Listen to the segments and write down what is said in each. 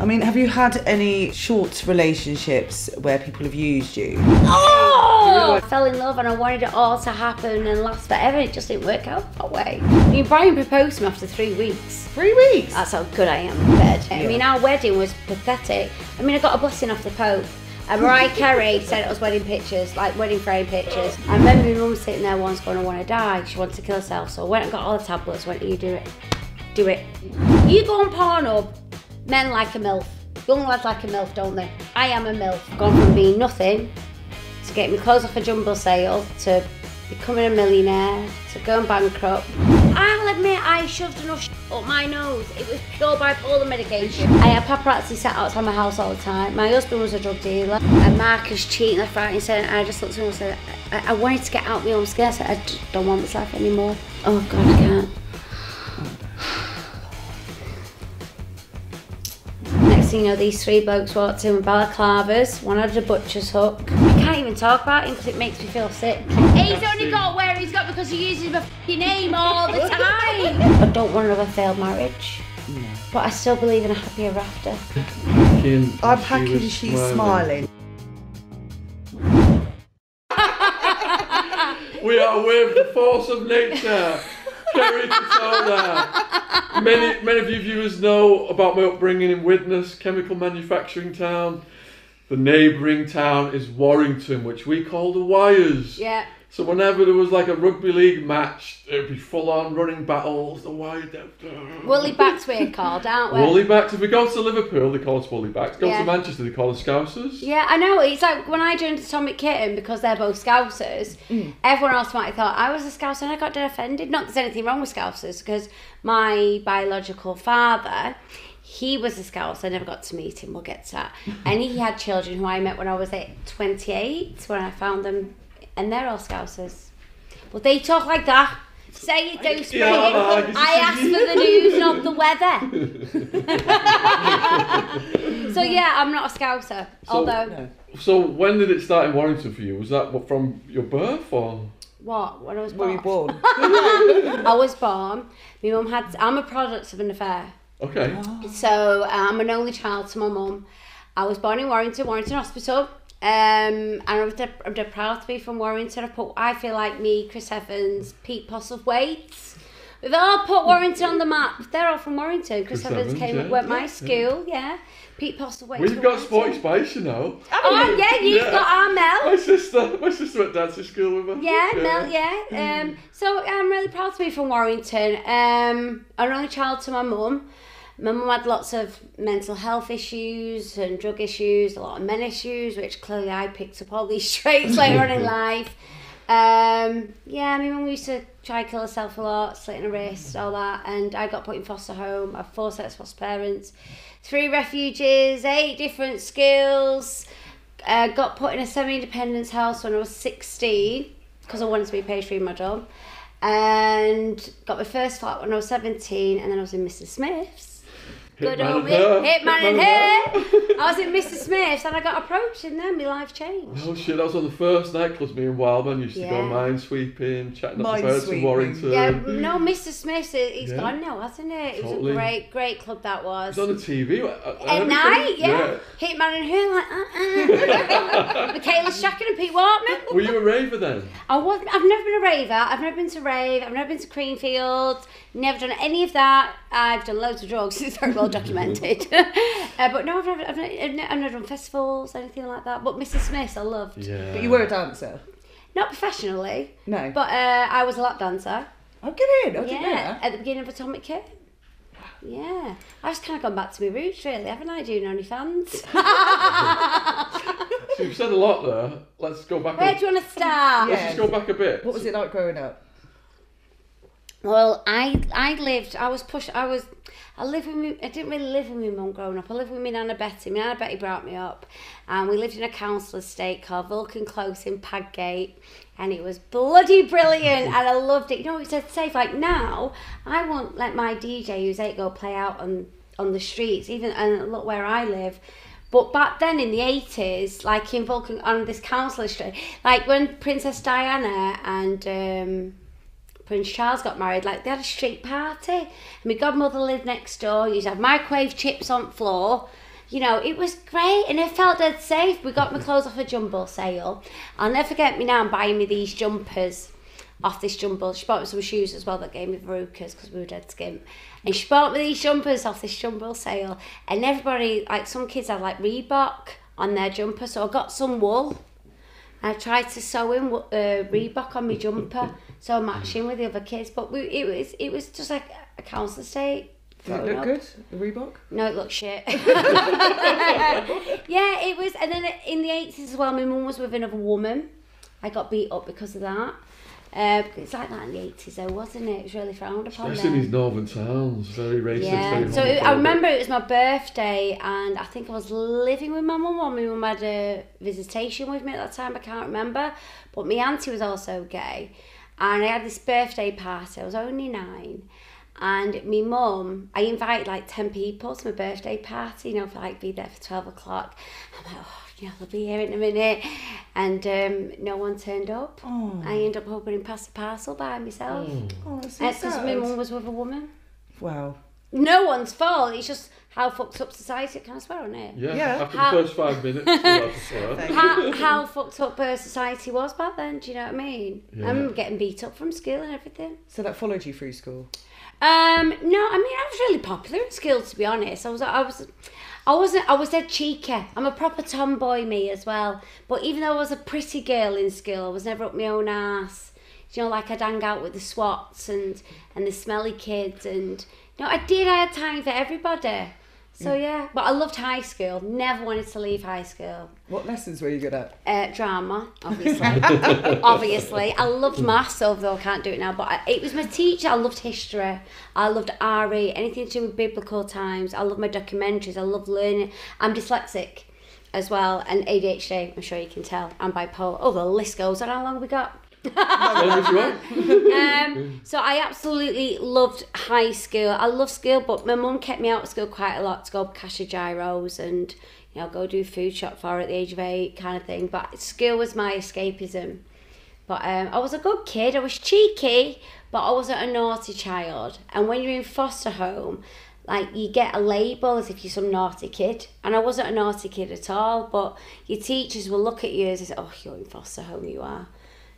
mean, have you had any short relationships where people have used you? Oh! I fell in love and I wanted it all to happen and last forever. It just didn't work out that way. I mean, Brian proposed to me after 3 weeks. 3 weeks? That's how good I am in bed. Yeah. I mean, our wedding was pathetic. I mean, I got a blessing off the Pope. And Mariah Kerry sent us wedding pictures, like wedding frame pictures. I remember my mum sitting there once going, I want to die. She wanted to kill herself. So I went and got all the tablets, went, you do it. Do it. You go on Pornhub, men like a MILF. Young lads like a MILF, don't they? I am a MILF. Gone from being nothing to getting my clothes off a jumble sale to becoming a millionaire to going bankrupt. I'll admit I shoved enough up my nose. It was pure bipolar medication. I had paparazzi sat outside my house all the time. My husband was a drug dealer and Marcus cheating left, right and centre. I just looked at him and said, I wanted to get out of my own skin. I said, I just don't want this life anymore. Oh God, I can't. Next thing you know, these 3 blokes walked in with balaclavas. One had a butcher's hook. I can't even talk about him because it makes me feel sick. He's only got where he's got because he uses my f***ing name all the time. I don't want another failed marriage. No. But I still believe in a happy ever after. I'm packing, she's smiling. We are with the force of nature, Kerry, Katona. Many of you viewers know about my upbringing in Widnes, chemical manufacturing town. The neighbouring town is Warrington, which we call the Wires. Yeah. So whenever there was like a rugby league match, it would be full on running battles, the Wire. Woolly backs we're called, aren't we? Woolly backs. If we go to Liverpool, they call us woolly backs. Go Yeah. to Manchester, they call us Scousers. Yeah, I know. It's like when I joined Atomic Kitten, because they're both Scousers, everyone else might have thought I was a Scouser and I got dead offended. Not that there's anything wrong with Scousers, because my biological father, he was a Scouser. I never got to meet him, we'll get to that. And he had children who I met when I was 28, when I found them, and they're all Scousers. But they talk like that. Say it, don't spray it. I asked for the news, not the weather. So yeah, I'm not a Scouser, although... So when did it start in Warrington for you? Was that from your birth or...? What? When I was born? Were you born? I was born. My mum had... I'm a product of an affair. Okay. So I'm an only child to my mum. I was born in Warrington Hospital. And I'm dead proud to be from Warrington. I feel like me, Chris Evans, Pete Postlethwaite. We've all put Warrington on the map. They're all from Warrington. Chris Evans went my school, yeah. Pete Postlethwaite. We've got Sporty Spice, you know. Oh yeah, you've got our Mel. My sister went dancing school with her. Yeah, Mel, yeah. So I'm really proud to be from Warrington. I'm an only child to my mum. My mum had lots of mental health issues and drug issues, a lot of men issues, which clearly I picked up all these traits later on in life. Yeah, my mum used to try to kill herself a lot, slitting her wrist, all that, and I got put in foster home. I have 4 sets of foster parents, 3 refuges, 8 different schools. Got put in a semi-independence house when I was 16 because I wanted to be a page-free model, and got my first flat when I was 17, and then I was in Mrs. Smith's. Good old Hitman and Her. I was in Mr. Smith's and I got approached and then my life changed. Oh shit, that was on the first nightclubs me and Wildman used to go minesweeping, chatting up the birds in Warrington. Yeah, no, Mr. Smith's, he's gone now, hasn't it? It was a great club that was. It was on the TV. At night, yeah. Hitman and Her, like, Michaela Strachan and Pete Walkman. Were you a raver then? I've never been a raver. I've never been to rave. I've never been to Creamfield. Never done any of that. I've done loads of drugs. It's very well documented. But no, I've never done festivals, anything like that. But Mrs. Smith's I loved. Yeah. But you were a dancer? Not professionally. No. But I was a lap dancer. Oh, get in. I didn't know that. At the beginning of Atomic Kit. Yeah. I've just kind of gone back to my roots, really, haven't I, doing OnlyFans? So you've said a lot there. Let's go back. Where do you want to start? Let's just go back a bit. What was it like growing up? Well, I didn't really live with my mum growing up. I lived with my Nana Betty. My Nana Betty brought me up, and we lived in a council estate called Vulcan Close in Padgate, and it was bloody brilliant, and I loved it. You know what it's safe, like now, I won't let my DJ who's 8 go play out on the streets, even, and look where I live. But back then in the 80s, like in Vulcan, on this council estate, like when Princess Diana and Prince Charles got married, like they had a street party. And my godmother lived next door. You used to have microwave chips on the floor. you know, it was great and it felt dead safe. We got my clothes off a jumble sale. I'll never forget me now buying me these jumpers off this jumble. She bought me some shoes as well that gave me verrucas because we were dead skimp. And she bought me these jumpers off this jumble sale. And everybody, like some kids had like Reebok on their jumper. So I got some wool. I tried to sew in Reebok on my jumper. So I'm matching with the other kids. But it was just like a council estate. Did it look good, the Reebok? No, it looked shit. Yeah, it was. And then in the 80s as well, my mum was with another woman. I got beat up because of that. It's like that in the 80s though, wasn't it? It was really frowned upon. Especially in these northern towns, very racist. Yeah, very so I remember it was my birthday and I think I was living with my mum or my mum had a visitation with me at that time, I can't remember. But my auntie was also gay and I had this birthday party, I was only 9. And my mum, I invited like 10 people to my birthday party, you know, for like be there for 12 o'clock. I'm like, oh, you know, they'll be here in a minute. And no one turned up. Oh. I ended up opening past the parcel by myself. Oh, that's so Because sad. my mum was with a woman. Wow. No one's fault, it's just how fucked up society, can I swear on it? Yeah, Yeah. after the first 5 minutes. We'll have to swear. How fucked up society was back then, do you know what I mean? Yeah. I'm getting beat up from school and everything. So that followed you through school? No, I mean I was really popular in school, to be honest. I was dead cheeky. I'm a proper tomboy me as well. But even though I was a pretty girl in school, I was never up my own arse. You know, like I'd hang out with the swats and the smelly kids and you know, I had time for everybody. So yeah, but I loved high school. Never wanted to leave high school. What lessons were you good at? Drama, obviously. Obviously. I loved maths, although I can't do it now. But it was my teacher. I loved history. I loved RE, anything to do with biblical times. I love my documentaries. I love learning. I'm dyslexic as well, and ADHD, I'm sure you can tell. I'm bipolar. Oh, the list goes on. How long have we got? As long as you want. So I absolutely loved high school. I loved school, but my mum kept me out of school quite a lot to go cash a gyros and you know go do food shop for her at the age of 8 kind of thing. But school was my escapism. But I was a good kid. I was cheeky, but I wasn't a naughty child. And when you're in foster home, like you get a label as if you're some naughty kid, and I wasn't a naughty kid at all. But your teachers will look at you as, oh, you're in foster home, you are.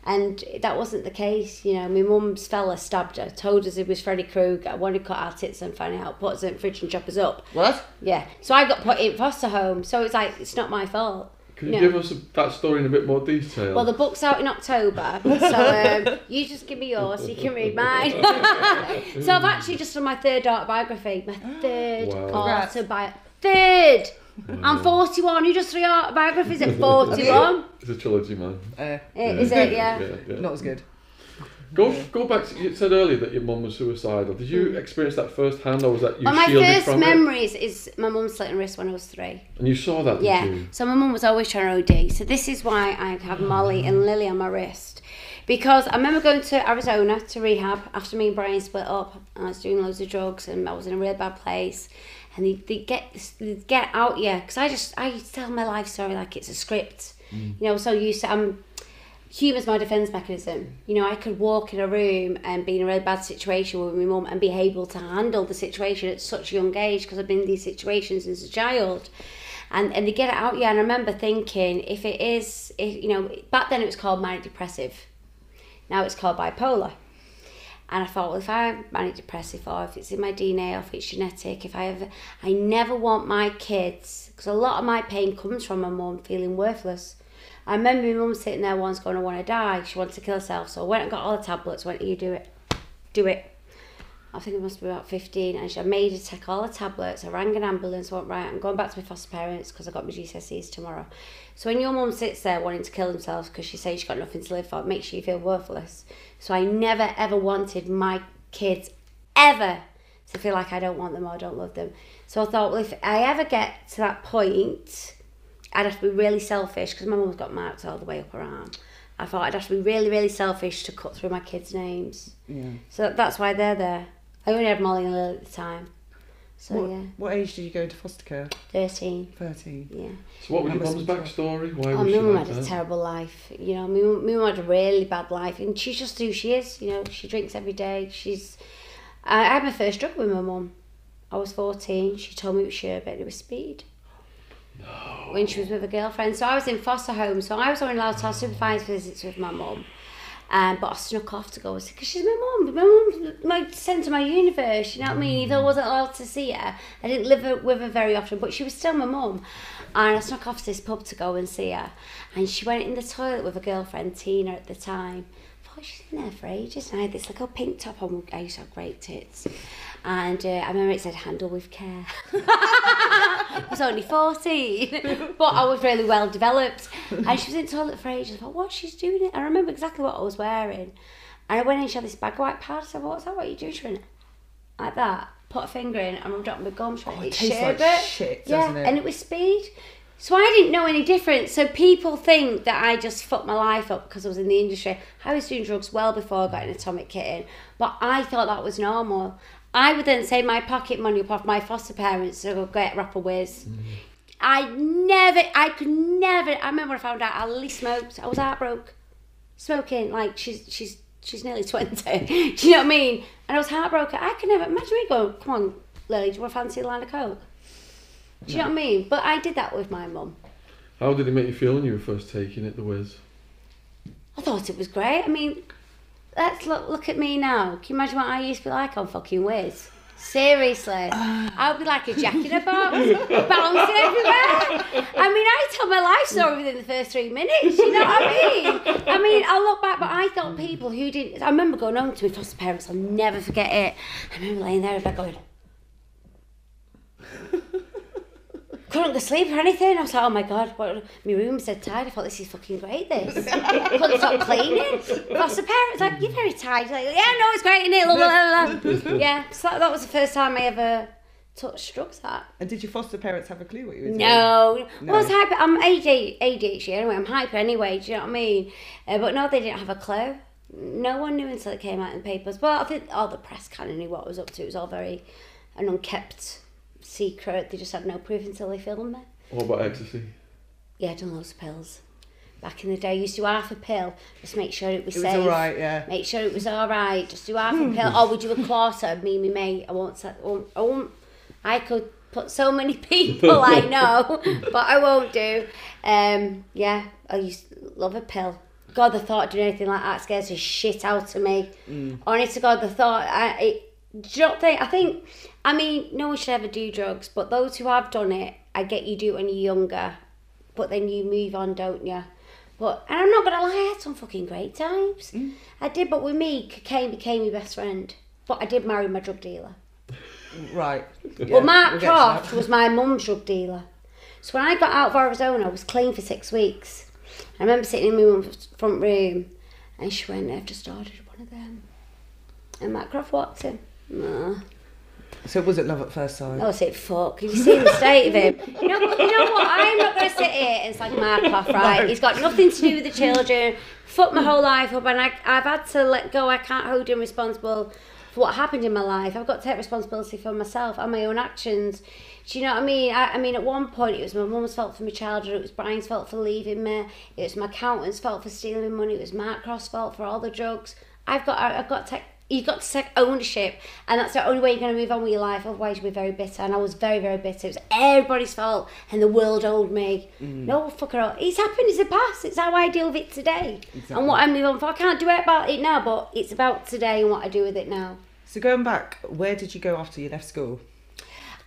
And that wasn't the case, you know. My mum's fella stabbed her, told us it was Freddy Krueger, wanted to cut our tits and find out, put us in the fridge and chop us up. What? Yeah. So I got put in foster home, so it's like, it's not my fault. Can you give us that story in a bit more detail? Well, the book's out in October, so you just give me yours, so you can read mine. So I've actually just done my 3rd autobiography, my 3rd autobiography. 3rd! I'm 41, you just 3 autobiographies at 41. It's a trilogy, man. Is it, yeah? Not as good. Go back to, you said earlier that your mum was suicidal. Did you experience that firsthand, or was that you well, my shielded first from memories is my mum slit her wrist when I was 3. And you saw that, did you? So my mum was always trying to OD. So this is why I have Molly and Lily on my wrist. Because I remember going to Arizona to rehab after me and Brian split up. And I was doing loads of drugs and I was in a really bad place. And they'd get out, yeah. Because I used to tell my life story like it's a script. You know, so used to, humour's my defence mechanism. You know, I could walk in a room and be in a really bad situation with my mum and be able to handle the situation at such a young age because I've been in these situations since a child. And they get it out, yeah. And I remember thinking, if you know, back then it was called manic depressive. Now it's called bipolar. And I thought, well, if I'm manic depressive or if it's in my DNA or if it's genetic, I never want my kids, because a lot of my pain comes from my mum feeling worthless. I remember my mum sitting there once going, I want to die. She wanted to kill herself. So I went and got all the tablets, went, you do it. Do it. I think it must be about 15. And I made her take all the tablets. I rang an ambulance, went, right, I'm going back to my foster parents because I got my GCSEs tomorrow. So when your mum sits there wanting to kill themselves because she says she's got nothing to live for, it makes you feel worthless. So I never, ever wanted my kids ever to feel like I don't want them or I don't love them. So I thought, well, if I ever get to that point, I'd have to be really selfish because my mum's got marks all the way up her arm. I thought I'd have to be really, really selfish to cut through my kids' names. Yeah. So that's why they're there. I only had Molly and Lily at the time. So what age did you go into foster care? 13. 13. Yeah. So what was your mum's backstory? Why was my she mum like had that? a terrible life. You know, my mum had a really bad life, and she's just who she is. You know, she drinks every day. I had my first drug with my mum. I was 14. She told me it was sherbet. It was speed. when she was with a girlfriend. So I was in foster home, so I was only allowed to have supervised visits with my mum. But I snuck off to go and see, because she's my mum. My mum's my centre of my universe, you know what I mean? Even though I wasn't allowed to see her, I didn't live with her very often, but she was still my mum. And I snuck off to this pub to go and see her. And she went in the toilet with a girlfriend, Tina, at the time. I thought she's in there for ages. And I had this little pink top on. I used to have great tits. And I remember it said, handle with care. I was only 14, but I was really well developed. And she was in the toilet for ages. I thought, what's she's doing? I remember exactly what I was wearing. And I went in, she had this bag of white powder. I said, what's that? What are you doing? She went, like that. Put a finger in and rubbed it on my gum. She went, it it's tastes sherbet. like shit, doesn't it? And it was speed. So I didn't know any difference. So people think that I just fucked my life up because I was in the industry. I was doing drugs well before I got an atomic kitten, but I thought that was normal. I would then save my pocket money up off my foster parents to go get a wrap of whiz. I could never, I remember when I found out Ali smoked, I was heartbroken. Smoking, like she's nearly 20. Do you know what I mean? And I was heartbroken. I could never, imagine me going, come on, Lily, do you want to fancy a line of coke? Do you know what I mean? But I did that with my mum. How did it make you feel when you were first taking it, the whiz? I thought it was great. I mean, let's look at me now. Can you imagine what I used to be like on fucking whiz? Seriously. I would be like a jack in a box, bouncing everywhere. I mean, I tell my life story within the first 3 minutes, you know what I mean? I look back, but I thought people who didn't... I remember going home to my foster parents, I'll never forget it. I remember laying there in bed going... couldn't go to sleep or anything. I was like, oh my God, what? My room was dead tired. I thought, this is fucking great, this. Couldn't stop cleaning. Foster parents like, you're very tired. Like, yeah, no, it's great, isn't it? Yeah, so that was the first time I ever touched drugs. That. And did your foster parents have a clue what you were doing? No. Well, I was hyper. I'm ADHD anyway. I'm hyper anyway. Do you know what I mean? But no, they didn't have a clue. No one knew until it came out in the papers. But I think all the press kind of knew what I was up to. It was all very an unkept secret. They just had no proof until they filmed it. What about ecstasy? Yeah, I'd done loads of pills. Back in the day, I used to do half a pill, just make sure it was safe. It was alright, yeah. Make sure it was alright, just do half a pill. Or we do a quarter, me and my mate. I could put so many people I know, but I won't do. Yeah, I used to love a pill. God, the thought of doing anything like that scares the shit out of me. Honest to God, the thought, I mean, no one should ever do drugs, but those who have done it, I get you do it when you're younger, but then you move on, don't you? And I'm not going to lie, I had some fucking great times. I did, but with me, cocaine became my best friend. But I did marry my drug dealer. Right. Yeah, well, Mark Croft was my mum's drug dealer. So when I got out of Arizona, I was clean for 6 weeks. I remember sitting in my mum's front room, and she went, I've just ordered one of them. And Mark Croft walked in. No. So was it love at first sight? I said, fuck, have you seen the state of him? You know what, I'm not going to sit here and it's like Mark off, right? He's got nothing to do with the children, fucked my whole life up, and I've had to let go. I can't hold him responsible for what happened in my life. I've got to take responsibility for myself and my own actions. Do you know what I mean? I mean, at one point, it was my mum's fault for my childhood, it was Brian's fault for leaving me, it was my accountant's fault for stealing money, it was Mark Cross's fault for all the drugs. I've got to take... You've got to take ownership, and that's the only way you're going to move on with your life, otherwise you'll be very bitter. And I was very, very bitter. It was everybody's fault, and the world owed me. No, fuck it all. It's happened, it's the past. It's how I deal with it today. Exactly. And what I move on for. I can't do it about it now, but it's about today and what I do with it now. So going back, where did you go after you left school?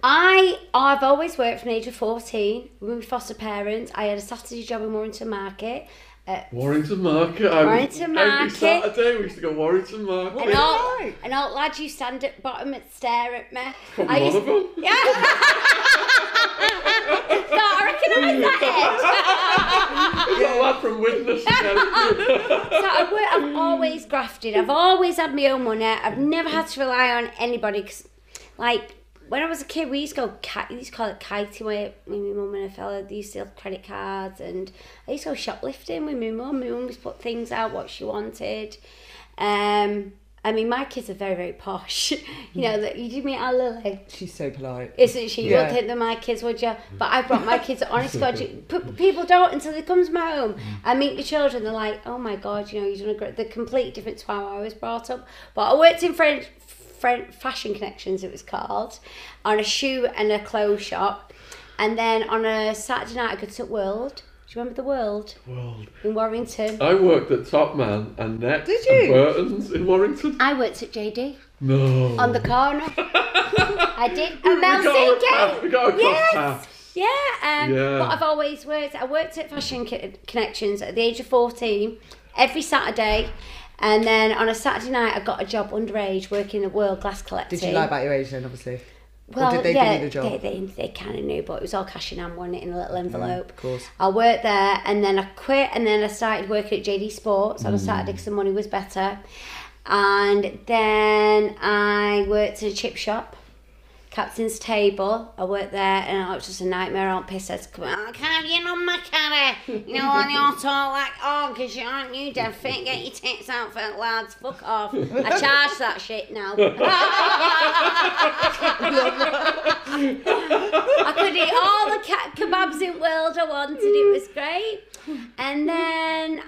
I've always worked from the age of 14 with my foster parents. I had a Saturday job in Warrington Market. Warrington Market. Every Saturday we used to go Warrington Market. And all lads, you stand at the bottom and stare at me. Probably one of them. Yeah. No, I reckon I was that You've got a lad from Witness. So I've always grafted. I've always had my own money. I've never had to rely on anybody. Cause, like, when I was a kid, we used to call it kiting with my mum and a fella. They used to have credit cards, and I used to go shoplifting with my mum. My mum used to put things out what she wanted. I mean, my kids are very, very posh. You know, that you did meet our Lily. She's so polite. Isn't she? You wouldn't think they're my kids, would you? But I brought my kids, honest to God, people don't until they come to my home. I meet the children, they're like, oh my God, you know, you've done a great, they're completely different to how I was brought up. But I worked in Fashion Connections, it was called, on a shoe and a clothes shop. And then on a Saturday night I go to World. Do you remember the World? World. In Warrington. I worked at Top Man and Next Did you? and Burton's in Warrington. I worked at JD. No. On the corner. I did. And We got a cross paths. Yeah, but I've always worked. I worked at Fashion Connections at the age of 14, every Saturday, and then on a Saturday night I got a job underage working at World Glass Collecting. Did you lie about your age then, obviously? Well, or did they give you the job? They kind of knew, but it was all cash in hand, wasn't it, in a little envelope. Of course. I worked there, and then I quit, and then I started working at JD Sports on a Saturday because the money was better, and then I worked in a chip shop. Captain's Table. I worked there and it was just a nightmare. Aunt Piss says, "Come on, I can't have you on my carry. You know, on your talk like, oh, because you aren't you deaf fit, get your tits out for lads, fuck off." I charge that shit now. I could eat all the kebabs in world I wanted, it was great. And then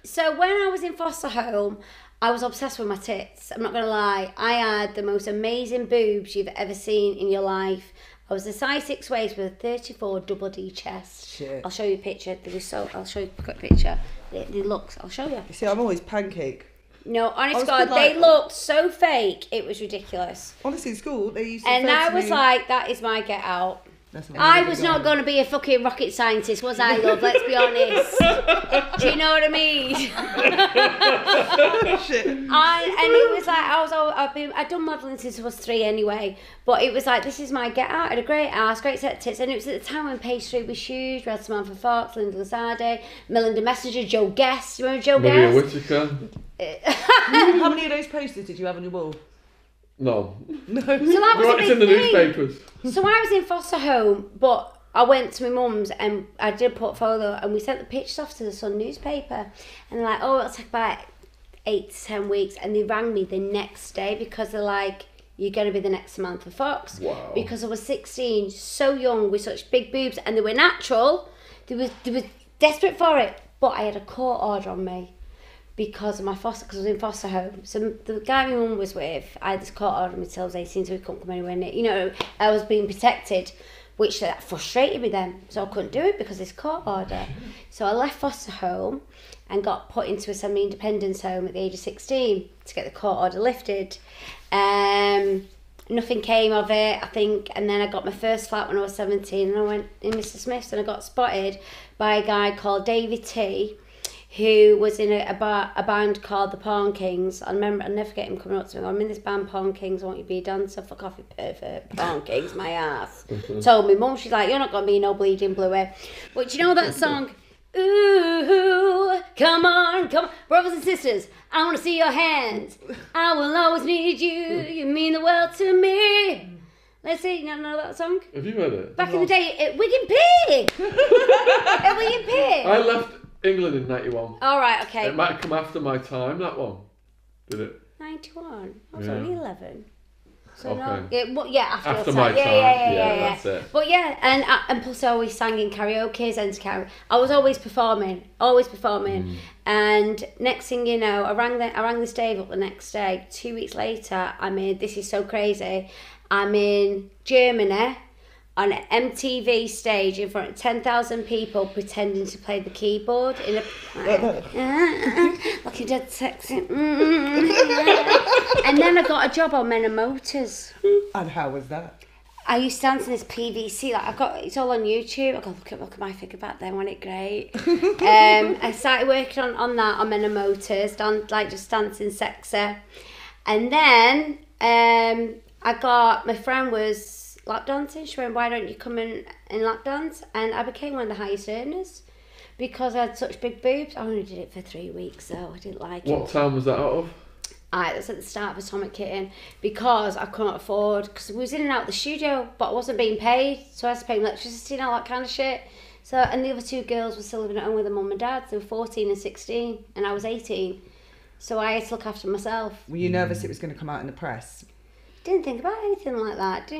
so when I was in foster home, I was obsessed with my tits. I'm not going to lie. I had the most amazing boobs you've ever seen in your life. I was a size 6 waist with a 34 double D chest. Shit. I'll show you a picture. I'll show you a quick picture. They look. I'll show you. You see, I'm always pancake. No, honest was God, like- they looked so fake. It was ridiculous. Honestly, in school, they used to And refer I to was me- like, that is my get out. That's what I I'm was gonna not go going to be a fucking rocket scientist, was I, love? Let's be honest. Do you know what I mean? on. Shit. And it was like I'd done modelling since I was 3 anyway, but it was like, this is my get out. I had a great ass, great set of tits, and it was at the time when pastry was huge. We had Samantha Fox, Linda Lazarde, Melinda Messenger, Joe Guest. Do you remember Joe Maria Guest? Whittaker. How many of those posters did you have on your wall? No. So that was a It's big in the thing. newspapers. So I was in foster home, but I went to my mum's and I did a portfolio, and we sent the pictures off to the Sun newspaper, and they're like, oh, it'll take about 8 to 10 weeks, and they rang me the next day because they're like, you're going to be the next Samantha Fox. Wow. Because I was 16, so young with such big boobs, and they were natural. They were desperate for it, but I had a court order on me because of because I was in foster home. So the guy my mum was with, I had this court order on me till I was 18, so he couldn't come anywhere near. You know, I was being protected, which that frustrated me then. So I couldn't do it because of this court order. So I left foster home and got put into a semi-independence home at the age of 16 to get the court order lifted. Nothing came of it, I think, and then I got my first flat when I was 17, and I went in Mr. Smith's, and I got spotted by a guy called David T, who was in a band called the Pawn Kings. I'll never forget him coming up to me. I'm in this band, Pawn Kings. I want you to be a dancer. Fuck off, you pervert. Pawn Kings, my ass. Told me, Mum, she's like, you're not going to be no bleeding bluey. But do you know that song? Ooh, come on, brothers and sisters, I want to see your hands. I will always need you. You mean the world to me. Let's see, you know that song? Have you heard it? Back in the day, at Wigan P. At Wigan P. I left England in 91. All right, okay. It might come after my time, that one. Did it? 91. I was Yeah. only 11. So Okay. no, after After your my time. time. Yeah. That's it. But yeah, and plus I always sang in karaoke, I was always performing. And next thing you know, I rang this Dave up the next day. 2 weeks later, this is so crazy. I'm in Germany on an MTV stage in front of 10,000 people pretending to play the keyboard in a looking dead sexy. And then I got a job on Men and Motors. And how was that? I used to dance in this PVC, it's all on YouTube. I go, look at my figure back then, wasn't it great? I started working on that on Men and Motors, just dancing sexy. And then my friend was lap dancing. She went, why don't you come in lap dance? And I became one of the highest earners because I had such big boobs. I only did it for 3 weeks though. I didn't like it. What town was that out of? That's at the start of Atomic Kitten because I couldn't afford, because we was in and out of the studio, but I wasn't being paid, so I had to pay electricity and all that kind of shit. So, and the other 2 girls were still living at home with their mum and dad. They were 14 and 16, and I was 18. So I had to look after myself. Were you nervous it was going to come out in the press? Didn't think about anything like that.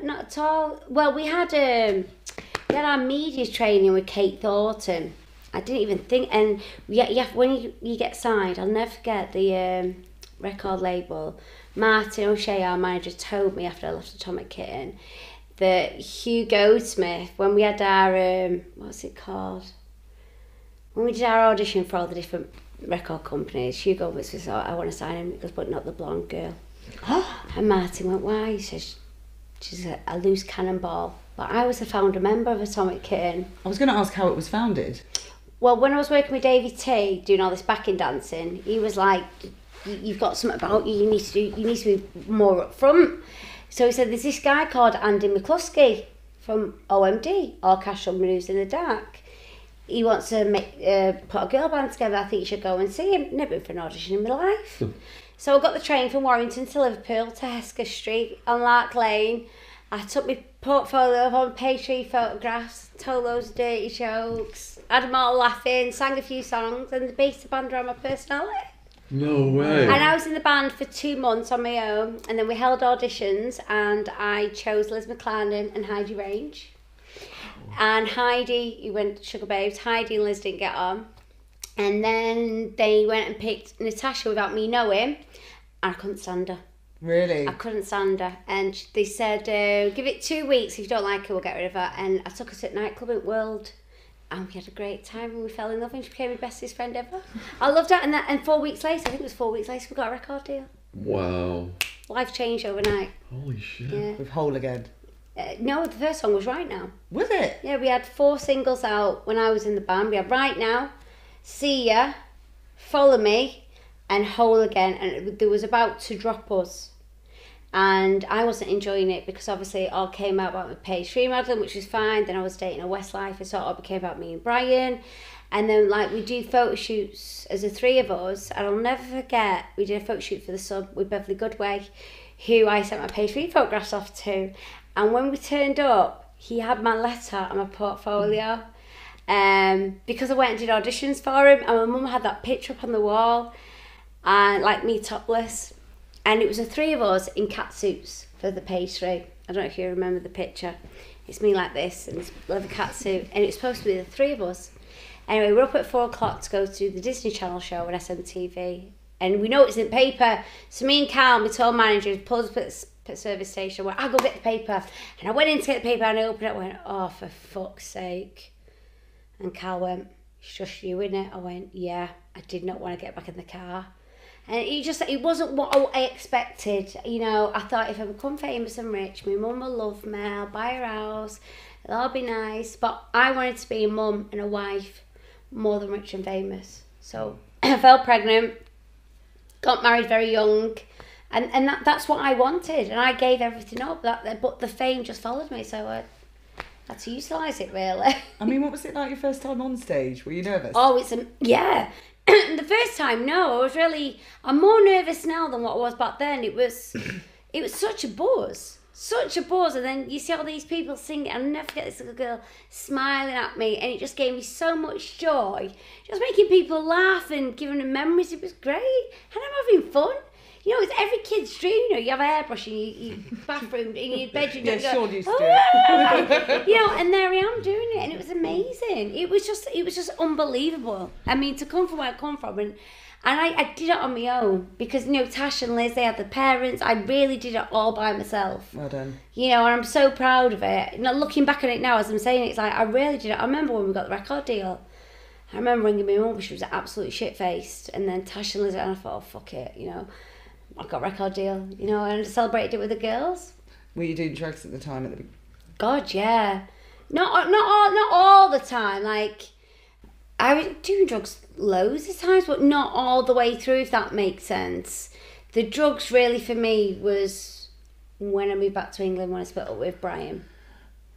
Not at all. Well, we had our media training with Kate Thornton. I didn't even think, and when you get signed, I'll never forget the record label. Martin O'Shea, our manager, told me after I left Atomic Kitten, that Hugh Goldsmith, when we had our, what's it called? When we did our audition for all the different record companies, Hugh Goldsmith was like, I want to sign him. He goes, but not the blonde girl. And Martin went, why? He says, she's a loose cannonball. But I was a founder member of Atomic Kitten. I was going to ask how it was founded. Well, when I was working with Davey T, doing all this backing dancing, he was like, you've got something about you, you need to be more up front. So he said, there's this guy called Andy McCluskey from OMD, All Casual Moves in the Dark. He wants to put a girl band together. I think you should go and see him. Never been for an audition in my life. So I got the train from Warrington to Liverpool to Hesketh Street on Lark Lane. I took my portfolio on page 3 photographs, told those dirty jokes, had them all laughing, sang a few songs, and the beta band around my personality. No way. And I was in the band for 2 months on my own, and then we held auditions, and I chose Liz McClendon and Heidi Range. And Heidi, who went Sugar Babes, Heidi and Liz didn't get on. And then they went and picked Natasha without me knowing, and I couldn't stand her. Really? I couldn't stand her. And they said, give it 2 weeks. If you don't like her, we'll get rid of her. And I took her to a nightclub at World. And we had a great time and we fell in love and she became my bestest friend ever. I loved her. And 4 weeks later, I think it was 4 weeks later, we got a record deal. Wow. Life changed overnight. Holy shit. Yeah. With Whole Again? No, the first song was Right Now. Was it? Yeah, we had 4 singles out when I was in the band. We had Right Now, See Ya, Follow Me, and Whole Again. And there was about to drop us. And I wasn't enjoying it because obviously it all came out about my page 3 modelling, which was fine. Then I was dating a Westlife, and so it all became about me and Brian. And then we do photo shoots as the 3 of us, and I'll never forget, we did a photo shoot for The Sun with Beverly Goodway, who I sent my page 3 photographs off to. And when we turned up, he had my letter and my portfolio. Because I went and did auditions for him, and my mum had that picture up on the wall, and me topless. And it was the 3 of us in cat suits for the page 3. I don't know if you remember the picture. It's me like this in this leather cat suit. And it's supposed to be the 3 of us. Anyway, we're up at 4 o'clock to go to the Disney Channel show on SMTV. And we know it's in paper. So me and Carl, my tour manager, pulled up at the service station. I'll go get the paper. And I went in to get the paper and I opened it and went, oh, for fuck's sake. And Carl went, it's just you, innit? I went, yeah. I did not want to get back in the car. And it wasn't what I expected. You know, I thought if I become famous and rich, my mum will love me, I'll buy her house, it'll all be nice. But I wanted to be a mum and a wife more than rich and famous. So I fell pregnant, got married very young, and that's what I wanted. And I gave everything up, but the fame just followed me, so I had to utilise it, really. I mean, what was it like your first time on stage? Were you nervous? Oh, yeah. The first time, no, I'm more nervous now than what I was back then. It was such a buzz, and then you see all these people singing, and I'll never forget this little girl smiling at me, and it just gave me so much joy, just making people laugh and giving them memories. It was great, and I'm having fun. You know, it's every kid's dream. You know, you have a hairbrush in your bathroom, in your bedroom. Yeah, Shaun used to do it. You know, and there I am doing it, and it was amazing. It was just unbelievable. I mean, to come from where I come from, and I did it on my own because, you know, Tash and Liz, they had the parents. I really did it all by myself. Well done. You know, and I'm so proud of it. You know, looking back on it now, as I'm saying it, it's like I really did it. I remember when we got the record deal. I remember ringing my mum, she was absolutely shit-faced, and then Tash and Liz, and I thought, oh, fuck it, you know. I got a record deal, you know, and I celebrated it with the girls. Were you doing drugs at the time? God, yeah. Not all the time. I was doing drugs loads of times, but not all the way through, if that makes sense. The drugs really for me was when I moved back to England, when I split up with Brian.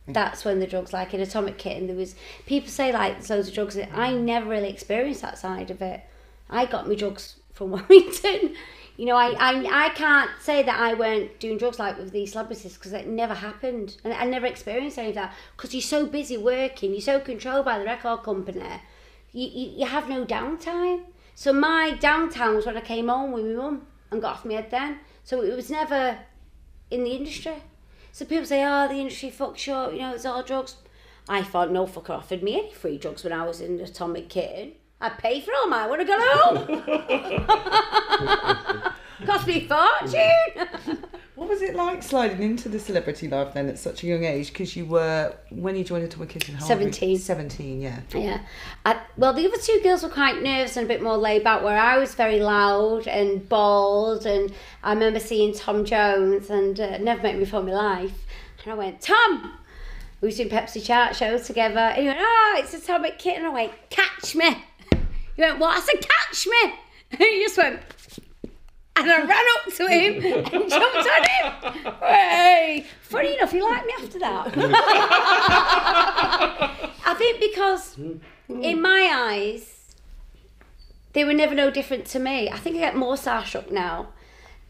That's when the drugs, in Atomic Kitten, there was, people say there's loads of drugs. I never really experienced that side of it. I got my drugs from Warrington. You know, I can't say that I weren't doing drugs with these celebrities because it never happened. And I never experienced any of that because you're so busy working, you're so controlled by the record company, you have no downtime. So my downtime was when I came home with my mum and got off my head then. So it was never in the industry. So people say, oh, the industry fucks you up, you know, it's all drugs. I thought no fucker offered me any free drugs when I was in Atomic Kitten. I'd pay for all mine when I got home. Cost me a fortune. What was it like sliding into the celebrity life then at such a young age? Because you were, when you joined Atomic Kitchen, 17. 17, yeah. Yeah. Well, the other two girls were quite nervous and a bit more laid back, where I was very loud and bold. And I remember seeing Tom Jones, and never met me before in my life. And I went, Tom! We was doing Pepsi chart shows together. And he went, oh, it's Atomic Kitten. And I went, catch me. He went, what? I said, catch me. And he just went... And I ran up to him and jumped on him. Hey! Funny enough, he liked me after that. I think because in my eyes, they were never no different to me. I think I get more starstruck now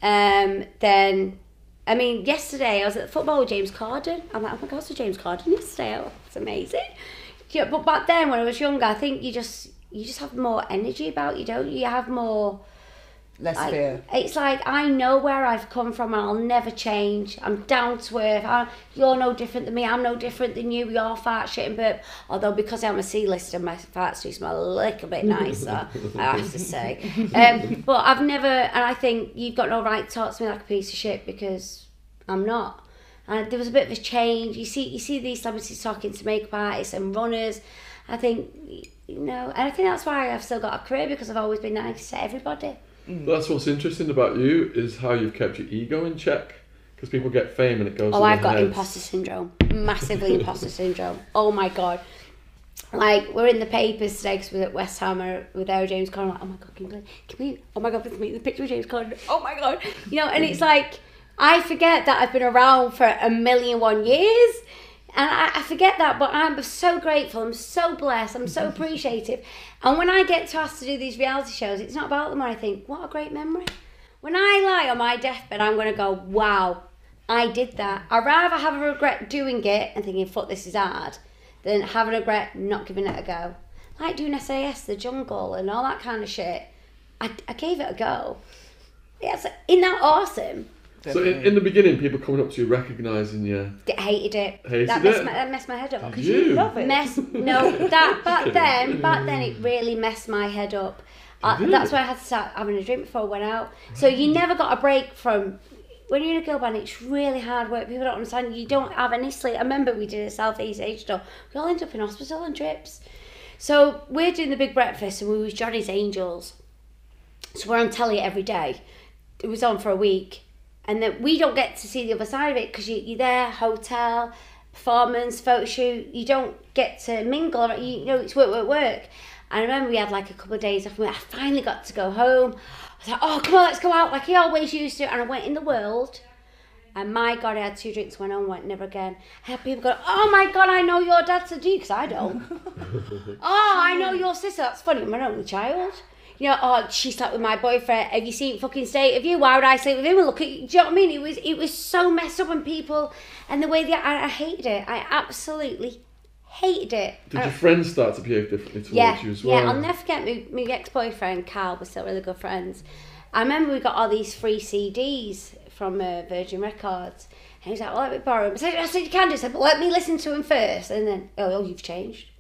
than... I mean, yesterday I was at the football with James Corden. I'm like, oh my God, so James Corden yesterday. Oh, it's amazing. Yeah, but back then when I was younger, I think you just have more energy about you, don't you? You have more... Less fear. It's like, I know where I've come from and I'll never change. I'm down to earth. You're no different than me. I'm no different than you. We all fart, shit and burp. Although because I'm a C-lister, my farts do smell a little bit nicer, I have to say. But I've never, and I think you've got no right to talk to me like a piece of shit, because I'm not. And there was a bit of a change. You see these celebrities talking to makeup artists and runners. I think, and I think that's why I've still got a career, because I've always been nice to everybody. That's what's interesting about you, is how you've kept your ego in check. Because people get fame and it goes. Oh, I've got imposter syndrome, massively imposter syndrome. Oh my God, like we're in the papers today because we're at West Ham with our James Corden. Like, oh my God, can we? Oh my God, let's meet the picture of James Corden. Oh my God, and it's like I forget that I've been around for 1,000,001 years. And I forget that, but I'm so grateful, I'm so blessed, I'm so appreciative. And when I get to ask to do these reality shows, it's not about them, I think, what a great memory. When I lie on my deathbed, I'm going to go, wow, I did that. I'd rather have a regret doing it and thinking, fuck, this is hard, than have a regret not giving it a go. Like doing SAS, the jungle, and all that kind of shit. I gave it a go. Yeah, so, isn't that awesome? So in the beginning, people coming up to you, recognising you. Hated it. Hated that messed my head up. Did you? Love it. Back then it really messed my head up. That's why I had to start having a drink before I went out. So you never got a break from, when you're in a girl band, it's really hard work. People don't understand. You don't have any sleep. I remember we did a South East age store. We all ended up in hospital on trips. So we're doing the big breakfast and we was Johnny's Angels. So we're on telly every day. It was on for a week. And then we don't get to see the other side of it because you're there, hotel, performance, photo shoot. You don't get to mingle. It's work. And I remember we had like a couple of days off. I finally got to go home. I was like, oh, come on, let's go out like he always used to. And I went in the world. And my God, I had 2 drinks, went home, went never again. I had people go, oh my God, I know your dad to do, because I don't. Oh, I know your sister. That's funny, I'm an only child. Oh, she slept with my boyfriend. Have you seen fucking State of You? Why would I sleep with him? And look at you. Do you know what I mean? It was so messed up, and people, and the way I hated it. I absolutely hated it. Did your friends start to behave differently towards you as well? Yeah, I'll never forget my ex-boyfriend, Carl, we're still really good friends. I remember we got all these free CDs from Virgin Records. And he was like, well, let me borrow them. I said, you can do. I said, but let me listen to them first. And then, oh, you've changed.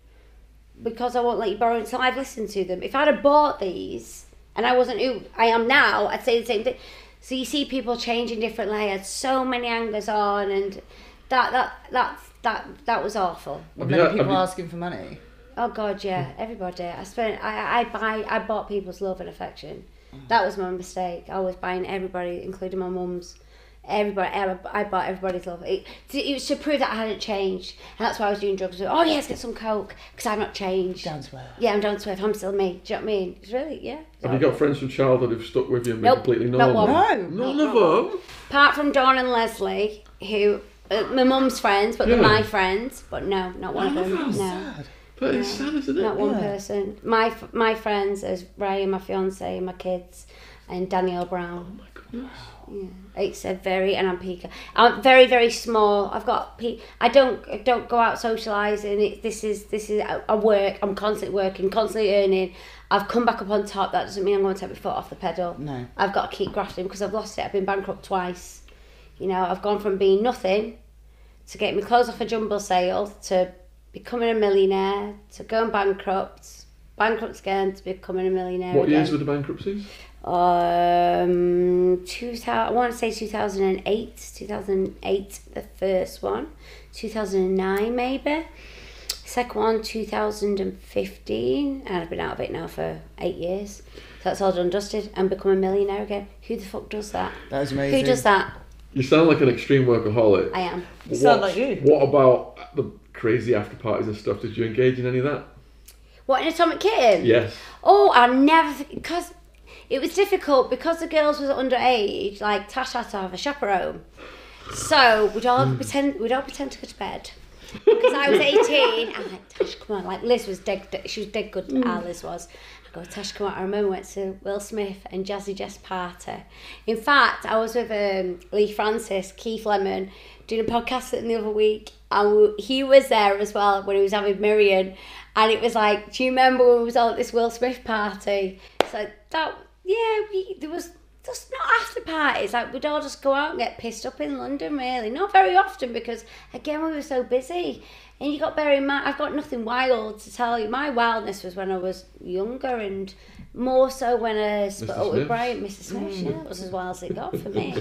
Because I won't let you borrow until I've listened to them. If I'd have bought these and I wasn't who I am now, I'd say the same thing. So you see people changing differently. I had so many hangers on, and that was awful. People asking for money. Oh God, yeah, everybody. I bought people's love and affection. That was my mistake. I was buying everybody, including my mum's. Everybody, I bought everybody's love. It was to prove that I hadn't changed, and that's why I was doing drugs. Oh yeah, let's get some coke, because I've not changed. Down to earth. Yeah, I'm down to earth. I'm still me. Do you know what I mean? It's really, yeah. Have you got friends from childhood who've stuck with you and been completely normal? Not one. No, none of them. Apart from Dawn and Leslie, who my mum's friends, but they're my friends. But no, not one of them. No. Sad. But it's sad, isn't it? Not one person. My friends is Ryan, my fiance, my kids, and Danielle Brown. Oh my goodness. Yeah, it's a very, and I'm Pika. I'm very, very small. I've got I don't go out socialising. This is a work. I'm constantly working, constantly earning. I've come back up on top. That doesn't mean I'm going to take my foot off the pedal. No. I've got to keep grafting because I've lost it. I've been bankrupt twice. I've gone from being nothing to getting my clothes off a jumble sale to becoming a millionaire to going bankrupt. bankrupt again to becoming a millionaire. What again. years were the bankruptcies? 2000, I want to say 2008, the first one, 2009 maybe, second one 2015, and I've been out of it now for 8 years, so that's all done dusted, and become a millionaire again. Who the fuck does that? That was amazing. Who does that? You sound like an extreme workaholic. I am. You sound like you. What about the crazy after parties and stuff? Did you engage in any of that? What, in Atomic Kitten? Yes. Oh, I never, because it was difficult because the girls was underage. Like Tash had to have a chaperone, so we'd all pretend to go to bed. Because I was 18, I'm like, Tash, come on. Like Liz was she was dead good. Liz was. I go, Tash, come on. I remember we went to Will Smith and Jazzy Jess party. In fact, I was with Lee Francis, Keith Lemon, doing a podcast the other week, and he was there as well when he was having Miriam. And it was like, do you remember when we was all at this Will Smith party? So that, there was just not after parties. Like, we'd all just go out and get pissed up in London, really. Not very often because, again, we were so busy. And you got to bear in mind, I've got nothing wild to tell you. My wildness was when I was younger, and more so when I split up with Brian, Mr. Smith. Yeah, that was as wild as it got for me.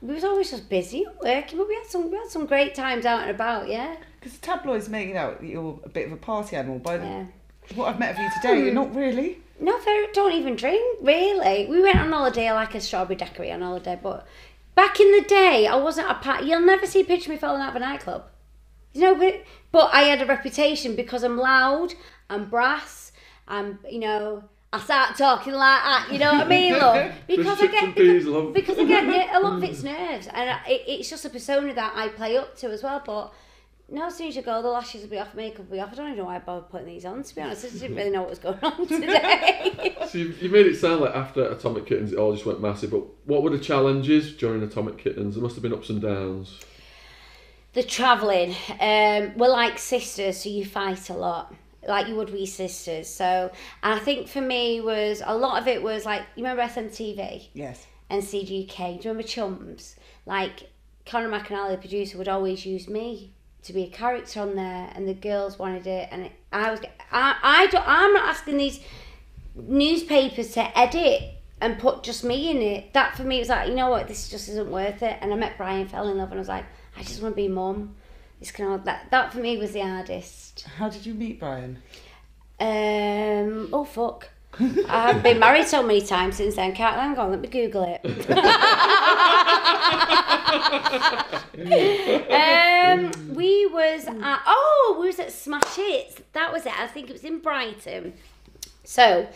We was always just busy working, but we had some great times out and about, yeah. Because the tabloids make it out that you're a bit of a party animal. By what I've met of you today, you're not really. Not very, don't even drink, really. We went on holiday like a strawberry daiquiri on holiday, but back in the day, I wasn't a party. You'll never see a picture of me falling out of a nightclub. You know, but I had a reputation because I'm loud, I'm brass, I start talking like that, you know what I mean, love? Because I get a lot of it's nerves, and it's just a persona that I play up to as well, but no, as soon as you go, the lashes will be off, makeup will be off. I don't even know why I bothered putting these on, to be honest. I just didn't really know what was going on today. So you made it sound like after Atomic Kittens it all just went massive, but what were the challenges during Atomic Kittens? There must have been ups and downs. The travelling. We're like sisters, so you fight a lot. Like you would with sisters. So, and I think for me a lot of it was like, you remember SMTV? Yes. And CGK. Do you remember Chums? Like, Conor McAnally, the producer, would always use me to be a character on there, and the girls wanted it, and I'm not asking these newspapers to edit and put just me in it. That for me was like, you know what, this just isn't worth it. And I met Brian, fell in love, and I was like, I just want to be mum. It's kind of that for me was the hardest. How did you meet Brian? Oh fuck. I've been married so many times since then. Hang on, let me Google it. We was at Smash Hits. That was it. I think it was in Brighton. So,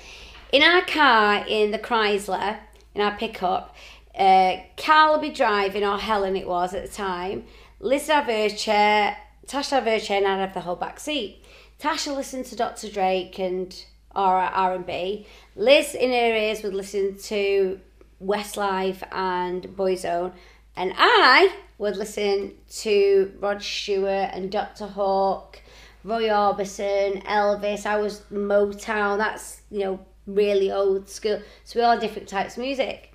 in our car, in the Chrysler, in our pickup, Carl would be driving, or Helen it was at the time. Liz would have her chair, Tash would have her chair, and I'd have the whole back seat. Tash would listen to Dr. Drake and R&B. Liz in her ears would listen to Westlife and Boyzone, and I would listen to Rod Stewart and Dr. Hawk, Roy Orbison, Elvis. I was Motown. That's, really old school. So we all had different types of music.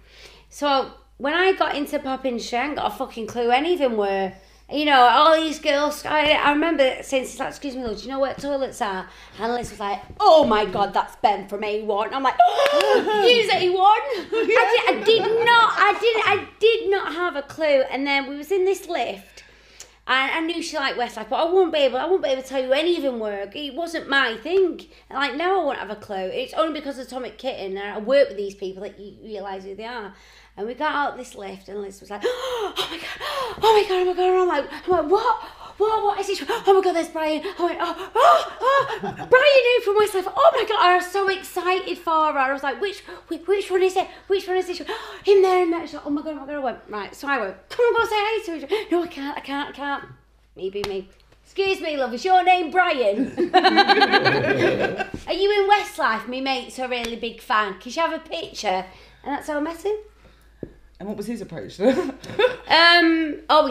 So when I got into pop industry, I hadn't got a fucking clue any of them were. All these girls, I remember saying, excuse me, love, do you know where toilets are? And Liz was like, oh my God, that's Ben from A1. I'm like, oh, use A1. I did not have a clue. And then we was in this lift, and I knew she liked Westlife, but I won't be able to tell you any of them work. It wasn't my thing. And like, now I won't have a clue. It's only because of Atomic Kitten, and I work with these people that you realise who they are. And we got out this lift, and Liz was like, oh my God. And I'm like, what is this? Oh my God, there's Brian. I went, Brian who from Westlife. Oh my God, I was so excited for her. I was like, which one is it? Which one is this? Him there. She's like, oh my God. I went, right. So I went, come on, go say hi to her. No, I can't. Me be me. Excuse me, love, is your name Brian? Are you in Westlife? Me mate's a really big fan. Can you have a picture? And that's how I met him. And what was his approach? He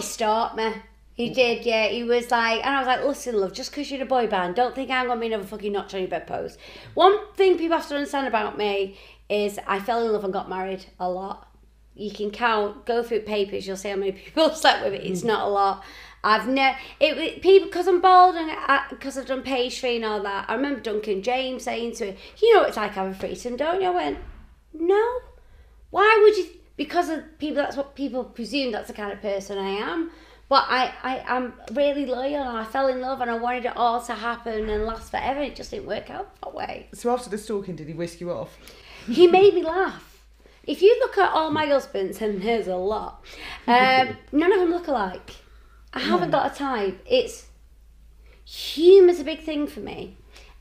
stalked me. He did, yeah. He was like, and I was like, listen, love, just because you're in a boy band, don't think I'm going to be another fucking notch on your bedpost. One thing people have to understand about me is I fell in love and got married a lot. You can go through papers, you'll see how many people slept with it. It's not a lot. I've never people because I'm bald and because I've done pastry and all that. I remember Duncan James saying to me, "You know what it's like having threesome, don't you?" I went, "No. Why would you?" Because of people, that's what people presume. That's the kind of person I am. But I'm really loyal, and I fell in love, and I wanted it all to happen and last forever. It just didn't work out that way. So after the stalking, did he whisk you off? He made me laugh. If you look at all my husbands, and there's a lot, none of them look alike. I haven't got a type. Humour's a big thing for me.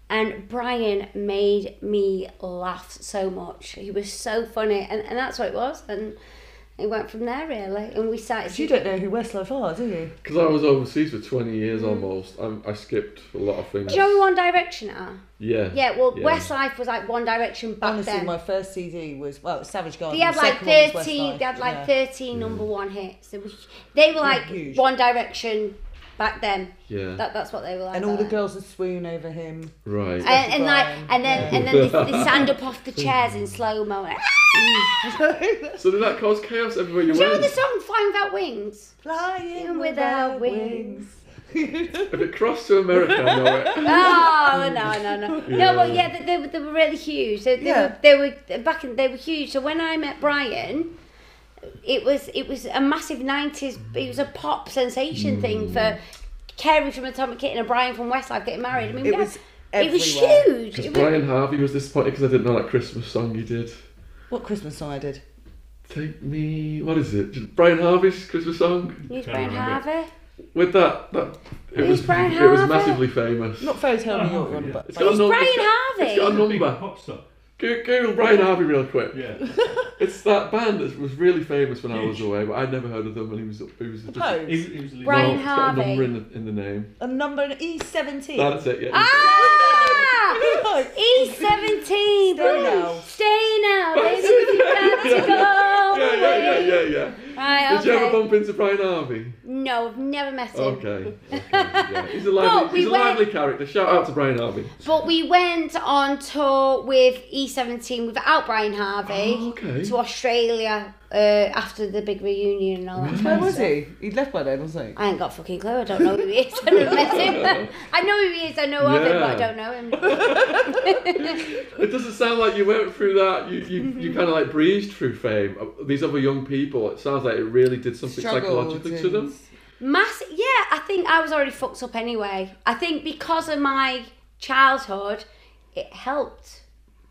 And Brian made me laugh so much. He was so funny, and that's what it was. And it went from there, really. And we started... You don't know who Westlife are, do you? Because I was overseas for 20 years almost. I skipped a lot of things. Do you know who One Direction are? Yeah. Yeah, well, Westlife was like One Direction back Honestly, then. my first CD was, Savage Garden. They had like second one was 13. Westlife. They had like 13 number one hits. They were like huge. One Direction back then. Yeah. That's what they were like. And all back the then. girls would swoon over him. Right. And then they stand up off the chairs in slow mo. So did that cause chaos everywhere you Do you know went? the song "Flying Without Wings"? Flying Without wings. If it crossed to America, I know it. Oh no! No, well, yeah, they were really huge. They were huge. So when I met Brian, it was a massive '90s. It was a pop sensation thing for Kerry from Atomic Kitten and Brian from Westlife getting married. I mean, It was huge. Because Brian Harvey was disappointed because I didn't know that Christmas song you did. What Christmas song I did? Take me. What is it? Brian Harvey's Christmas song. Who's Brian Harvey? With that it was Brian it was Harvey? massively famous. Not Fairy Tale New York yeah. one, but... It's got a Who's number. Brian Harvey? It's got a Big number. pop star. Google Brian Harvey real quick. Yeah. It's that band that was really famous when I was Huge. away, but I'd never heard of them, and he was just Pose. He was the lead. Brian it's got a number Harvey. in the name. A number E17. That's it. Yeah. Ah! E17. Stay now. Stay now, baby. You got to go away. Yeah. Right, Did you ever okay. bump into Brian Harvey? No, I've never met him. Okay. Yeah. He's a lively character. Shout out to Brian Harvey. But we went on tour with E17 without Brian Harvey Oh, okay. to Australia after the big reunion and all that. Where was he? He'd left by then, wasn't he? I ain't got a fucking clue. I don't know who he is. I never met him. I know who he is. I know of him, but I don't know him. It doesn't sound like you went through that. You kind of like breezed through fame. These other young people, it sounds like it really did something psychologically to them. Yeah, I think I was already fucked up anyway. I think because of my childhood, it helped.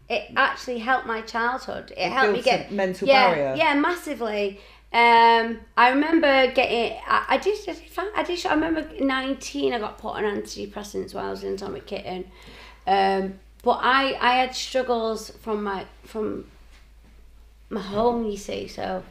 It actually helped my childhood. It helped me get a mental barrier. Yeah, massively. I remember getting. I remember 19. I got put on antidepressants while I was in Atomic Kitten. But I had struggles from my home. You see, so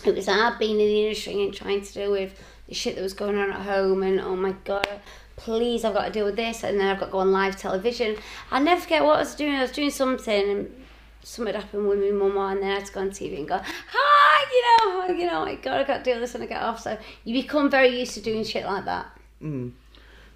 it was hard being in the industry and trying to deal with the shit that was going on at home. And oh my god, please, I've got to deal with this, and then I've got to go on live television. I'll never forget what I was doing. I was doing something, and something happened with my mum, and then I had to go on TV and go, hi, you know, my God, I've got to do this and I get off. So you become very used to doing shit like that. Do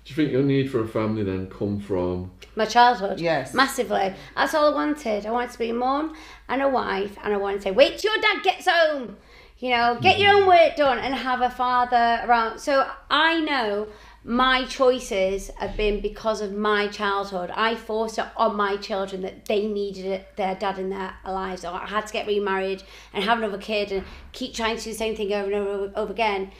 you think your need for a family then come from... My childhood? Yes. Massively. That's all I wanted. I wanted to be a mum and a wife, and I wanted to say, wait till your dad gets home. You know, get your own work done and have a father around. So I know my choices have been because of my childhood. I forced it on my children that they needed their dad in their lives. Or I had to get remarried and have another kid and keep trying to do the same thing over and over again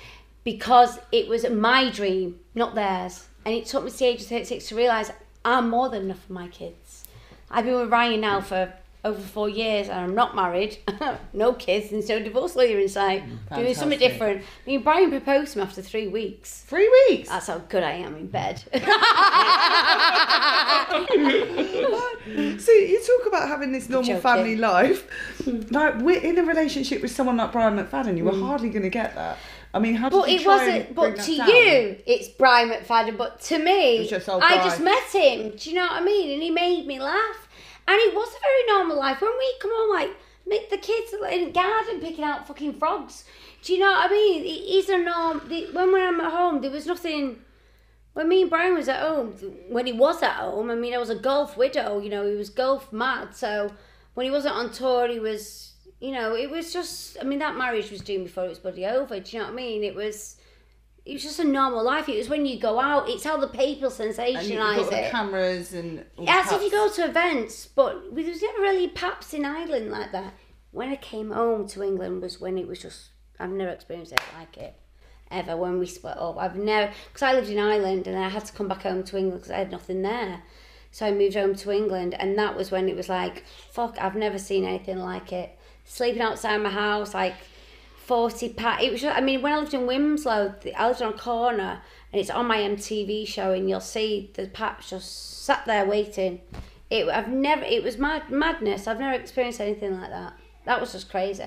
because it was my dream, not theirs. And it took me to the age of 36 to realise I'm more than enough for my kids. I've been with Ryan now for over 4 years and I'm not married, no kids, and so divorce lawyer inside, doing something different. I mean, Brian proposed to me after 3 weeks. 3 weeks? That's how good I am in bed. So you talk about having this normal Joking. family life. Like, we're in a relationship with someone like Brian McFadden, you were hardly going to get that. I mean, how did But you it try wasn't. and But bring to that down? you, it's Brian McFadden. But to me, It was just old I Brian. just met him. Do you know what I mean? And he made me laugh. And it was a very normal life. When we come on, like, make the kids in the garden picking out fucking frogs. Do you know what I mean? He's a norm. When I'm at home, there was nothing. When me and Brian was at home, when he was at home, I mean, I was a golf widow. You know, he was golf mad. So when he wasn't on tour, he was. You know, it was just. I mean, that marriage was doomed before it was bloody over. Do you know what I mean? It it was just a normal life. It was when you go out, it's how the people And sensationalise you've got the it. cameras and all the As if you paps. go to events, but there was never really paps in Ireland like that. When I came home to England was when it was just, I've never experienced it like it, ever, when we split up. I've never, because I lived in Ireland and I had to come back home to England because I had nothing there. So I moved home to England, and that was when it was like, fuck, I've never seen anything like it. Sleeping outside my house, like 40 pack. It was just, I mean, when I lived in Winslow, I lived on a corner, and it's on my MTV show, and you'll see the paps just sat there waiting. It was madness. I've never experienced anything like that. That was just crazy.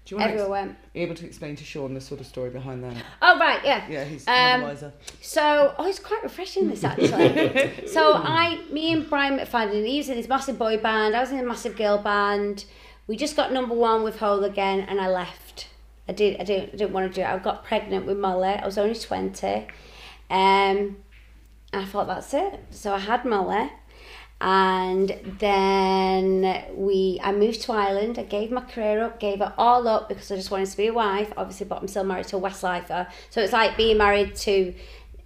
Do you want Everywhere went. to be able to explain to Shaun the sort of story behind that? Oh, right, yeah. Yeah, he's another wiser. So, it's quite refreshing, this, actually. So, me and Brian McFadden, he was in this massive boy band, I was in a massive girl band. We just got #1 with Hole again, and I left. I didn't want to do it. I got pregnant with Molly. I was only 20. I thought, that's it. So, I had Molly. And then I moved to Ireland. I gave my career up, gave it all up because I just wanted to be a wife, obviously, but I'm still married to a Westlifer. So it's like being married to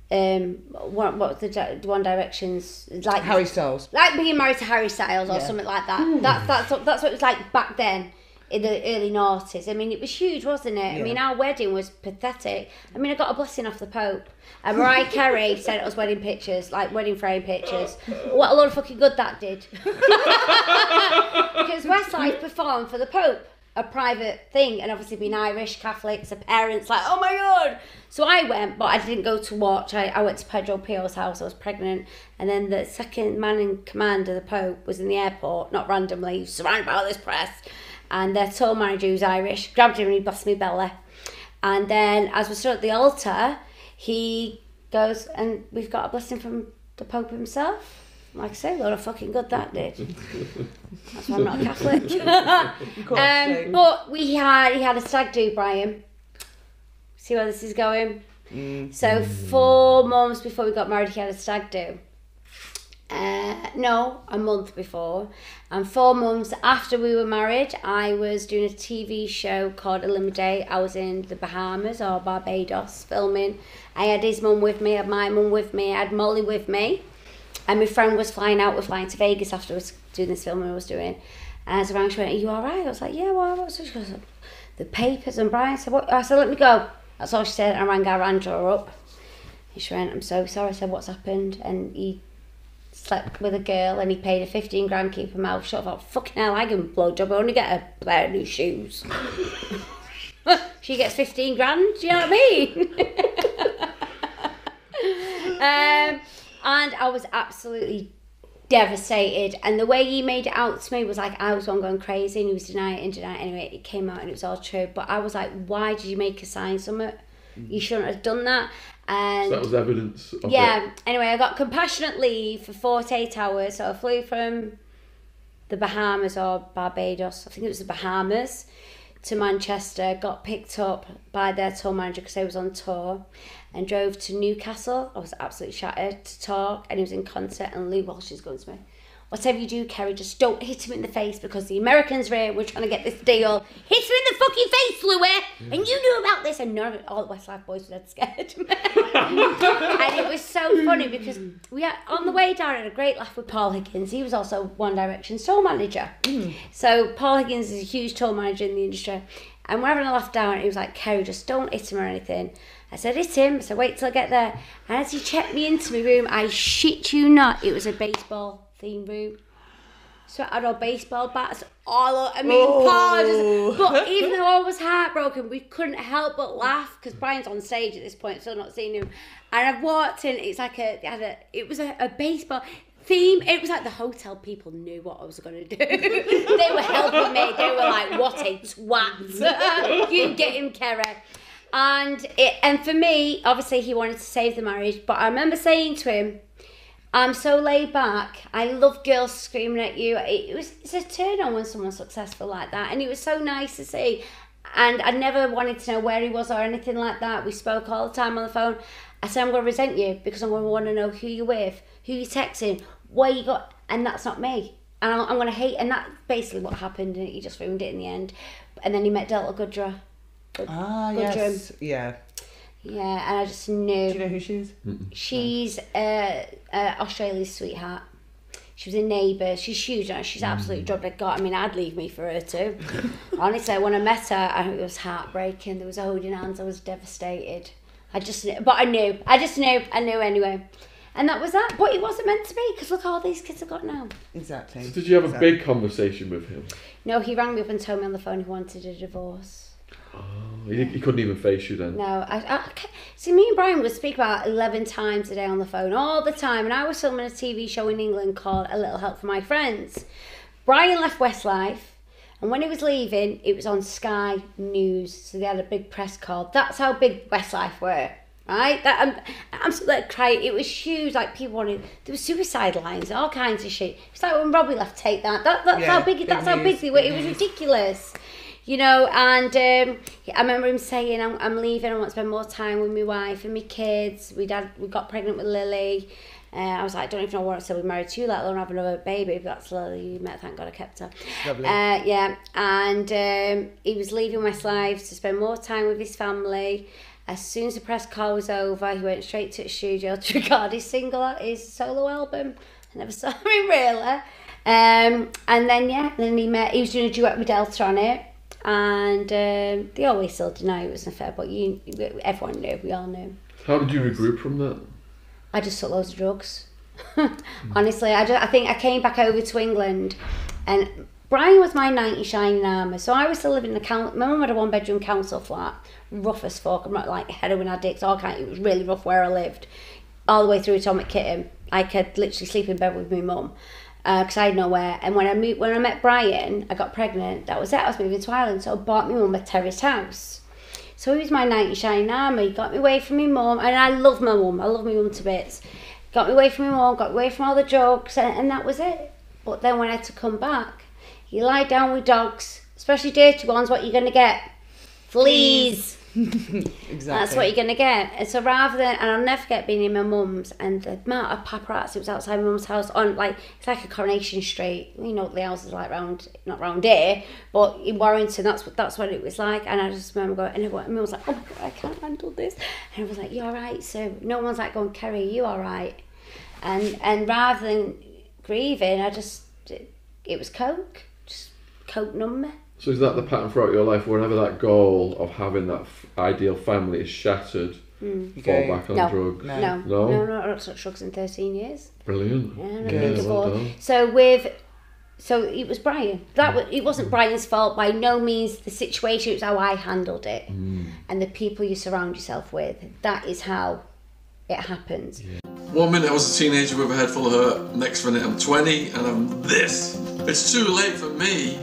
what was the One Direction's, like Harry Styles. like being married to Harry Styles or something like that. That's what it was like back then in the early noughties. I mean, it was huge, wasn't it? I mean, our wedding was pathetic. I mean, I got a blessing off the Pope. And Mariah Kerry sent us wedding pictures, like wedding frame pictures. What a lot of fucking good that did. Because Westlife performed for the Pope, a private thing, and obviously being Irish, Catholics, the parents, like, oh my God. So I went, but I didn't go to watch. I went to Pedro Pio's house, I was pregnant. And then the second man in command of the Pope was in the airport, not randomly, he was surrounded by all this press. And their tour manager, who's Irish, grabbed him and he blessed me belly. And then as we stood at the altar, he goes, and we've got a blessing from the Pope himself. Like I say, a lot of fucking good that did. That's why I'm not a Catholic. But he had a stag do, Brian. See where this is going? So 4 months before we got married, he had a stag do. No, a month before. And 4 months after we were married, I was doing a TV show called Eliminate. I was in the Bahamas or Barbados filming. I had his mum with me, I had my mum with me, I had Molly with me. And my friend was flying out, we're flying to Vegas after I was doing this film I was doing. And as I rang, she went, are you all right? I was like, yeah, well, what's she goes, the papers. And Brian said, what? I said, let me go. That's all she said. I rang her up. And she went, I'm so sorry. I said, what's happened? And he slept with a girl and he paid her 15 grand, keep her mouth shut. I thought, fucking hell, I can blow job. I only get a pair of new shoes. She gets 15 grand, do you know what I mean? And I was absolutely devastated. And the way he made it out to me was like I was one going crazy and he was denying it. Anyway, it came out and it was all true. But I was like, why did you make her sign something? You shouldn't have done that. And so that was evidence of yeah. it. Anyway, I got compassionate leave for 48 hours. So I flew from the Bahamas or Barbados, I think it was the Bahamas, to Manchester, got picked up by their tour manager because I was on tour, and drove to Newcastle. I was absolutely shattered to talk, and he was in concert, and Lou Walsh is going to me, whatever you do, Kerry, just don't hit him in the face because the Americans are here, we're trying to get this deal. Hit him in the fucking face, Louis! And you knew about this. And none of it, all the Westlife boys were dead scared. And it was so funny because we had, on the way down, I had a great laugh with Paul Higgins. He was also One Direction's tour manager. So Paul Higgins is a huge tour manager in the industry. And we're having a laugh down, and he was like, Kerry, just don't hit him or anything. I said, hit him. I said, wait till I get there. And as he checked me into my room, I shit you not, it was a baseball theme room. So I had all baseball bats all over. I mean, Paul but even though I was heartbroken, we couldn't help but laugh because Brian's on stage at this point, still not seeing him. And I've walked in, it's like it was a baseball theme. It was like the hotel people knew what I was going to do. They were helping me. They were like, what a twat. You get him, Kerry. And for me, obviously he wanted to save the marriage, but I remember saying to him, I'm so laid back. I love girls screaming at you. It's a turn on when someone's successful like that. And it was so nice to see. And I never wanted to know where he was or anything like that. We spoke all the time on the phone. I said, I'm going to resent you because I'm going to want to know who you're with, who you're texting, where you got, and that's not me. And I'm going to hate, and that's basically what happened. And he just ruined it in the end. And then he met Delta Goodra. Yes, yeah. Yeah, and I just knew. Do you know who she is? She's Australia's sweetheart. She was in Neighbours. She's huge now. She's absolutely dropped dead God. I mean, I'd leave me for her too. Honestly, when I met her, it was heartbreaking. There was holding hands. I was devastated. I just knew. But I knew. I knew anyway. And that was that. But it wasn't meant to be, because look all these kids have got now. Exactly. So did you have a big conversation with him? No, he rang me up and told me on the phone he wanted a divorce. Oh, he couldn't even face you then? No, see, me and Brian would speak about 11 times a day on the phone, all the time, and I was filming a TV show in England called A Little Help for My Friends. Brian left Westlife, and when he was leaving, it was on Sky News, so they had a big press call. That's how big Westlife were, right? I'm still like crying. It was huge, like people wanted, there were suicide lines, all kinds of shit. It's like when Robbie left Take That. That's how big they were. It was ridiculous. You know, and I remember him saying, I'm leaving, I want to spend more time with my wife and my kids. We got pregnant with Lily. I was like, I don't even know what to be married to, let alone have another baby. But that's Lily you met, thank God I kept her. Lovely. Yeah, and he was leaving Westlife to spend more time with his family. As soon as the press call was over, he went straight to the studio to record his solo album. I never saw him really. And then, he was doing a duet with Delta on it. And they always still deny it was an affair, but everyone knew, we all knew. How did you regroup from that? I just took loads of drugs. Honestly, I think I came back over to England, and Brian was my knight in shining armour. So I was still living in my mum had a 1-bedroom council flat, rough as fuck. I'm not like heroin addicts, it was really rough where I lived, all the way through Atomic Kitten. I could literally sleep in bed with my mum. Because I had nowhere, and when I met Brian, I got pregnant. That was it. I was moving to Ireland, so I bought my mum a terrace house. So he was my knight in shining armour. He got me away from my mum, and I love my mum. I love my mum to bits. Got me away from my mum, got me away from all the drugs, and that was it. But then when I had to come back, you lie down with dogs, especially dirty ones. What you're gonna get? Fleas. Exactly. That's what you're going to get. And so rather than, and I'll never forget being in my mum's, and the amount of paparazzi was outside my mum's house on, like, it's like a Coronation Street. You know what the house is like not round here, but in Warrington, that's what it was like. And I just remember going, and my mum was like, oh my God, I can't handle this. And I was like, you all right? So no one's like going, Kerry, are you all right? And rather than grieving, it was coke. Just coke numb me. So is that the pattern throughout your life? Whenever that goal of having that ideal family is shattered, fall back on drugs? No, not touched drugs in 13 years. Brilliant. Yeah, well done. So it was Brian. It wasn't Brian's fault by no means. The situation, it was how I handled it, and the people you surround yourself with. That is how it happens. Yeah. 1 minute I was a teenager with a head full of hurt. Next minute I'm 20 and I'm this. It's too late for me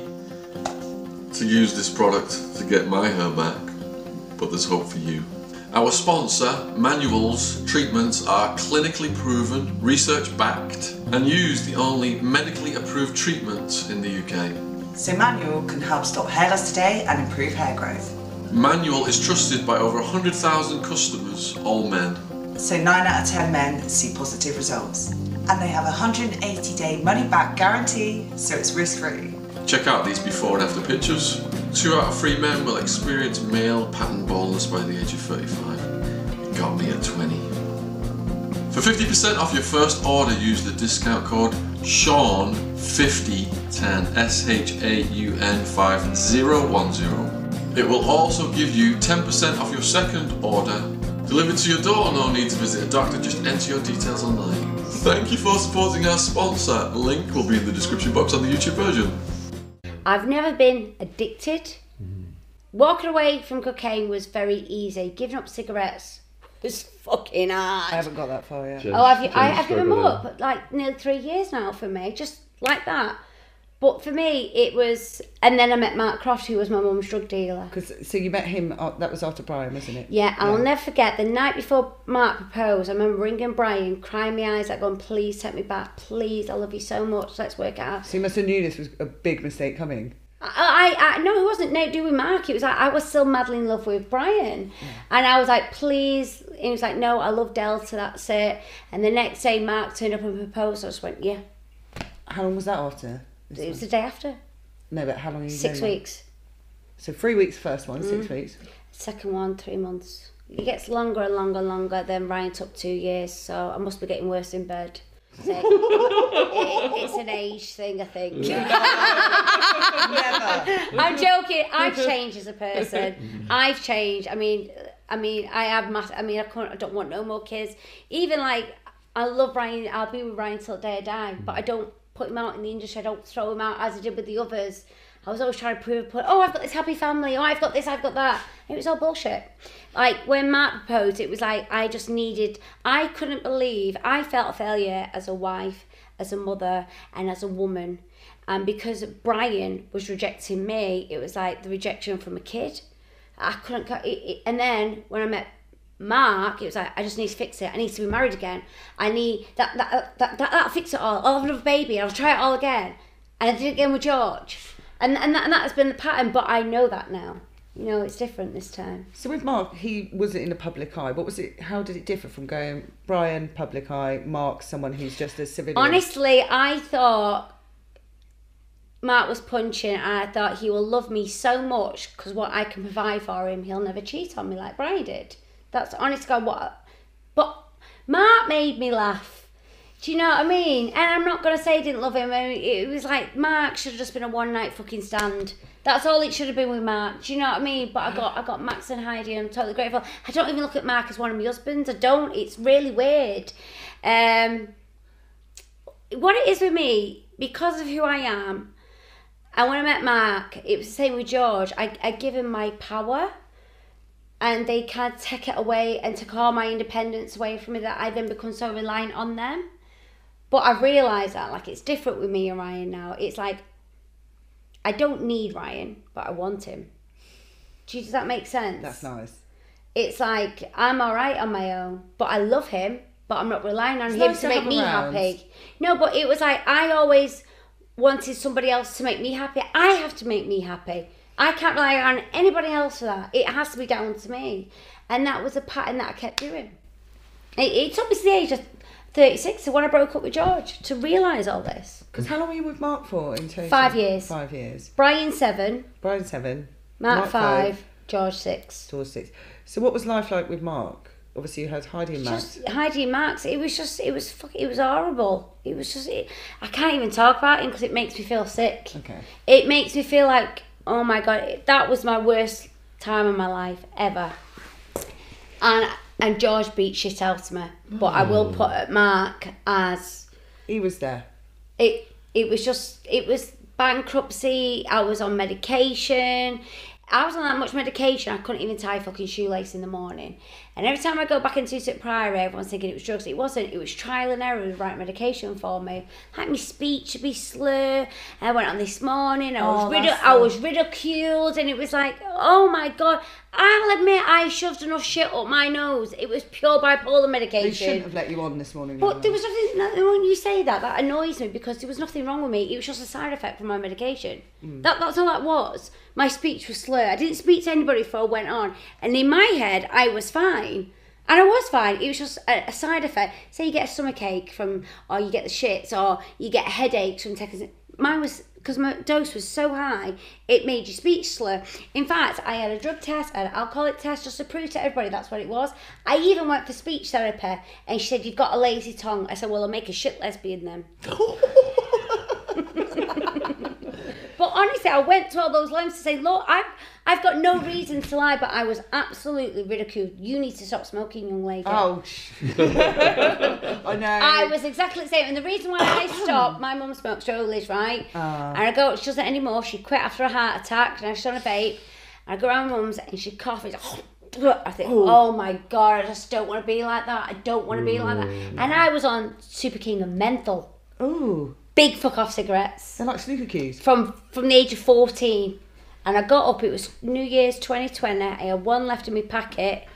to use this product to get my hair back, but there's hope for you. Our sponsor, Manual's treatments are clinically proven, research backed, and use the only medically approved treatments in the UK. So Manual can help stop hair loss today and improve hair growth. Manual is trusted by over 100,000 customers, all men. So 9 out of 10 men see positive results. And they have a 180-day money-back guarantee, so it's risk-free. Check out these before and after pictures. 2 out of 3 men will experience male pattern baldness by the age of 35. It got me at 20. For 50% off your first order, use the discount code SHAUN5010, SHAUN 5010. It will also give you 10% off your second order. Delivered to your door, no need to visit a doctor, just enter your details online. Thank you for supporting our sponsor. Link will be in the description box on the YouTube version. I've never been addicted. Walking away from cocaine was very easy. Giving up cigarettes was fucking hard. I haven't got that far yet. I've given them up, like nearly 3 years now for me, just like that. But for me, it was, and then I met Mark Croft, who was my mum's drug dealer. So you met him, that was after Brian, wasn't it? Yeah, I'll never forget, the night before Mark proposed, I remember ringing Brian, crying my eyes out, going, please take me back, please, I love you so much, let's work it out. So you must have knew this was a big mistake coming. No, it wasn't nothing to do with Mark, it was like, I was still madly in love with Brian. And I was like, please, and he was like, no, I love Delta, that's it. And the next day, Mark turned up and proposed, I just went, yeah. How long was that after? It was the day after. No, but how long are you 6 weeks. So 3 weeks first one, 6 weeks. Second one, 3 months. it gets longer and longer and longer. Then Ryan took 2 years, so I must be getting worse in bed. So it's an age thing, I think. Never. I'm joking. I've changed as a person. I've changed. I mean, I have I don't want no more kids. Even like, I love Ryan. I'll be with Ryan till the day I die. But I don't put him out in the industry. I don't throw him out as I did with the others. I was always trying to prove, I've got this happy family. Oh, I've got this, I've got that. It was all bullshit. Like, when Mark proposed, it was like, I couldn't believe, I felt a failure as a wife, as a mother, and as a woman. And because Brian was rejecting me, it was like the rejection from a kid. I couldn't, and then when I met Mark, it was like, I just need to fix it. I need to be married again. I need, that'll fix it all. I'll have another baby, I'll try it all again. And I did it again with George. And that has been the pattern, but I know that now. You know, it's different this time. So with Mark, he wasn't in the public eye. What was it? How did it differ from going Brian, public eye, Mark, someone who's just a civilian? Honestly, I thought Mark was punching, and I thought he will love me so much because what I can provide for him, he'll never cheat on me like Brian did. That's honest to God what. But Mark made me laugh. Do you know what I mean? And I'm not going to say I didn't love him. I mean, it was like, Mark should have just been a one-night fucking stand. That's all it should have been with Mark. Do you know what I mean? But I got Max and Heidi, and I'm totally grateful. I don't even look at Mark as one of my husbands. I don't. It's really weird. What it is with me, because of who I am, and when I met Mark, it was the same with George. I give him my power, and they can't take it away and take all my independence away from me, that I then become so reliant on them. But I've realised that, like, it's different with me and Ryan now. It's like, I don't need Ryan, but I want him. Does that make sense? That's nice. It's like, I'm all right on my own, but I love him, but I'm not relying on him to make me happy. No, but it was like, I always wanted somebody else to make me happy. I have to make me happy. I can't rely on anybody else for that. It has to be down to me. And that was a pattern that I kept doing. It took me to the age of 36, so when I broke up with George, to realise all this. Because how long were you with Mark for in total? 5 years. 5 years. Brian 7. Brian 7. Mark 5. George 6. George 6. So what was life like with Mark? Obviously you had Heidi and Max. Just Heidi and Max. It was horrible. It was just, I can't even talk about him because it makes me feel sick. Okay. It makes me feel like, oh my God, that was my worst time of my life ever. And George beat shit out of me. But I will put at Mark as... He was there. It was bankruptcy. I was on medication. I was on that much medication, I couldn't even tie a fucking shoelace in the morning. And every time I go back into St Priory, everyone's thinking it was drugs. It wasn't. It was trial and error with the right medication for me. Like my speech would be slur. I went on this morning, I was ridiculed, and it was like, oh my God. I'll admit I shoved enough shit up my nose. It was pure bipolar medication. They shouldn't have let you on this morning. But there was nothing, when you say that annoys me because there was nothing wrong with me. It was just a side effect from my medication. That's all that was. My speech was slur. I didn't speak to anybody before I went on. And in my head, I was fine. And I was fine. It was just a side effect. Say you get a stomachache from, or you get the shits, or you get headaches from taking... Mine was... Because my dose was so high, it made your speech slur. In fact, I had a drug test, I had an alcoholic test, just to prove to everybody that's what it was. I even went for speech therapy, and she said, you've got a lazy tongue. I said, well, I'll make a shit lesbian then. But honestly, I went to all those lengths to say, look, I've got no reason to lie, but I was absolutely ridiculed. You need to stop smoking, young lady. Oh, I know. I was exactly the same. And the reason why I stopped, my mum smokes Rollies, right? And I go, she doesn't anymore. She quit after a heart attack, and she's on a vape. And I go around mum's, and she coughs. I think, oh my God, I just don't want to be like that. I don't want to be like that. And I was on Super King of menthol. Ooh. Big fuck off cigarettes. They're like snooker cues. From the age of 14. And I got up, it was New Year's 2020. I had one left in my packet.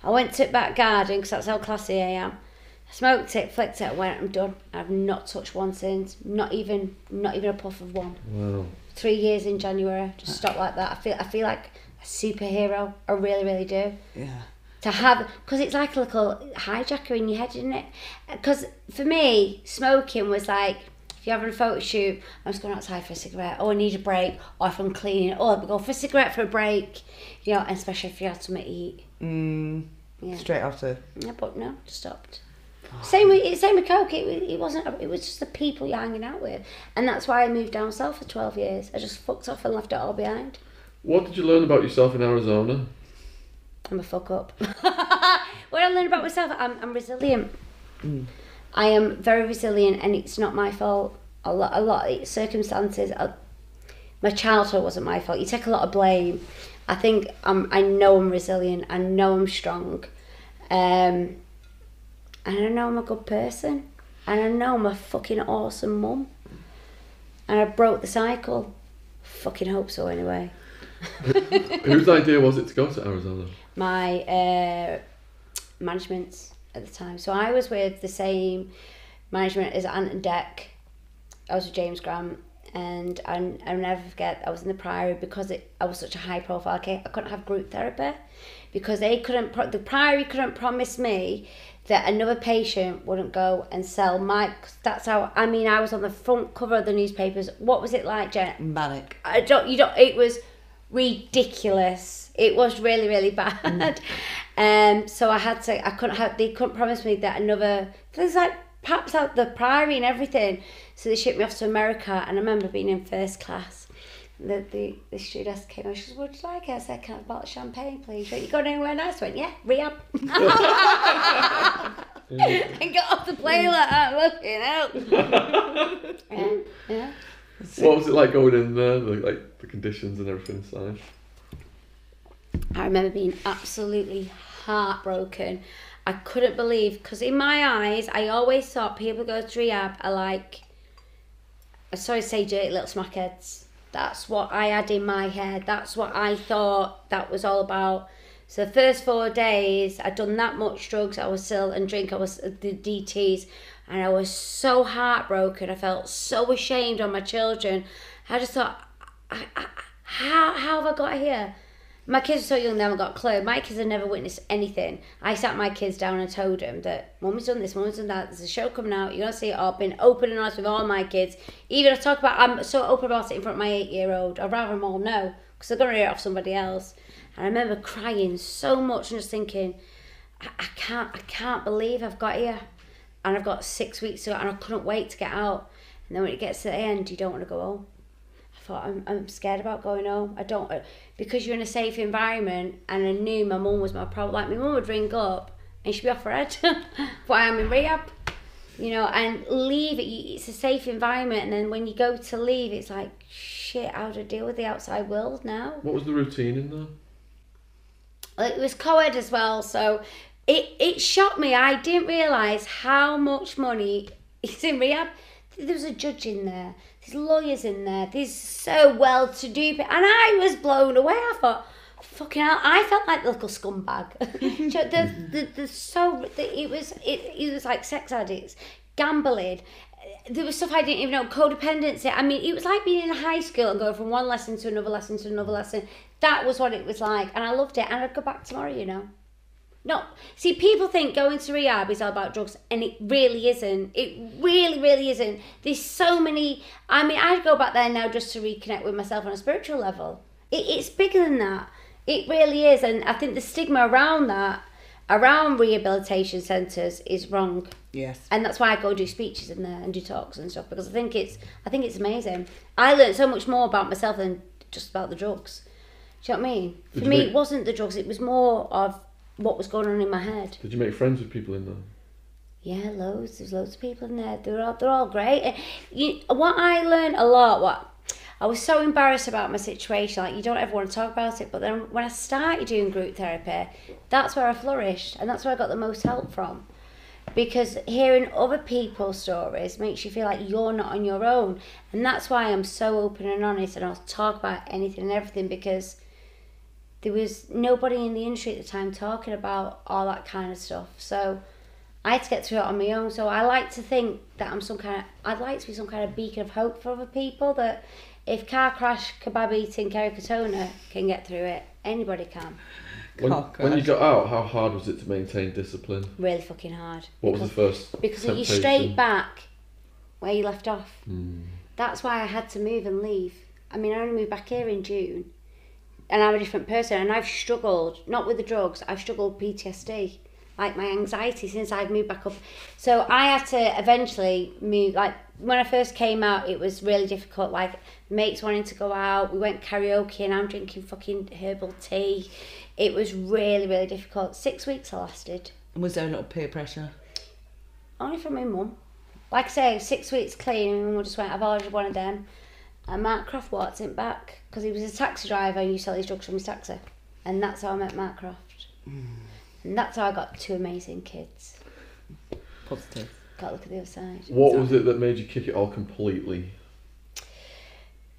I went to the back garden because that's how classy I am. I smoked it, flicked it, went, I'm done. I've not touched one since. Not even a puff of one. Wow. 3 years in January. Just stopped like that. I feel like a superhero. I really, really do. Yeah. To have, because it's like a little hijacker in your head, isn't it? Because for me, smoking was like, if you're having a photo shoot, I'm just going outside for a cigarette. Oh, I need a break. Or if I'm cleaning, oh, I'll go for a cigarette for a break. You know, and especially if you had something to eat. Yeah. Straight after. Yeah, but no, stopped. Same with coke. It wasn't. It was just the people you're hanging out with, and that's why I moved down south for 12 years. I just fucked off and left it all behind. What did you learn about yourself in Arizona? I'm a fuck up. What I learned about myself, I'm resilient. I am very resilient, and it's not my fault. A lot of circumstances. My childhood wasn't my fault. You take a lot of blame. I think I know I'm resilient. I know I'm strong. And I know I'm a good person. And I know I'm a fucking awesome mum. And I broke the cycle. Fucking hope so anyway. Whose idea was it to go to Arizona? My management's at the time. So I was with the same management as Ant and Dec. I was with James Grant. And I'll never forget, I was in the Priory because I was such a high profile case. I couldn't have group therapy because the Priory couldn't promise me that another patient wouldn't go and sell that's how, I was on the front cover of the newspapers. What was it like, Jen? Manic. It was ridiculous. It was really, really bad. So they couldn't promise me that there's like perhaps out the Priory and everything. So they shipped me off to America, and I remember being in first class. The stewardess came and she said, "Would you like it?" I said, "Can I have a bottle of champagne, please?" "You going anywhere nice?" I went, "Yeah, rehab." And got off the plane like that, looking out. Yeah. What was it like going in there? The conditions and everything inside? I remember being absolutely heartbroken. I couldn't believe, because in my eyes, I always thought people who go to rehab are like, I'm sorry to say, dirty little smackheads. That's what I had in my head. That's what I thought that was all about. So the first 4 days, I'd done that much drugs, I was still, and drink, I was the DTs, and I was so heartbroken. I felt so ashamed on my children. I just thought, how have I got here? My kids are so young, they haven't got a clue. My kids have never witnessed anything. I sat my kids down and told them that Mummy's done this, Mummy's done that. There's a show coming out. You're going to see it all. I've been open and honest with all my kids. Even I'm so open about it in front of my 8-year-old. I'd rather them all know, because they're going to hear it off somebody else. And I remember crying so much and just thinking, I can't believe I've got here. And I've got 6 weeks to go, and I couldn't wait to get out. And then when it gets to the end, you don't want to go home. I thought, I'm scared about going home. I don't, because you're in a safe environment, and I knew my mum was my problem. Like, my mum would ring up and she'd be off her head. But I'm in rehab, and leave it. It's a safe environment, and then when you go to leave, it's like, shit, how do I deal with the outside world now? What was the routine in there? It was co-ed as well, so it shocked me. I didn't realise how much money is in rehab. There was a judge in there, there's lawyers in there, there's so well-to-do people, and I was blown away. I thought, fucking hell, I felt like the little scumbag. It was like sex addicts, gambling. There was stuff I didn't even know, codependency. It was like being in high school and going from one lesson to another lesson to another lesson. That was what it was like, and I loved it, and I'd go back tomorrow, No, see, people think going to rehab is all about drugs, and it really isn't. It really, really isn't. There's so many. I'd go back there now just to reconnect with myself on a spiritual level. It's bigger than that. It really is, and I think the stigma around that, around rehabilitation centres, is wrong. Yes. And that's why I go do speeches in there and do talks and stuff, because I think it's amazing. I learned so much more about myself than just about the drugs. Do you know what I mean? For me, it wasn't the drugs. It was more of what was going on in my head. Did you make friends with people in there? Yeah, loads. There's loads of people in there. They're all great. And what I learned a lot, I was so embarrassed about my situation. Like, you don't ever want to talk about it. But then when I started doing group therapy, that's where I flourished, and that's where I got the most help from. Because hearing other people's stories makes you feel like you're not on your own, and that's why I'm so open and honest, and I'll talk about anything and everything, because there was nobody in the industry at the time talking about all that kind of stuff. So I had to get through it on my own. So I like to think that I'd like to be some kind of beacon of hope for other people, that if car crash, kebab eating, Kerry Katona can get through it, anybody can. When you got out, how hard was it to maintain discipline? Really fucking hard. What was the first Because temptation? you're straight back where you left off. That's why I had to move and leave. I only moved back here in June. and I'm a different person, and I've struggled, not with the drugs, I've struggled with PTSD, like my anxiety since I've moved back up. So I had to eventually move, like when I first came out, it was really difficult, like mates wanting to go out, we went karaoke and I'm drinking fucking herbal tea. It was really, really difficult. 6 weeks I lasted. And was there a lot of peer pressure? Only from my mum. Like I say, 6 weeks clean, and my mum just went, I've ordered one of them. And Mark Croft walked in back, because he was a taxi driver and used to sell his drugs from his taxi. And that's how I met Mark Croft. And that's how I got 2 amazing kids. Positive. Got to look at the other side. What was it that made you kick it all completely?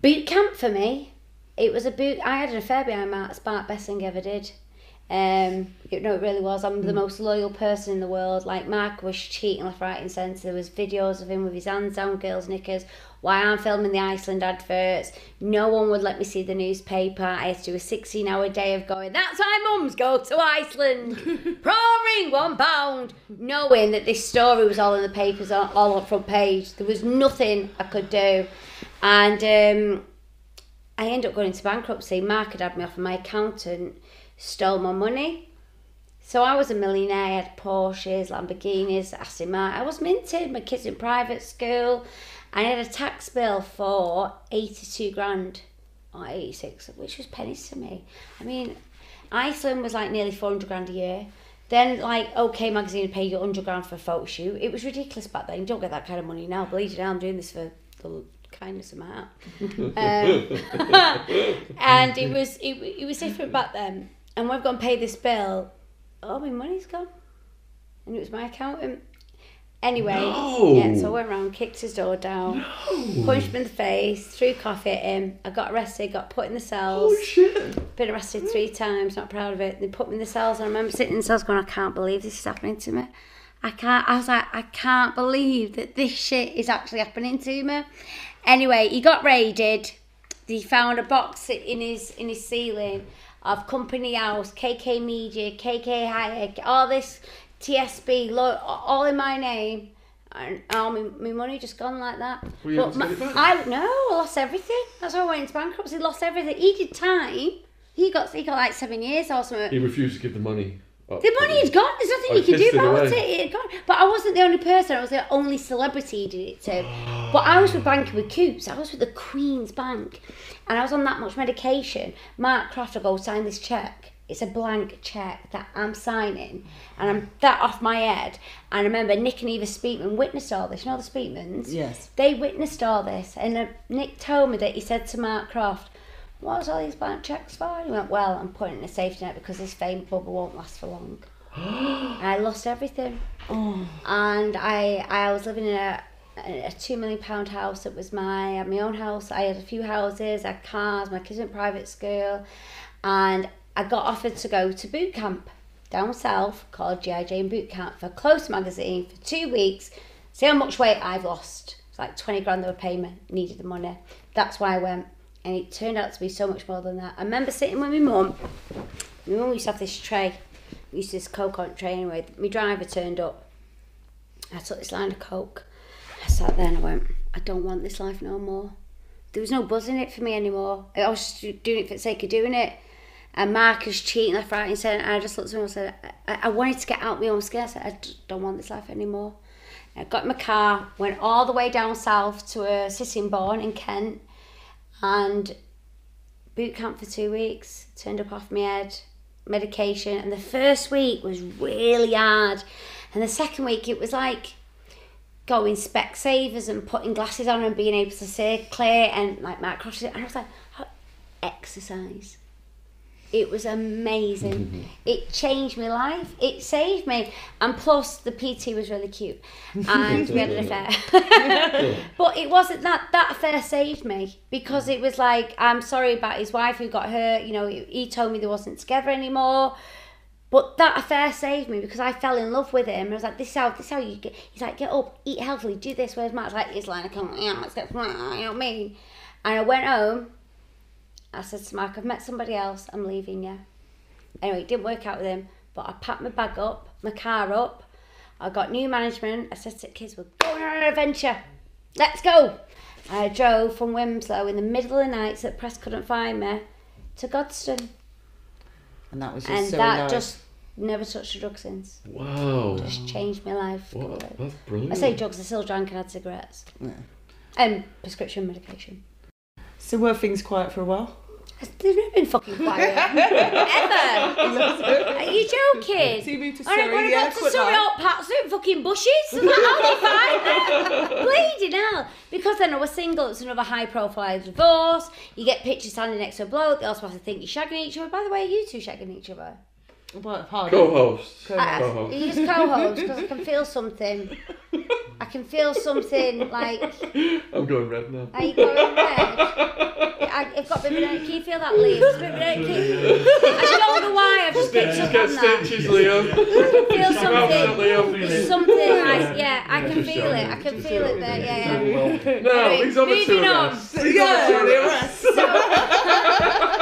Boot camp for me. It was a boot. I had an affair behind Mark. Best thing ever did. It really was. I'm the most loyal person in the world. Like, Mark was cheating left, right and centre. There was videos of him with his hands down girls' knickers while I'm filming the Iceland adverts. No one would let me see the nutpaper. I had to do a 16-hour day of going, that's why mums go to Iceland. Prawn ring, £1. Knowing that this story was all in the papers, all on front page. There was nothing I could do. And I ended up going into bankruptcy. Mark had me off, and my accountant stole my money. So I was a millionaire. I had Porsches, Lamborghinis, Aston Martin. I was minted. My kids in private school. I had a tax bill for 82 grand or 86, which was pennies to me. I mean, Iceland was like nearly 400 grand a year. Then, like, OK Magazine would pay you 100 grand for a photo shoot. It was ridiculous back then. You don't get that kind of money now. Believe it or not, I'm doing this for the kindness of my heart. And it was different back then. And when I've gone and paid this bill, oh, my money's gone. And it was my accountant. Anyway, yeah, so I went around, kicked his door down, punched him in the face, threw coffee at him. I got arrested, got put in the cells. Oh, shit. Been arrested 3 times, not proud of it. They put me in the cells, and I remember sitting in the cells going, I can't believe this is happening to me. I was like, I can't believe that this shit is actually happening to me. Anyway, he got raided. He found a box in his ceiling of Company House, KK Media, KK Hayek, all this TSB, all in my name, and all my money just gone like that. Were you able to get it back? I lost everything. That's why I went into bankruptcy. Lost everything. He did time. He got like 7 years or something. He refused to give the money up. The money is gone. There's nothing you can do about it. It had gone. But I wasn't the only person. I was the only celebrity he did it to. But I was with banking with Coops. I was with the Queen's Bank, and I was on that much medication. Mark Croft will go sign this cheque. It's a blank cheque that I'm signing, and I'm that off my head. And I remember Nick and Eva Speakman witnessed all this. You know the Speakmans? Yes. They witnessed all this, and Nick told me that he said to Mark Croft, what was all these blank cheques for? And he went, well, I'm putting it in a safety net because this fame bubble won't last for long. I lost everything. And I was living in a £2 million house. It was I had my own house. I had a few houses, I had cars, my kids went private school, and I got offered to go to boot camp down south called G.I. Jane Boot Camp for Close Magazine for 2 weeks. See how much weight I've lost. It's like 20 grand they were paying me. Needed the money. That's why I went. And it turned out to be so much more than that. I remember sitting with my mum. My mum used to have this tray. We used to this Coke on tray anyway. My driver turned up. I took this line of Coke. I sat there and I went, I don't want this life no more. There was no buzz in it for me anymore. I was just doing it for the sake of doing it. And Mark was cheating left, right and centre. And I just looked at him and said, I wanted to get out of my own skin. I said, I don't want this life anymore. And I got in my car, went all the way down south to a Sittingbourne in Kent, and boot camp for 2 weeks. Turned up off my head, medication. And the first week was really hard. And the second week, it was like going Specsavers and putting glasses on and being able to see clear, and like Mark Croft. And I was like, exercise. It was amazing. It changed my life. It saved me. And plus, the PT was really cute. And we had an affair. But it wasn't that. That affair saved me. Because it was like, I'm sorry about his wife who got hurt. You know, he told me they wasn't together anymore. But that affair saved me because I fell in love with him. And I was like, this is how you get. He's like, get up, eat healthily, do this. Whereas Matt's like, it's like, you know what I mean? And I went home. I said to Mark, I've met somebody else, I'm leaving you. Anyway, it didn't work out with him, but I packed my bag up, my car up, I got new management. I said to the kids, we're going on an adventure, let's go. And I drove from Winslow in the middle of the night so the press couldn't find me to Godstone. And that was just And so that nice. just never touched a drug since. Wow. Just changed my life. What? That's brilliant. I say drugs, I still drank and had cigarettes. Yeah. And prescription medication. So were things quiet for a while? They've never been fucking quiet. Ever. Are you joking? So you moved to When Surrey, I got to quite Surrey, nice. all parts of fucking bushes. I was like, I'll be fine. Bleeding hell. Because then I was single, it's another high profile divorce. You get pictures standing next to a bloke, they also have to think you're shagging each other. By the way, are you two shagging each other? Well, hard. Co-host. Co-host. You just co-host because I can feel something. I can feel something like. I'm going red now. Are you going red? I've got bibidotic. Can you feel that, Liam? It's bibidotic. I don't know why. I've just picked up Get on that. stitches, Leo. I can feel Absolutely. something. Something like, yeah, I can feel it. I can feel it there. Yeah. No, Anyway, he's on the moving two on. arrests. He's on the two arrests.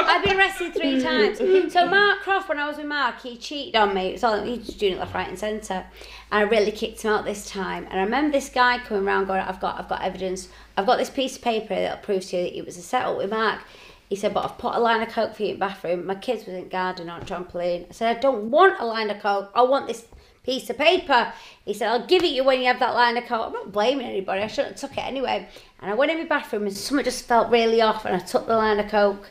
I've been arrested 3 times. So Mark Croft, when I was with Mark, he cheated on me. He was doing it left, right, and centre, and I really kicked him out this time. And I remember this guy coming around going, "I've got evidence. I've got this piece of paper that'll prove to you that it was a setup with Mark." He said, "But I've put a line of coke for you in the bathroom. My kids was in garden on a trampoline." I said, "I don't want a line of coke. I want this piece of paper." He said, "I'll give it you when you have that line of coke." I'm not blaming anybody. I shouldn't have took it anyway. And I went in my bathroom and something just felt really off, and I took the line of coke,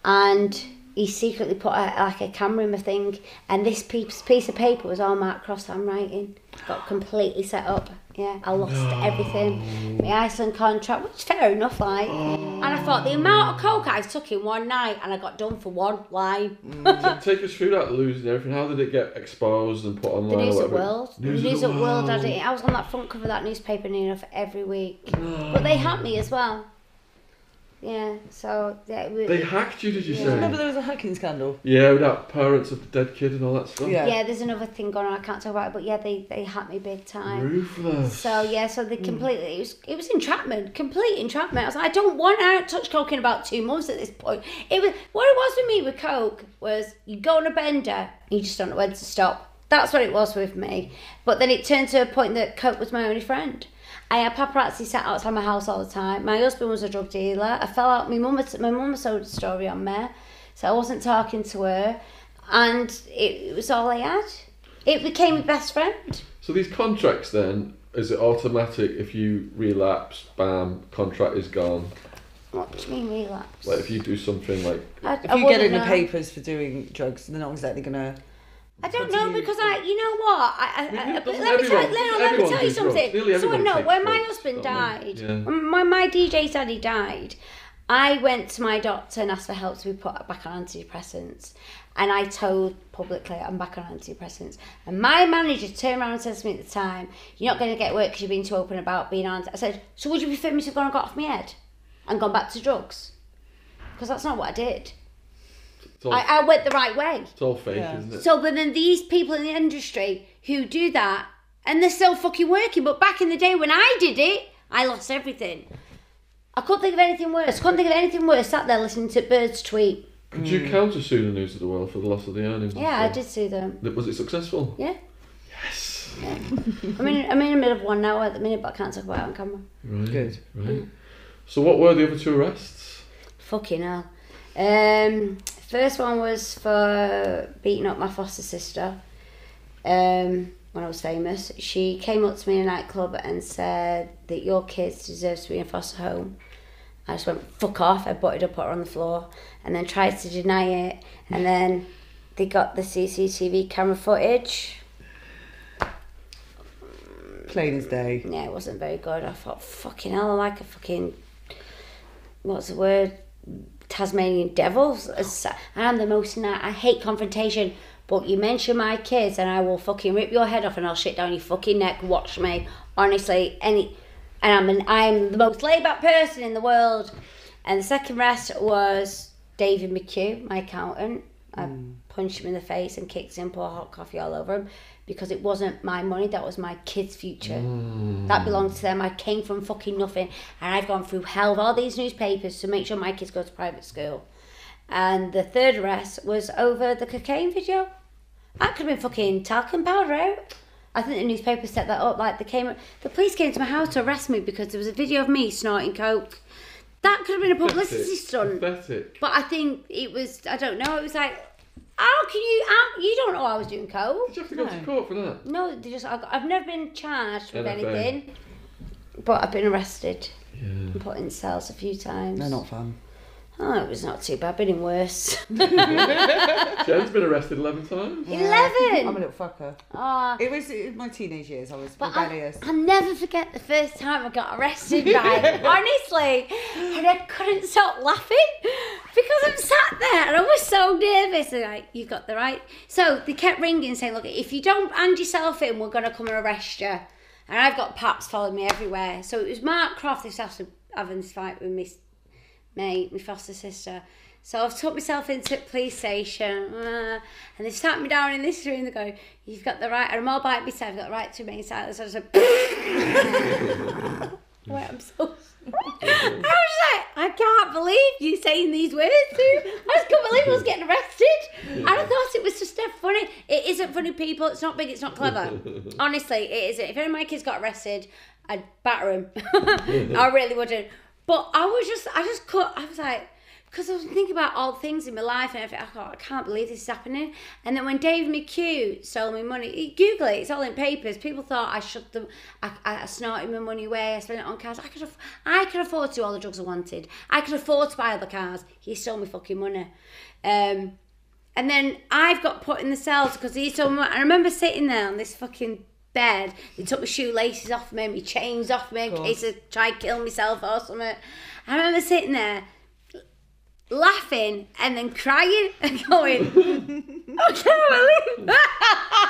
and he secretly put a camera in my thing, and this piece of paper was all Mark Cross handwriting. Got completely set up. Yeah, I lost everything. My Iceland contract, which is fair enough, like. And I thought the amount of coke I took in one night, and I got done for one line. Take us through that losing everything. How did it get exposed and put online? The News or at whatever? World. The News at World had it. I was on that front cover of that newspaper near enough every week. But they had me as well. Yeah, so yeah. They hacked you, did you say? Remember there was a hacking scandal? Yeah, with that parents of the dead kid and all that stuff. Yeah. There's another thing going on. I can't talk about it, but yeah, they hacked me big time. Ruthless. So yeah, so they completely it was entrapment, complete entrapment. I was like, I don't want to touch coke in about 2 months at this point. It was what it was with me with coke was you go on a bender and you just don't know when to stop. That's what it was with me. But then it turned to a point that coke was my only friend. I had paparazzi sat outside my house all the time. My husband was a drug dealer. I fell out. My mum sold a story on me, so I wasn't talking to her, and it was all I had. It became my best friend. So these contracts then, is it automatic if you relapse, bam, contract is gone? What do you mean relapse? Like if you do something like... If you get in the papers for doing drugs, they're not exactly going to... I don't know because you know what? Doesn't Let me tell everyone you do something. drugs? Nearly So everyone no, takes when my drugs, husband don't they? died, Yeah. when my DJ daddy died, I went to my doctor and asked for help to be put back on antidepressants. And I told publicly I'm back on antidepressants. And my manager turned around and said to me at the time, "You're not going to get work because you've been too open about being on." I said, "So would you prefer me to have gone and got off my head and gone back to drugs?" Because that's not what I did. I went the right way. It's all fake, isn't it? So, but then these people in the industry who do that, and they're still fucking working. But back in the day when I did it, I lost everything. I couldn't think of anything worse. Sat there listening to birds tweet. Could you counter sue the News of the World for the loss of the earnings? and Yeah, I stuff? did sue them. Was it successful? Yeah. Yes. Yeah. I'm in the middle of one now at the minute, but I can't talk about it on camera. Right. Good. Right. So what were the other 2 arrests? Fucking hell. First one was for beating up my foster sister when I was famous. She came up to me in a nightclub and said that your kids deserve to be in a foster home. I just went, fuck off. I butted up, put her on the floor, and then tried to deny it. And then they got the CCTV camera footage. Plain as day. Yeah, it wasn't very good. I thought, fucking hell, I'm like a fucking, what's the word? Tasmanian devils. I'm the most I hate confrontation, but you mention my kids and I will fucking rip your head off and I'll shit down your fucking neck. Watch me, honestly. I'm the most laid back person in the world. And the second arrest was David McHugh, my accountant. I punched him in the face and kicked him, poured hot coffee all over him, because it wasn't my money, that was my kids' future. That belonged to them. I came from fucking nothing, and I've gone through hell with all these newspapers to make sure my kids go to private school. And the third arrest was over the cocaine video. That could have been fucking talcum powder out. I think the newspaper set that up. Like the police came to my house to arrest me because there was a video of me snorting coke. That could have been a publicity stunt. Pathetic. But I think it was, I don't know, it was like, how can you don't know I was doing coke. Did you have to go to court for that? No, I've never been charged with NFA. anything. But I've been arrested Yeah. and put in cells a few times. They're not fun. Oh, it was not too bad. I've been in worse. Jen's been arrested 11 times. 11? I'm a little fucker. Oh, It was my teenage years. I was but rebellious. I'll never forget the first time I got arrested by it, honestly. And I couldn't stop laughing because I'm sat there and I was so nervous. And like, you've got the right. So they kept ringing saying, look, if you don't hand yourself in, we're going to come and arrest you. And I've got paps following me everywhere. So it was Mark Croft who's after having this fight with me. Mate, my foster sister. So I've took myself into the police station and they've sat me down in this room. They go, you've got the right, and I'm all by myself, I've got the right to remain silent. So I was like, wait, I'm so sorry. I was like, I can't believe you saying these words to me. I just couldn't believe I was getting arrested. And I thought it was just dead funny. It isn't funny, people. It's not big, it's not clever. Honestly, it isn't. If any of my kids got arrested, I'd batter them. I really wouldn't. But I was like, because I was thinking about all things in my life and everything, I thought, I can't believe this is happening. And then when Dave McHugh stole me money, Google it, it's all in papers. People thought I shut them, I snorted my money away, I spent it on cars. I could afford to do all the drugs I wanted. I could afford to buy all the cars. He stole me fucking money. And then I've got put in the cells because he stole me money. I remember sitting there on this fucking bed. They took my shoelaces off me, my chains off me in case I tried to kill myself or something. I remember sitting there laughing and then crying and going, I can't believe it.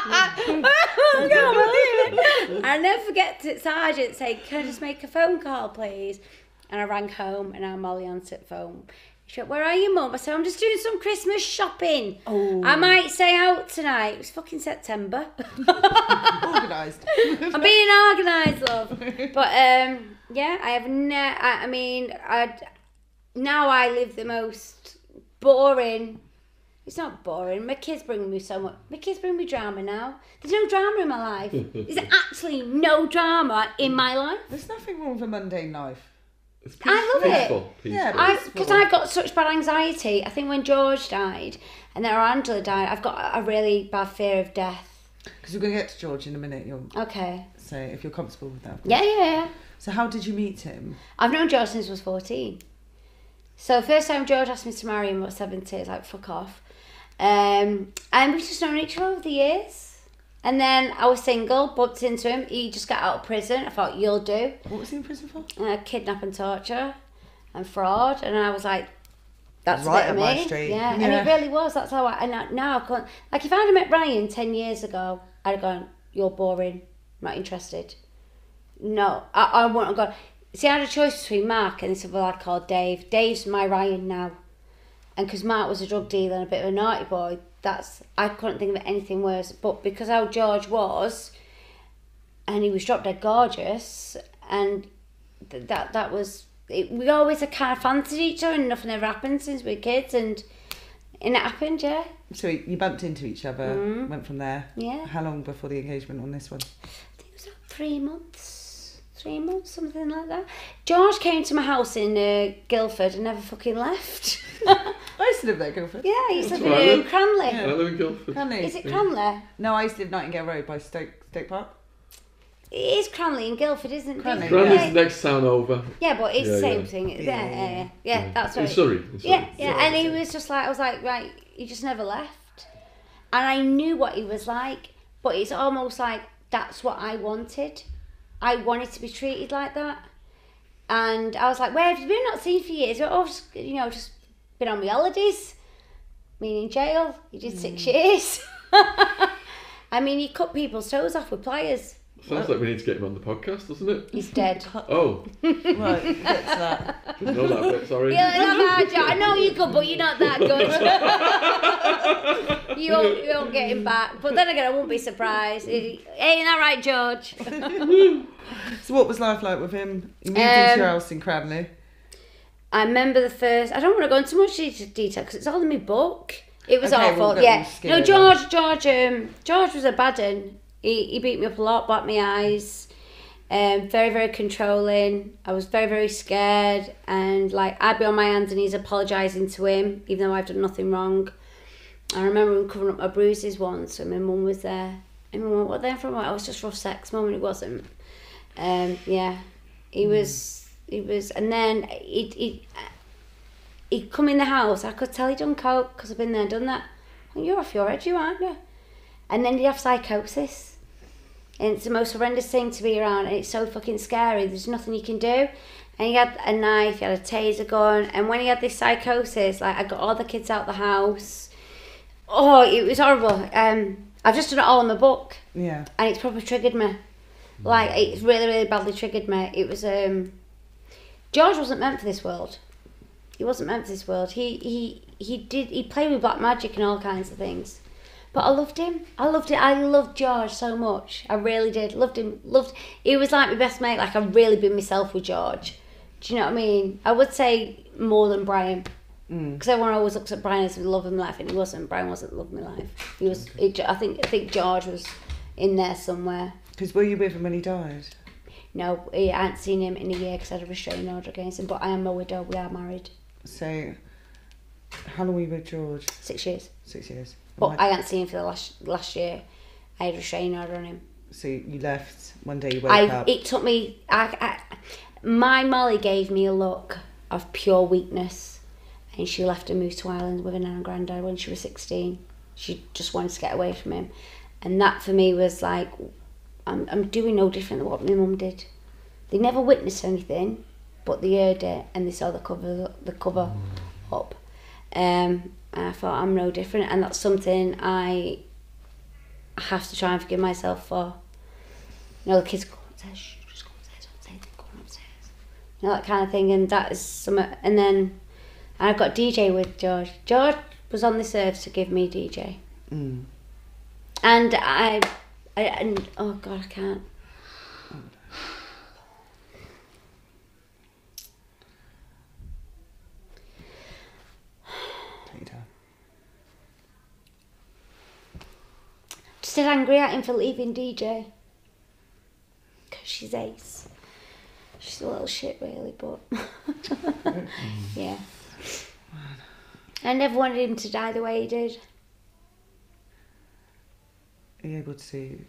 I can't believe it. I never forget to Sergeant say, can I just make a phone call, please? And I rang home and our Molly answered the phone. She went, where are you, Mum? I said, I'm just doing some Christmas shopping. Oh. I might stay out tonight. It was fucking September. Organised. I'm being organised, love. But, yeah, I have now I live the most boring. It's not boring. My kids bring me so much. My kids bring me drama now. There's no drama in my life. There's actually no drama in my life. There's nothing wrong with a mundane life. I love peaceful. it. Yeah, because I've got such bad anxiety. I think when George died and then Angela died, I've got a really bad fear of death. Because we're going to get to George in a minute. Okay. So if you're comfortable with that. Yeah. So how did you meet him? I've known George since I was 14. So first time George asked me to marry him, I was 17. It's like, fuck off. And we've just known each other over the years. And then I was single, bumped into him. He just got out of prison. I thought, you'll do. What was he in prison for? Kidnap and torture and fraud. And I was like, that's right a bit up of my me. street. Yeah, and it really was. That's how now I can't. Like, if I'd have met Ryan 10 years ago, I'd have gone, you're boring, I'm not interested. No, I wouldn't have gone. See, I had a choice between Mark and this other lad called Dave. Dave's my Ryan now. And because Mark was a drug dealer and a bit of a naughty boy, I couldn't think of anything worse. But because how George was, and he was drop dead gorgeous, and that was it, we always kind of fancied each other, and nothing ever happened since we were kids, and it happened, yeah. So you bumped into each other, went from there. Yeah. How long before the engagement on this one? I think it was like 3 months, something like that. George came to my house in Guildford and never fucking left. I used to live there, Guildford. Yeah, I used to live in Cranley. I live in Guildford. Cranley. Is it Cranley? No, I used to live Nightingale Road by Stoke Park. It is Cranley in Guildford, isn't it? Cranley. Cranley's the next town over. Yeah, but it's the same Yeah. thing. Yeah. Yeah, that's In right. Surrey. Yeah. And he was just like, I was like, right, he just never left. And I knew what he was like, but it's almost like that's what I wanted. I wanted to be treated like that. And I was like, where have you been? Not seen for years. Oh, just been on my holidays. Been in jail. You did 6 years. I mean, he cut people's toes off with pliers. Sounds like we need to get him on the podcast, doesn't it? He's dead. Oh. Right, get to that. Didn't know that bit, sorry. Yeah, I know you're good, but you're not that good. you won't get him back. But then again, I won't be surprised. Ain't that right, George? So what was life like with him? You moved into your house in Cranley. I remember the first. I don't want to go into much detail because it's all in my book. It was Okay, awful. we'll Yeah. skim No, it George was a bad one. He beat me up a lot, blacked my eyes. Very, very controlling. I was very, very scared, and like I'd be on my hands and knees apologising to him, even though I've done nothing wrong. I remember him covering up my bruises once, and my mum was there. And my mum, what they from? I was just rough sex, mum, and it wasn't. Yeah, he was, and then he'd come in the house. I could tell he'd done coke because I've been there, done that. Well, you're off your head, you aren't you? And then he'd have psychosis. And it's the most horrendous thing to be around, and it's so fucking scary. There's nothing you can do. And he had a knife, he had a taser gun, and when he had this psychosis, like I got all the kids out the house. Oh, it was horrible. I've just done it all in my book. Yeah. And it's probably triggered me. Like it's really, really badly triggered me. It was George wasn't meant for this world. He wasn't meant for this world. He played with black magic and all kinds of things. But I loved him. I loved George so much. I really did. Loved him. He was like my best mate. Like I've really been myself with George. Do you know what I mean? I would say more than Brian. Because everyone always looks at Brian as the love of my life, and he wasn't. Brian wasn't the love of my life. He was. I think George was in there somewhere. Because were you with him when he died? No, I hadn't seen him in a year because I had a restraining order against him. But I am a widow. We are married. So, how long were you with George? 6 years. 6 years. But I hadn't seen him for the last year. I had a restraining order on him. So you left one day. You woke up. It took me. My Molly gave me a look of pure weakness, and she left and moved to Ireland with her nan and granddad when she was 16. She just wanted to get away from him, and that for me was like, I'm doing no different than what my mum did. They never witnessed anything, but they heard it and they saw the cover up. And I thought, I'm no different, and that's something I have to try and forgive myself for. You know, the kids go upstairs, shh, just go upstairs, don't say anything, go upstairs. You know, that kind of thing, and that is something. And then I've got DJ with George. George was on this earth to give me DJ. And and oh God, I can't. Just angry at him for leaving DJ. Because she's ace. She's a little shit really, but yeah. I never wanted him to die the way he did. Are you able to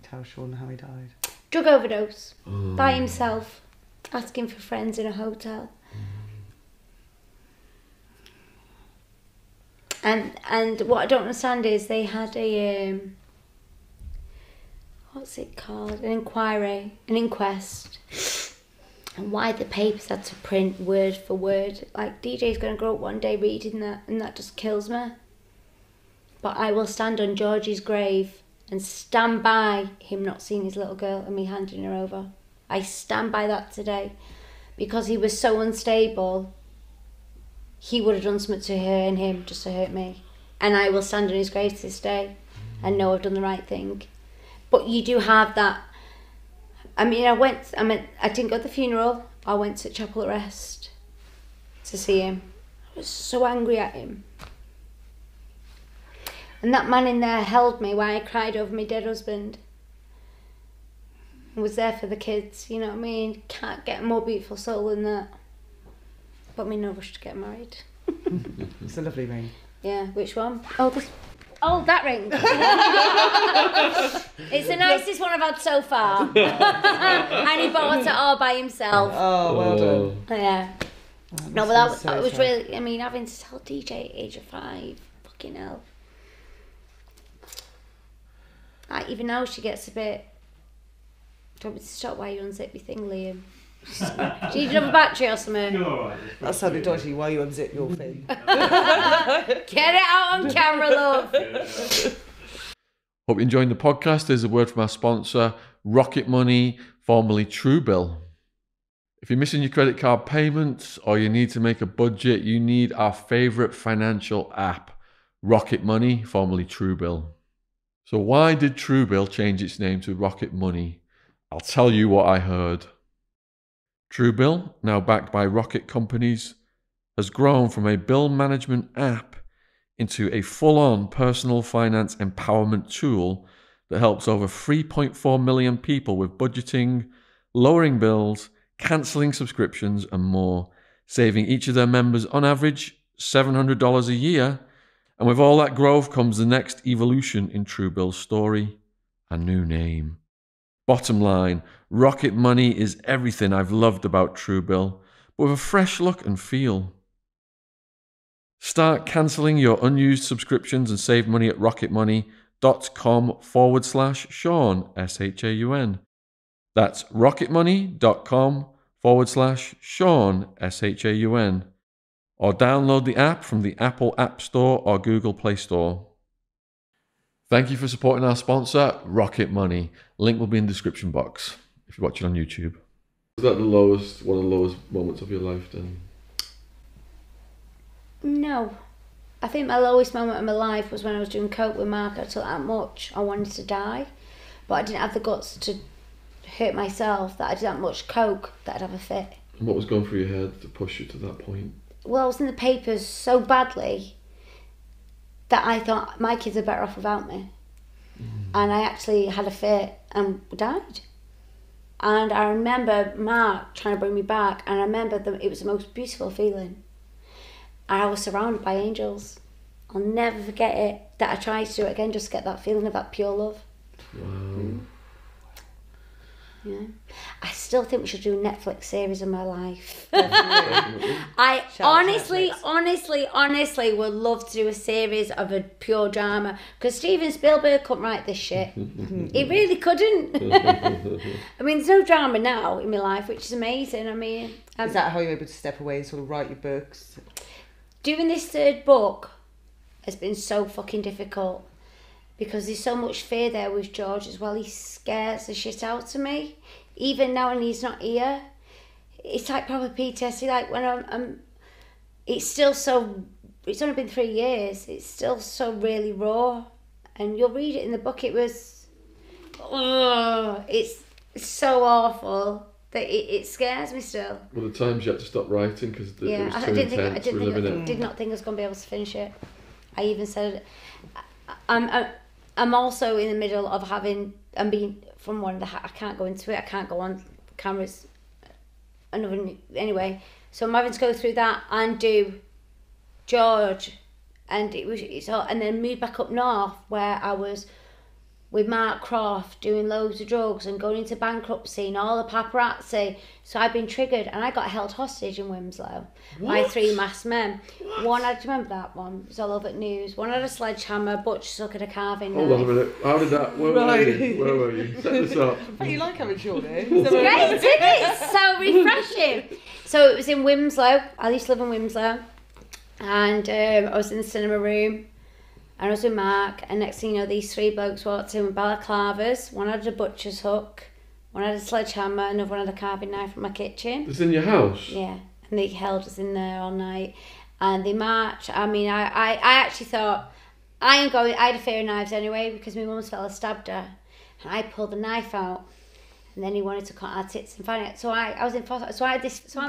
tell Shaun how he died? Drug overdose. By himself. Asking for friends in a hotel. And what I don't understand is they had a what's it called? An inquest. And why the papers had to print word for word. Like, DJ's going to grow up one day reading that, and that just kills me. But I will stand on Georgie's grave and stand by him not seeing his little girl and me handing her over. I stand by that today. Because he was so unstable, he would have done something to her and him just to hurt me. And I will stand on his grave to this day and know I've done the right thing. But you do have that. I mean, I didn't go to the funeral. I went to Chapel at Rest to see him. I was so angry at him. And that man in there held me while I cried over my dead husband. And was there for the kids, you know what I mean? Can't get a more beautiful soul than that. But I'm in no rush to get married. It's a lovely ring. Yeah, which one? Oh, that ring. It's the nicest one I've had so far. And he bought it all by himself. Oh, well done. Yeah. No, but that was really, I mean, having to tell DJ at age of 5, fucking hell. Like, even now she gets a bit, do you want me to stop while you unzip your thing, Liam? Do you need another battery or something? You're alright. That sounded dodgy while you unzip your thing. Get it out on camera, love. Hope you're enjoying the podcast. There's a word from our sponsor, Rocket Money, formerly Truebill. If you're missing your credit card payments or you need to make a budget, you need our favourite financial app, Rocket Money, formerly Truebill. So why did Truebill change its name to Rocket Money? I'll tell you what I heard. Truebill, now backed by Rocket Companies, has grown from a bill management app into a full-on personal finance empowerment tool that helps over 3.4 million people with budgeting, lowering bills, cancelling subscriptions, and more, saving each of their members on average $700 a year. And with all that growth comes the next evolution in Truebill's story, a new name. Bottom line, Rocket Money is everything I've loved about Truebill, but with a fresh look and feel. Start cancelling your unused subscriptions and save money at rocketmoney.com/Shaun, SHAUN. That's rocketmoney.com/Shaun, SHAUN. Or download the app from the Apple App Store or Google Play Store. Thank you for supporting our sponsor, Rocket Money. Link will be in the description box if you're watching on YouTube. Is that one of the lowest moments of your life then? No. I think my lowest moment of my life was when I was doing coke with Mark. I took that much. I wanted to die. But I didn't have the guts to hurt myself that I did that much coke that I'd have a fit. And what was going through your head to push you to that point? Well, I was in the papers so badly that I thought my kids are better off without me. And I actually had a fit and died. And I remember Mark trying to bring me back, and I remember it was the most beautiful feeling. I was surrounded by angels. I'll never forget it, that I tried to do it again just to get that feeling of that pure love. Wow. Yeah. I still think we should do a Netflix series of my life. Definitely. I Shout out to honestly would love to do a series of a pure drama, because Steven Spielberg couldn't write this shit. He really couldn't. I mean, there's no drama now in my life, which is amazing. I mean, Is that how you're able to step away and sort of write your books? doing this third book has been so fucking difficult, because there's so much fear there with George as well. He scares the shit out of me. Even now when he's not here, it's like proper PTSD. Like when I'm it's still so, it's only been 3 years, it's still so really raw. And you'll read it in the book, it was, it's so awful that it scares me still. Well, the times you had to stop writing because it was too I intense. We live in it. did not think I was going to be able to finish it. I even said, I'm also in the middle of I'm being from one of the, I can't go into it, I can't go on cameras, anyway. So I'm having to go through that and do George, and and then move back up north where I was with Mark Croft doing loads of drugs and going into bankruptcy and all the paparazzi. So I've been triggered, and I got held hostage in Winslow by 3 masked men. One, do you remember that one? It was all over the news. One had a sledgehammer, Butch stuck at a carving knife. Hold on a minute. How did that? Where were you? Set this up. But you like having Shaun, eh? It's great, isn't it? It's so refreshing. So it was in Winslow. I used to live in Winslow. And I was in the cinema room. And I was with Mark, and next thing you know, these 3 blokes walked in with balaclavas. One had a butcher's hook, one had a sledgehammer, another one had a carving knife from my kitchen. It's in your house? Yeah, and they held us in there all night. And they marched. I mean, I actually thought, I had a fear of knives anyway, because my mum's fella stabbed her. And I pulled the knife out, and then he wanted to cut our tits and find it. So I was in foster. So I'm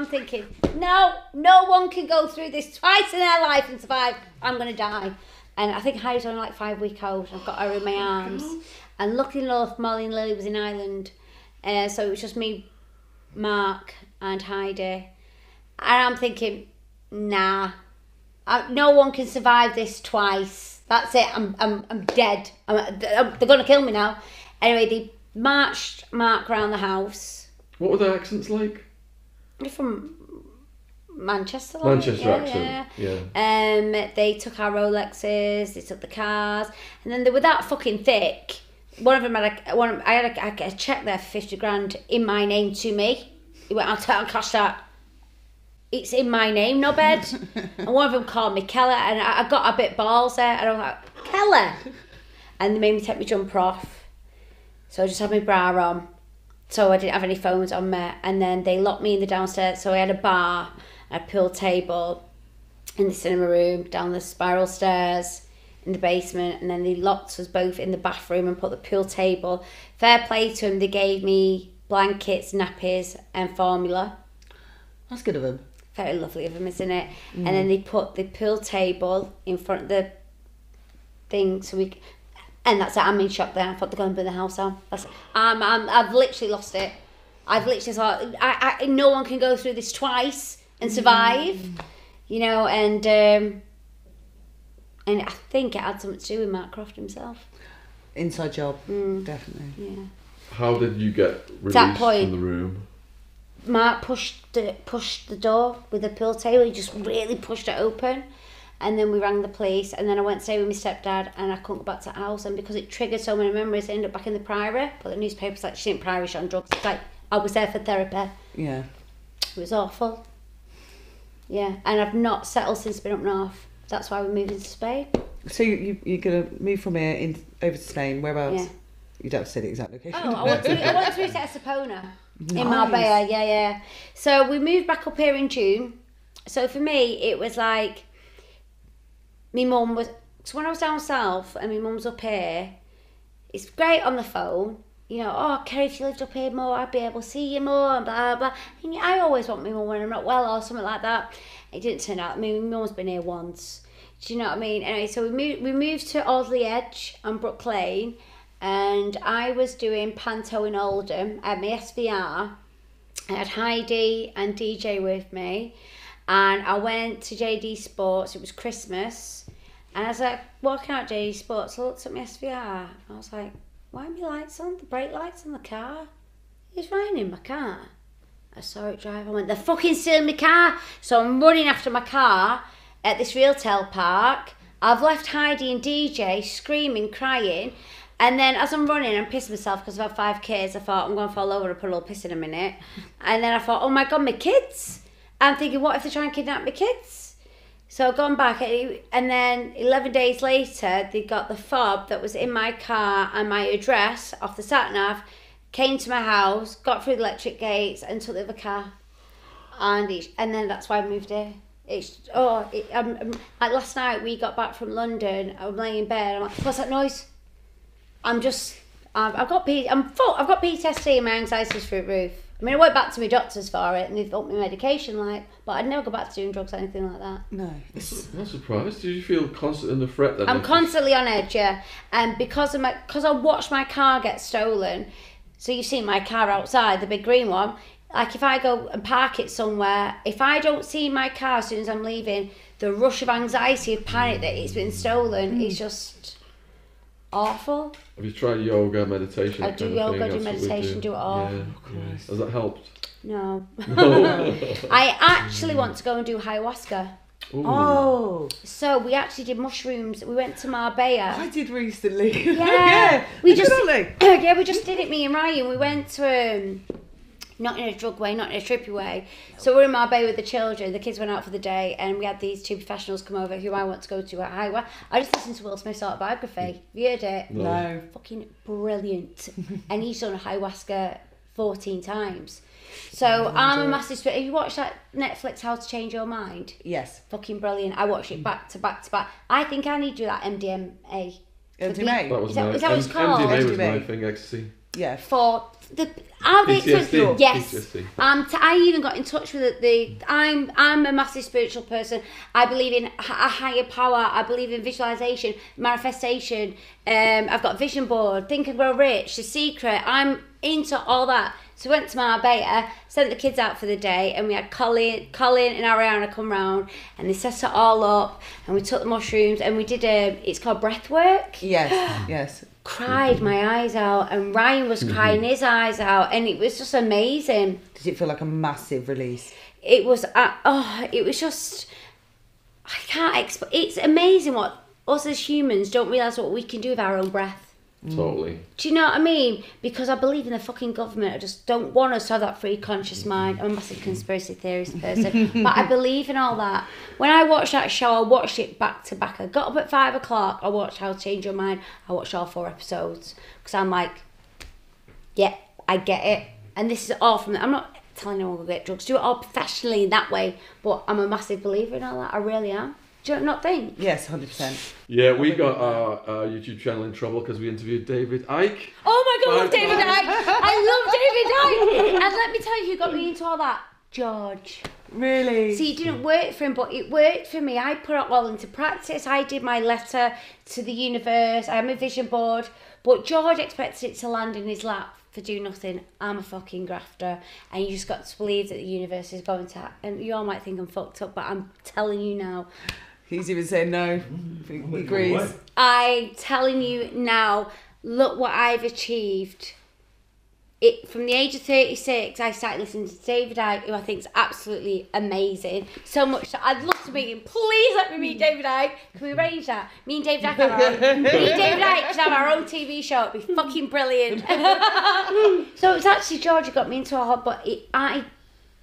thinking, no one can go through this twice in their life and survive. I'm going to die. And I think Heidi's only like 5 weeks old. I've got her in my arms. And luckily enough, Molly and Lily was in Ireland. So it was just me, Mark and Heidi. And I'm thinking, nah. No one can survive this twice. That's it. I'm dead. They're going to kill me now. Anyway, they marched Mark around the house. What were their accents like? They're from Manchester. Accent. Yeah. They took our Rolexes, they took the cars, and then they were that fucking thick. One of them had I had a check there for 50 grand in my name to me. He went, I'll cash that. It's in my name, no bed. And one of them called me Keller, and I got a bit balls there, and I was like, Keller. And they made me take my jumper off. So I just had my bra on. So I didn't have any phones on me. And then they locked me in the downstairs. So I had a bar, a pool table in the cinema room, down the spiral stairs in the basement. And then they locked us both in the bathroom and put the pool table. Fair play to them, they gave me blankets, nappies and formula. That's good of them. Very lovely of them, isn't it? And then they put the pool table in front of the thing and that's it. I'm in shock then. I thought they're going to burn the house down. I've literally lost it. I've literally thought, no one can go through this twice and survive, you know, and I think it had something to do with Mark Croft himself. Inside job, definitely. Yeah. How did you get released That point, from the room? Mark pushed the door with a pool table. He just really pushed it open. And then we rang the police, and then I went to stay with my stepdad, and I couldn't go back to the house. And because it triggered so many memories, I ended up back in the Priory. But the newspaper's like, she didn't Priory, she on drugs. It's like, I was there for therapy. Yeah. It was awful. Yeah, and I've not settled since been up north. That's why we're moving to Spain. So you're going to move from here over to Spain. Whereabouts? Yeah. You don't have to say the exact location. Oh, I want to move to Estepona in Nice. Marbella. Yeah. So we moved back up here in June. So for me, it was like, my mum was, so when I was down south and my mum's up here, it's great on the phone, you know, oh, Kerry, if you lived up here more, I'd be able to see you more, and blah, blah. And I always want my mum when I'm not well or something like that. It didn't turn out. I mean, my mum's been here once. Do you know what I mean? Anyway, so we moved to Audley Edge on Brook Lane, and I was doing panto in Oldham. I had my SVR. I had Heidi and DJ with me, and I went to JD Sports. It was Christmas. And as I walking out JD Sports, I looked at my SVR. I was like, why are my lights on? The brake lights on the car? It's raining in my car. I saw it drive. I went, they're fucking stealing my car. So I'm running after my car at this retail park. I've left Heidi and DJ screaming, crying. And then as I'm running, I'm pissing myself because I've had 5 kids. I thought, I'm going to fall over and put a little piss in a minute. And then I thought, oh my God, my kids. I'm thinking, what if they try and kidnap my kids? So I've gone back, and then 11 days later, they got the fob that was in my car and my address off the sat-nav, came to my house, got through the electric gates, and took the other car. And then that's why I moved here. Like last night, we got back from London, I was laying in bed, I'm like, what's that noise? I've got PTSD and my anxiety's through the roof. I mean, I went back to my doctors for it and they've upped my medication, but I'd never go back to doing drugs or anything like that. No. I'm not surprised. Did you feel constant under threat then? I'm constantly on edge, yeah. And because I watched my car get stolen, so you've seen my car outside, the big green one, like if I go and park it somewhere, if I don't see my car as soon as I'm leaving, the rush of anxiety, of panic that it's been stolen is just awful. Have you tried yoga, meditation? I do yoga, do meditation, do it all. Yeah. Has that helped? No. I actually want to go and do ayahuasca. Ooh. Oh. So we actually did mushrooms. We went to Marbella. I did recently. Yeah. We just just we just did it, me and Ryan. We went to not in a drug way, not in a trippy way. So we're in Marbella with the children. The kids went out for the day, and we had these 2 professionals come over who I want to go to at Highway. I just listened to Will Smith's autobiography. Have you heard it? No. Fucking brilliant. And he's done ayahuasca 14 times. So I'm a massive... Have you watched that Netflix How to Change Your Mind? Yes. Fucking brilliant. I watched it back to back to back. I think I need to do that MDMA. MDMA? That was Is that what it's called? MDMA was my MDMA. thing, ecstasy. Yeah. For the how they PTSD. yes. PTSD. I even got in touch with I'm a massive spiritual person. I believe in a higher power. I believe in visualization, manifestation. I've got a vision board, Think and Grow Rich, The Secret. I'm into all that. So we went to Marbella, sent the kids out for the day, and we had Colin and Ariana come round, and they set it all up, and we took the mushrooms, and we did it's called breath work. Yes. Yes. Cried my eyes out, and Ryan was crying his eyes out, and it was just amazing. Did it feel like a massive release? It was it was just, I can't explain. It's amazing what us as humans don't realise what we can do with our own breath. Totally. Do you know what I mean? Because I believe in the fucking government. I just don't want us to have that free conscious mind. I'm a massive conspiracy theorist person, but I believe in all that. When I watched that show, I watched it back to back. I got up at 5 o'clock. I watched How to Change Your Mind. I watched all 4 episodes because I'm like, yeah, I get it. And this is all from. I'm not telling anyone to get drugs. Do it all professionally in that way. But I'm a massive believer in all that. I really am. Do you not think? Yes, 100%. Yeah, we got our YouTube channel in trouble because we interviewed David Icke. Oh my God, I love David Icke. I love David Icke. And let me tell you who got me into all that. George. Really? See, it didn't work for him, but it worked for me. I put it all into practice. I did my letter to the universe. I had my vision board. But George expected it to land in his lap for doing nothing. I'm a fucking grafter. And you just got to believe that the universe is going to... And you all might think I'm fucked up, but I'm telling you now. He's even saying no. He agrees. I'm telling you now, look what I've achieved. From the age of 36, I started listening to David Icke, who I think is absolutely amazing. So much that I'd love to meet him. Please let me meet David Icke. Can we arrange that? Me and David Icke have our own. Me and David Icke should have our own TV show. It'd be fucking brilliant. So it was actually George who got me into all, but I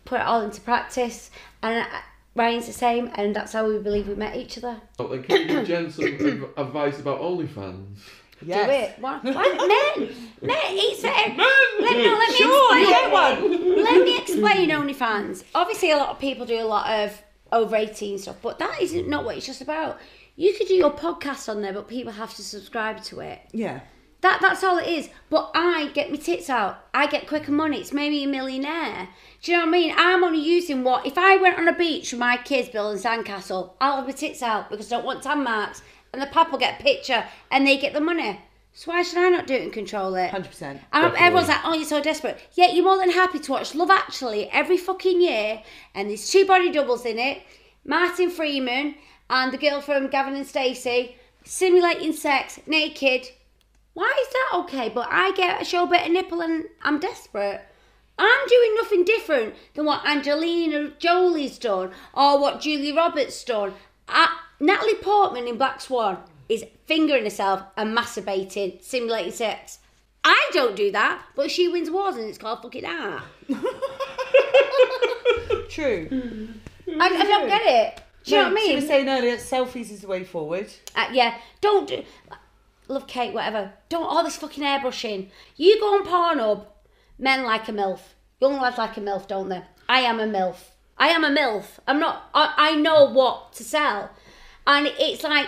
put it all into practice, and Ryan's the same, and that's how we believe we met each other. Well, then can you give Jen some advice about OnlyFans? Yes. Do it. What? Men, it's let me explain OnlyFans. Obviously, a lot of people do a lot of over 18 stuff, but that isn't not what it's just about. You could do your podcast on there, but people have to subscribe to it. Yeah. That's all it is. But I get my tits out. I get quicker money. It's made me a millionaire. Do you know what I mean? I'm only using what... If I went on a beach with my kids building sandcastle, I'll have my tits out because I don't want tan marks. And the pap will get a picture and they get the money. So why should I not do it and control it? 100%. And everyone's like, oh, you're so desperate. Yeah, you're more than happy to watch Love Actually every fucking year. And there's 2 body doubles in it. Martin Freeman and the girl from Gavin and Stacey simulating sex naked. Why is that okay? But I get a show bit of nipple and I'm desperate. I'm doing nothing different than what Angelina Jolie's done or what Julia Roberts done. Natalie Portman in Black Swan is fingering herself and masturbating, simulating sex. I don't do that, but she wins awards and it's called fucking art. True. I don't get it. Do you know what I mean? She was saying earlier, selfies is the way forward. Yeah, don't do... Love Kate, whatever. Don't all this fucking airbrushing. You go on Pornhub, men like a MILF. Young lads like a MILF, don't they? I am a MILF. I am a MILF. I'm not... I know what to sell. And it's like,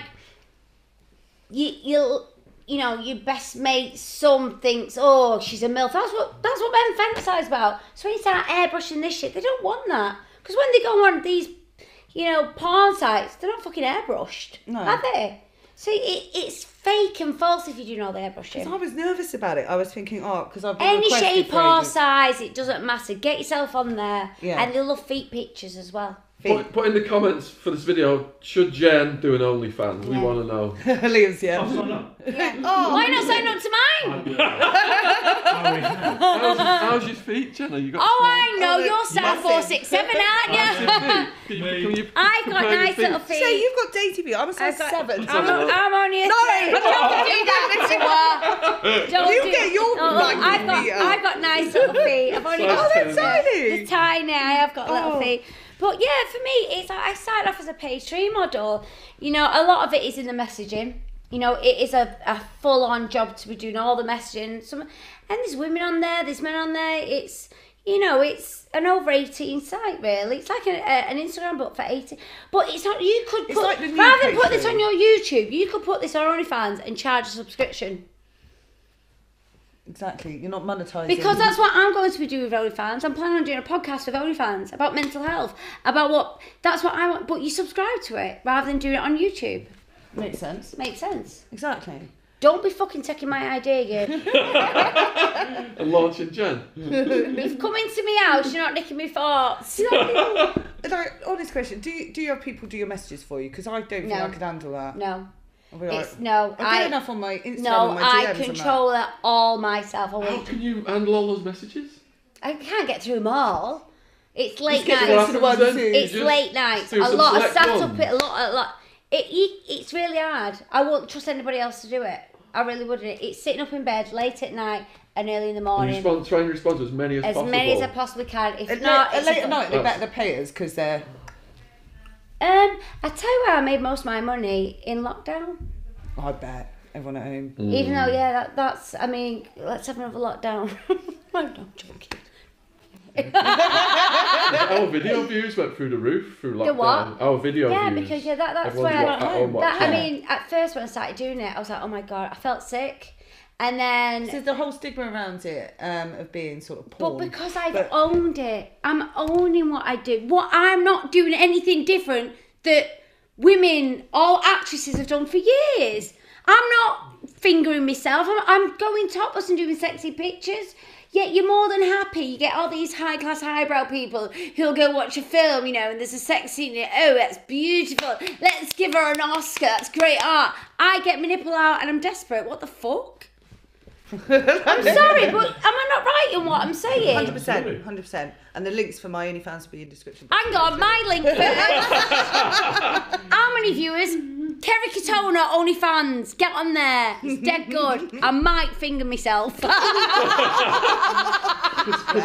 you know, your best mate, some thinks, oh, she's a MILF. That's what men fantasize about. So when you start airbrushing this shit, they don't want that. Because when they go on these, you know, porn sites, they're not fucking airbrushed, are they? So it's fake and false if you do know the airbrushing. I was nervous about it. I was thinking, because I've been any requested shape for or ages. size, it doesn't matter. Get yourself on there. Yeah. And they love feet pictures as well. Put in the comments for this video, should Jen do an OnlyFans? We want to know. Liam's, yeah. I'll sign up. Why not sign up to mine? How's your feet, Jen? You got I know. You're size 4'6'7", aren't you? I've got nice little feet. So you've got dainty feet. I'm a size 7. I'm only a 3. Don't do that, Mr. Don't You get your I've got nice little feet. I've only got they're tiny. They're tiny. I have got little feet. But yeah, for me, it's like I started off as a page 3 model. You know, a lot of it is in the messaging. You know, it is a full-on job to be doing all the messaging. And there's women on there, there's men on there. It's, you know, it's an over 18 site, really. It's like an Instagram book for 18. But it's not, you could put, like the new rather than page put this thing. on your YouTube, you could put this on OnlyFans and charge a subscription. Exactly. You're not monetizing. Because that's what I'm going to be doing with OnlyFans. I'm planning on doing a podcast with OnlyFans about mental health, that's what I want. But you subscribe to it rather than doing it on YouTube. Makes sense. Makes sense. Exactly. Don't be fucking taking my idea again. And launching Jen. You've come into me house, you're not nicking me thoughts. Honest question. Do you have people do your messages for you? Because I don't think I could handle that. No. I'll be like, It's no. I get enough on my Instagram No, and my I DMs control it all myself. How can you handle all those messages? I can't get through them all. It's late get nights. to the ones who- It's just late nights. do A some lot of select sat up. ones. A lot. It's really hard. I won't trust anybody else to do it. I really wouldn't. It's sitting up in bed late at night and early in the morning. Try and respond to as many as possible. As many as I possibly can. If At not, late at night, they better pay us because they're... I tell you where I made most of my money in lockdown. I bet. Everyone at home. Even though, that's. I mean, let's have another lockdown. I'm not joking. Our video views went through the roof through lockdown. The what? Our video views. Yeah, because that's Everyone's where at home watching. I mean, at first when I started doing it, I was like, oh my god, I felt sick, and then. There's the whole stigma around it of being sort of porn. But because I've owned it, I'm owning what I do. I'm not doing anything different that women, all actresses, have done for years. I'm not fingering myself. I'm going topless and doing sexy pictures. Yet you're more than happy. You get all these high-class highbrow people who'll go watch a film, you know, and there's a sex scene. Oh, that's beautiful. Let's give her an Oscar. That's great art. I get my nipple out and I'm desperate. What the fuck? I'm sorry, but am I not right in what I'm saying? 100%, 100%. And the links for my OnlyFans will be in the description. Hang on, my link first. How many viewers? Kerry Katona, OnlyFans. Get on there. It's dead good. I might finger myself. Because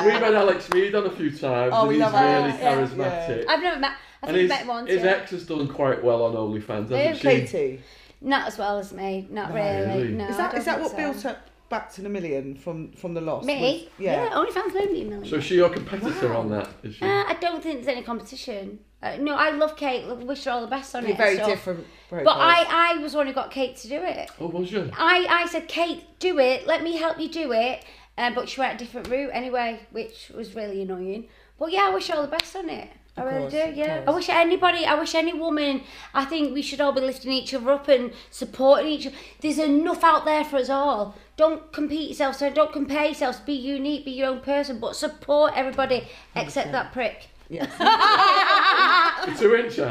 we've had Alex Reid on a few times, and he's really charismatic. I've never met. I think I've met once. His ex has done quite well on OnlyFans, hasn't she? Katie. Not as well as me. Not really. No. Is that what built up back to the million from the loss? Me? Yeah. OnlyFans made me a million. So is she your competitor on that? Is she? I don't think there's any competition. No, I love Kate. Wish her all the best on it. Very different. But I was the one who got Kate to do it. Oh, was you? I said, Kate, do it. Let me help you do it. But she went a different route anyway, which was really annoying. But yeah, I wish her all the best on it. I really do, yeah. I wish any woman, I think we should all be lifting each other up and supporting each other. There's enough out there for us all. Don't compete yourself, so don't compare yourself, be unique, be your own person, but support everybody except that prick. Yes. The 2-incher.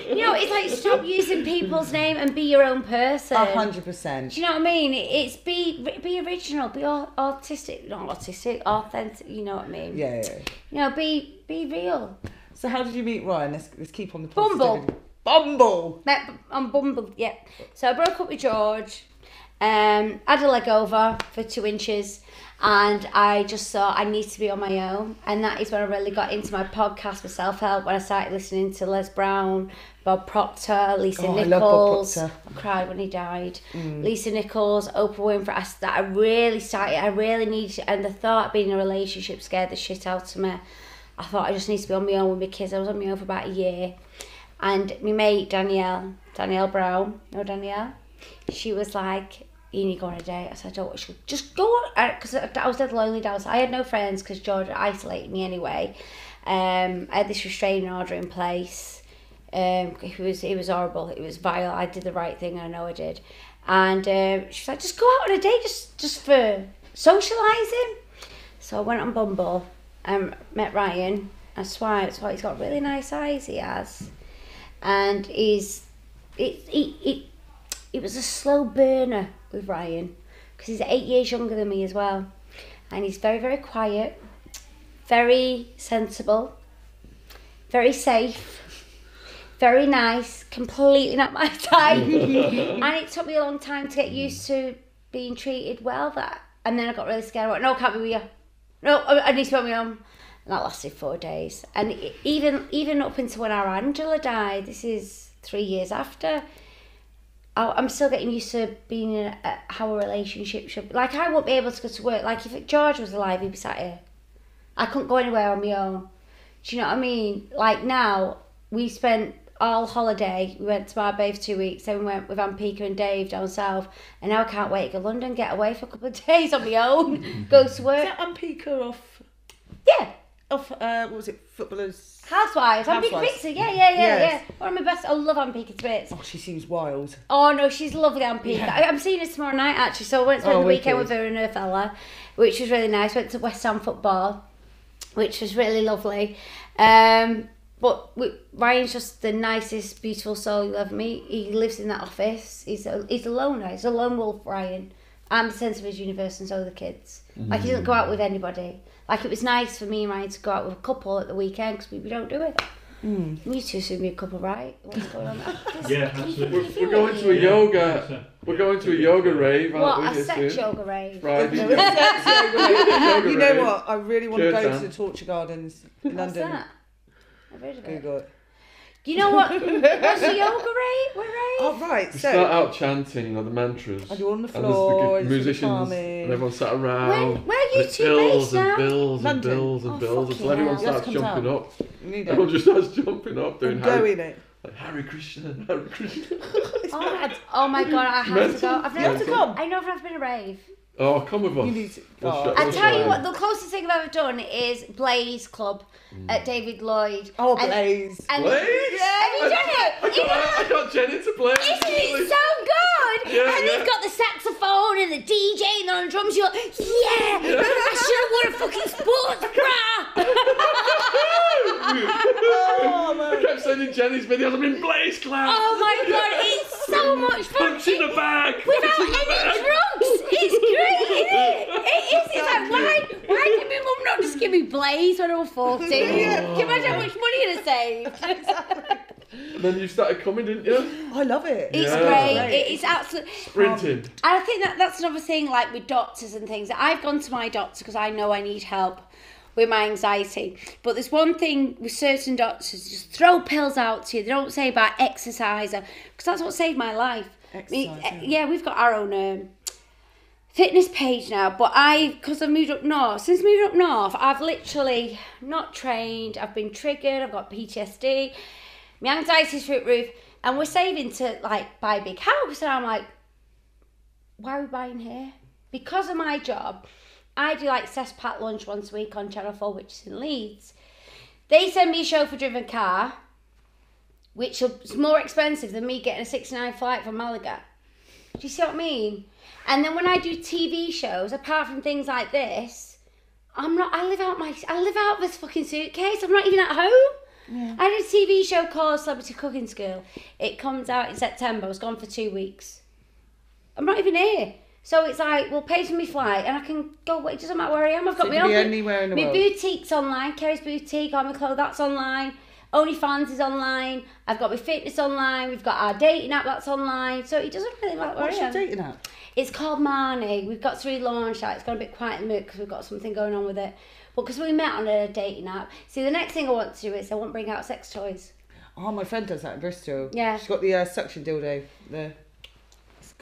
You know, it's like stop using people's name and be your own person. 100%. Do you know what I mean? It's be original, be authentic, you know what I mean? Yeah. You know, be real. So how did you meet Ryan? Let's keep on the Bumble. Bumble. On Bumble, yeah. So I broke up with George, had a leg over for 2 inches, and I just thought I need to be on my own. And that is when I really got into my podcast for self-help, when I started listening to Les Brown, Bob Proctor, Lisa Nichols. I love Bob Proctor. I cried when he died. Lisa Nichols, Oprah Winfrey. I really needed to, and the thought of being in a relationship scared the shit out of me. I thought I just need to be on my own with my kids. I was on my own for about a year. And my mate, Danielle Brown, no Danielle, she was like, you need to go on a date. I said, oh, just go on, because I was dead lonely down. So I had no friends because George isolated me anyway. I had this restraining order in place. It was horrible. It was vile. I did the right thing, and I know I did. And she was like, just go out on a date, just for socialising. So I went on Bumble and met Ryan. I swiped. He's got really nice eyes. He has, and it was a slow burner with Ryan because he's 8 years younger than me as well, and he's very, very quiet, very sensible, very safe, very nice, completely not my type. And it took me a long time to get used to being treated well. And then I got really scared. I went, no, I can't be with you. No, I need to be on my own. And that lasted 4 days. And even up until when our Angela died, this is 3 years after, I'm still getting used to being in how a relationship should be. Like, I won't be able to go to work. Like, if George was alive, he'd be sat here. I couldn't go anywhere on my own. Do you know what I mean? Like, now, we spent all holiday. We went to Marbella for 2 weeks. Then we went with Ampika and Dave down south. And now I can't wait to go to London, get away for a couple of days on my own, go to work. Is that Ampika off? Yeah. Off, what was it? Footballers? Housewives. Ampika Pizza. Yeah. One of my best. I love Ampika Spitz. Oh, she seems wild. Oh no, she's lovely, Ampika. Yeah. I'm seeing her tomorrow night actually. So I went to spend the weekend with her and her fella, which was really nice. Went to West Ham football, which was really lovely. But Ryan's just the nicest, beautiful soul you'll ever meet. He lives in that office. He's a loner. He's a lone wolf, Ryan. I'm the centre of his universe, and so are the kids. Like, he doesn't go out with anybody. Like, it was nice for me and Ryan to go out with a couple at the weekend because we don't do it. You two soon be a couple, right? What's going on? Yeah, absolutely. We're going to a yoga. We're going to a yoga rave, aren't we? What, a sex yoga rave? Friday. You know what? I really want to go to the Torture Gardens in London. What's that? I've heard of it. Google it. You know what? What's a yoga rave? Oh, right. We So, start out chanting, you know, the mantras. and you're on the And there's floor, the it's musicians, calming. and everyone sat around. Where are you and it two builds based and now? builds and London. builds and Oh, builds fucking until everyone hell. You have starts to come jumping down. up. You need Everyone it. just starts jumping up, doing I'm doing it. like Hare Krishna, Hare Krishna. It's mad. Oh my god, I have to go. I've You have never to come. I know I've never been to a rave. Oh, come with us. You need to- We'll oh. show- I we'll tell show you what, the closest thing I've ever done is Blaze Club at David Lloyd. Oh, And- Blaze. and- Blaze? Have you done it? I got Jenny to Blaze. Isn't it so good? Yeah, And they've got the saxophone and the DJ and they're on drums. You're like, yeah, I should have worn a fucking sports bra. Oh, man. I kept sending Jenny's videos. I'm in Blaze class. Oh my god, it's so much fun. Punch in the bag. Without Punch in the any bag. drugs. It's great, isn't it? It is. It's like, why did my mum not just give me Blaze when I was 14? Can you imagine how much money I'd have saved? And then you started coming, didn't you? I love it. It's Yeah. great. It's absolutely. Sprinting. And I think that's another thing, like with doctors and things. I've gone to my doctor because I know I need help with my anxiety. But there's one thing with certain doctors, just throw pills out to you. They don't say about exercise, because that's what saved my life. Exercise, Yeah, we've got our own fitness page now, but because I've moved up north, since moving up north, I've literally not trained, I've been triggered, I've got PTSD, my anxiety's through the roof, and we're saving to like buy a big house, and I'm like, why are we buying here? Because of my job, I do like cesspat lunch once a week on Channel 4, which is in Leeds. They send me a chauffeur-driven car, which is more expensive than me getting a 69 flight from Malaga. Do you see what I mean? And then when I do TV shows, apart from things like this, I live out this fucking suitcase. I'm not even at home. Yeah. I did a TV show called Celebrity Cooking School. It comes out in September. I was gone for 2 weeks. I'm not even here. So it's like, well, pay for my flight and I can go, it doesn't matter where I am. I've got So my you can own. be anywhere in the my world. boutique's online. Kerry's boutique, all my clothes, that's online. OnlyFans is online. I've got my fitness online. We've got our dating app that's online. So it doesn't really matter where What's I your am. dating app? It's called Marnie. We've got to relaunch that. It's gone a bit quiet in the mood because we've got something going on with it. But because we met on a dating app. See, the next thing I want to do is I want to bring out sex toys. Oh, my friend does that in Bristol. Yeah. She's got the suction dildo.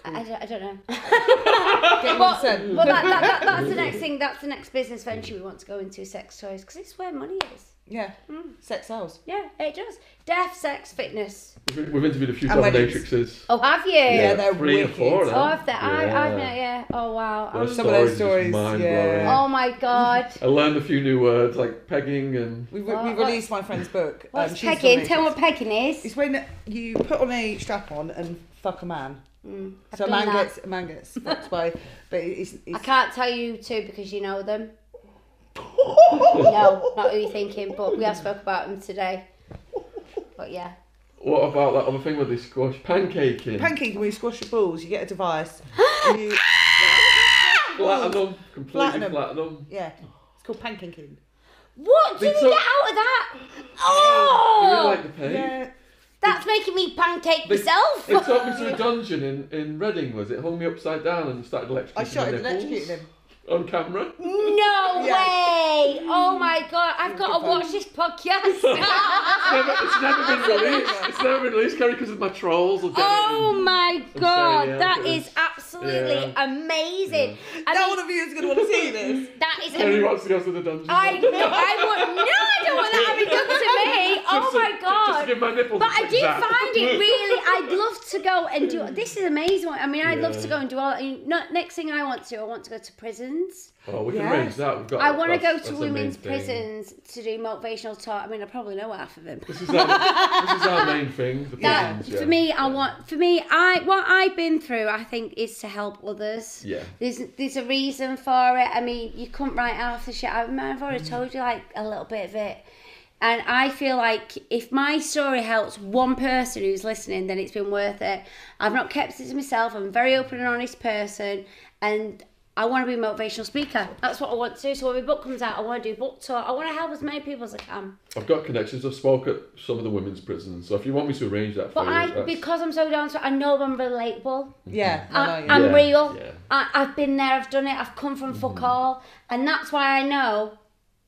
I don't know. Get But 1%. that's the next thing. That's the next business venture we want to go into, sex toys, because it's where money is. Yeah. Sex sells. Yeah, it does. Death, sex, fitness. We've interviewed a few And weddings. dominatrixes. Oh, have you? Yeah, they're 3 or wicked. 4 Oh, now. I've met, yeah. Oh, wow. Those Some of those are stories, just mind yeah. blowing. Oh, my God. I learned a few new words like pegging and. We released my friend's book. What's She's pegging? dominatrix. Tell me what pegging is. It's when you put on a strap on and fuck a man. I've So a done man that. gets fucked by, but it's I can't tell you two because you know them. No, not who you're thinking, but we have spoke about them today. But yeah. What about that other thing where they squash pancaking? Pancake, when you squash your balls, you get a device. and you, Flatten them, completely Flatten 'em. flatten them. yeah, it's called pancaking. What did They we took- get out of that? You really Oh! like the peg? Yeah, That's making me pancake They- myself. It took me to a dungeon in Reading, was it? Hung me upside down and started electrocuting I shot my him, nipples electrocuted him. on camera. No Yeah. way! Oh my god, I've got to watch this podcast. It's never been released. It's never been released, Kerry, because of my trolls. Will get it Oh and- my say, god, yeah, that it is was- absolutely yeah. amazing. I No mean, one of you is going to want to see this. that is Kerry wants to go to the dungeon. I would no, I don't want that having done to me. Oh Just to- my Just to god. give my nipples But a I quick do zap. find it really, I'd love to go and do, this is amazing. I mean, I'd love Yeah. to go and do all that. Next thing I want to do, I want to go to prisons. Oh, we can Yes. arrange that. We've got. I want to go that's to the main women's thing. prisons to do motivational talk. I mean, I probably know half of them. This is our main thing. The That, prisons, yeah. what I've been through, I think, is to help others. Yeah. There's a reason for it. I mean, you couldn't write half the shit. I've already told you like a little bit of it. And I feel like if my story helps one person who's listening, then it's been worth it. I've not kept it to myself. I'm a very open and honest person, and I want to be a motivational speaker. That's what I want to do. So when my book comes out, I want to do book tour. I want to help as many people as I can. I've got connections. I've spoke at some of the women's prisons. So if you want me to arrange that for But you, that's- because I'm so down to it, I know I'm relatable. Yeah, I'm Yeah, real. yeah. I've been there, I've done it, I've come from fuck all. And that's why I know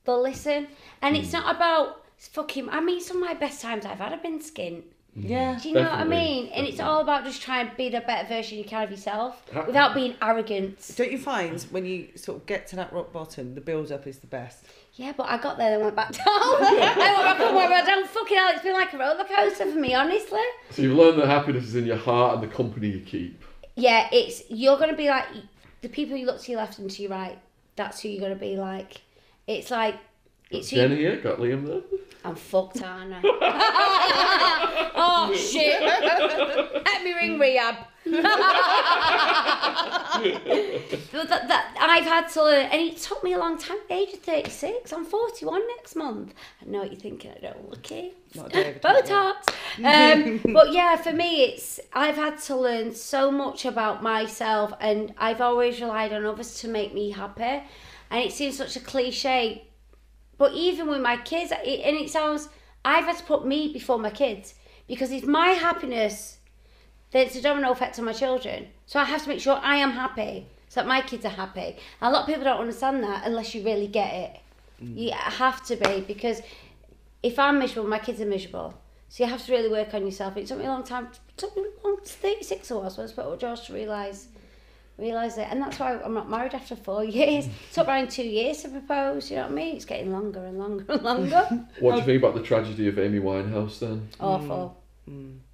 they'll listen. And it's not about fucking, I mean, some of my best times I've had have been skint. Yeah. Do you know what I Definitely, mean? And it's definitely. all about just trying to be the better version you can of yourself How- without being arrogant. Don't you find when you sort of get to that rock bottom, the build up is the best? Yeah, but I got there and went back down. I went back up where I don't fucking hell. It's been like a roller coaster for me, honestly. So you've learned that happiness is in your heart and the company you keep. Yeah, you're going to be like, the people you look to your left and to your right, that's who you're going to be like. It's like... Got Jenny here, got Liam there. I'm fucked, aren't I? Oh, shit. Let me ring rehab. I've had to learn, and it took me a long time. Age of 36, I'm 41 next month. I know what you're thinking. I don't look it. Botox. But yeah, for me, I've had to learn so much about myself, and I've always relied on others to make me happy. And it seems such a cliche, but even with my kids, and it sounds, I've had to put me before my kids, because it's my happiness. Then it's a domino effect on my children. So I have to make sure I am happy so that my kids are happy. And a lot of people don't understand that unless you really get it. You have to be, because if I'm miserable, my kids are miserable. So you have to really work on yourself. It took me a long time. It took me 36 I was with George to realise it. And that's why I'm not married after 4 years. It took around 2 years to propose, you know what I mean? It's getting longer and longer and longer. What do you think about the tragedy of Amy Winehouse then? Awful.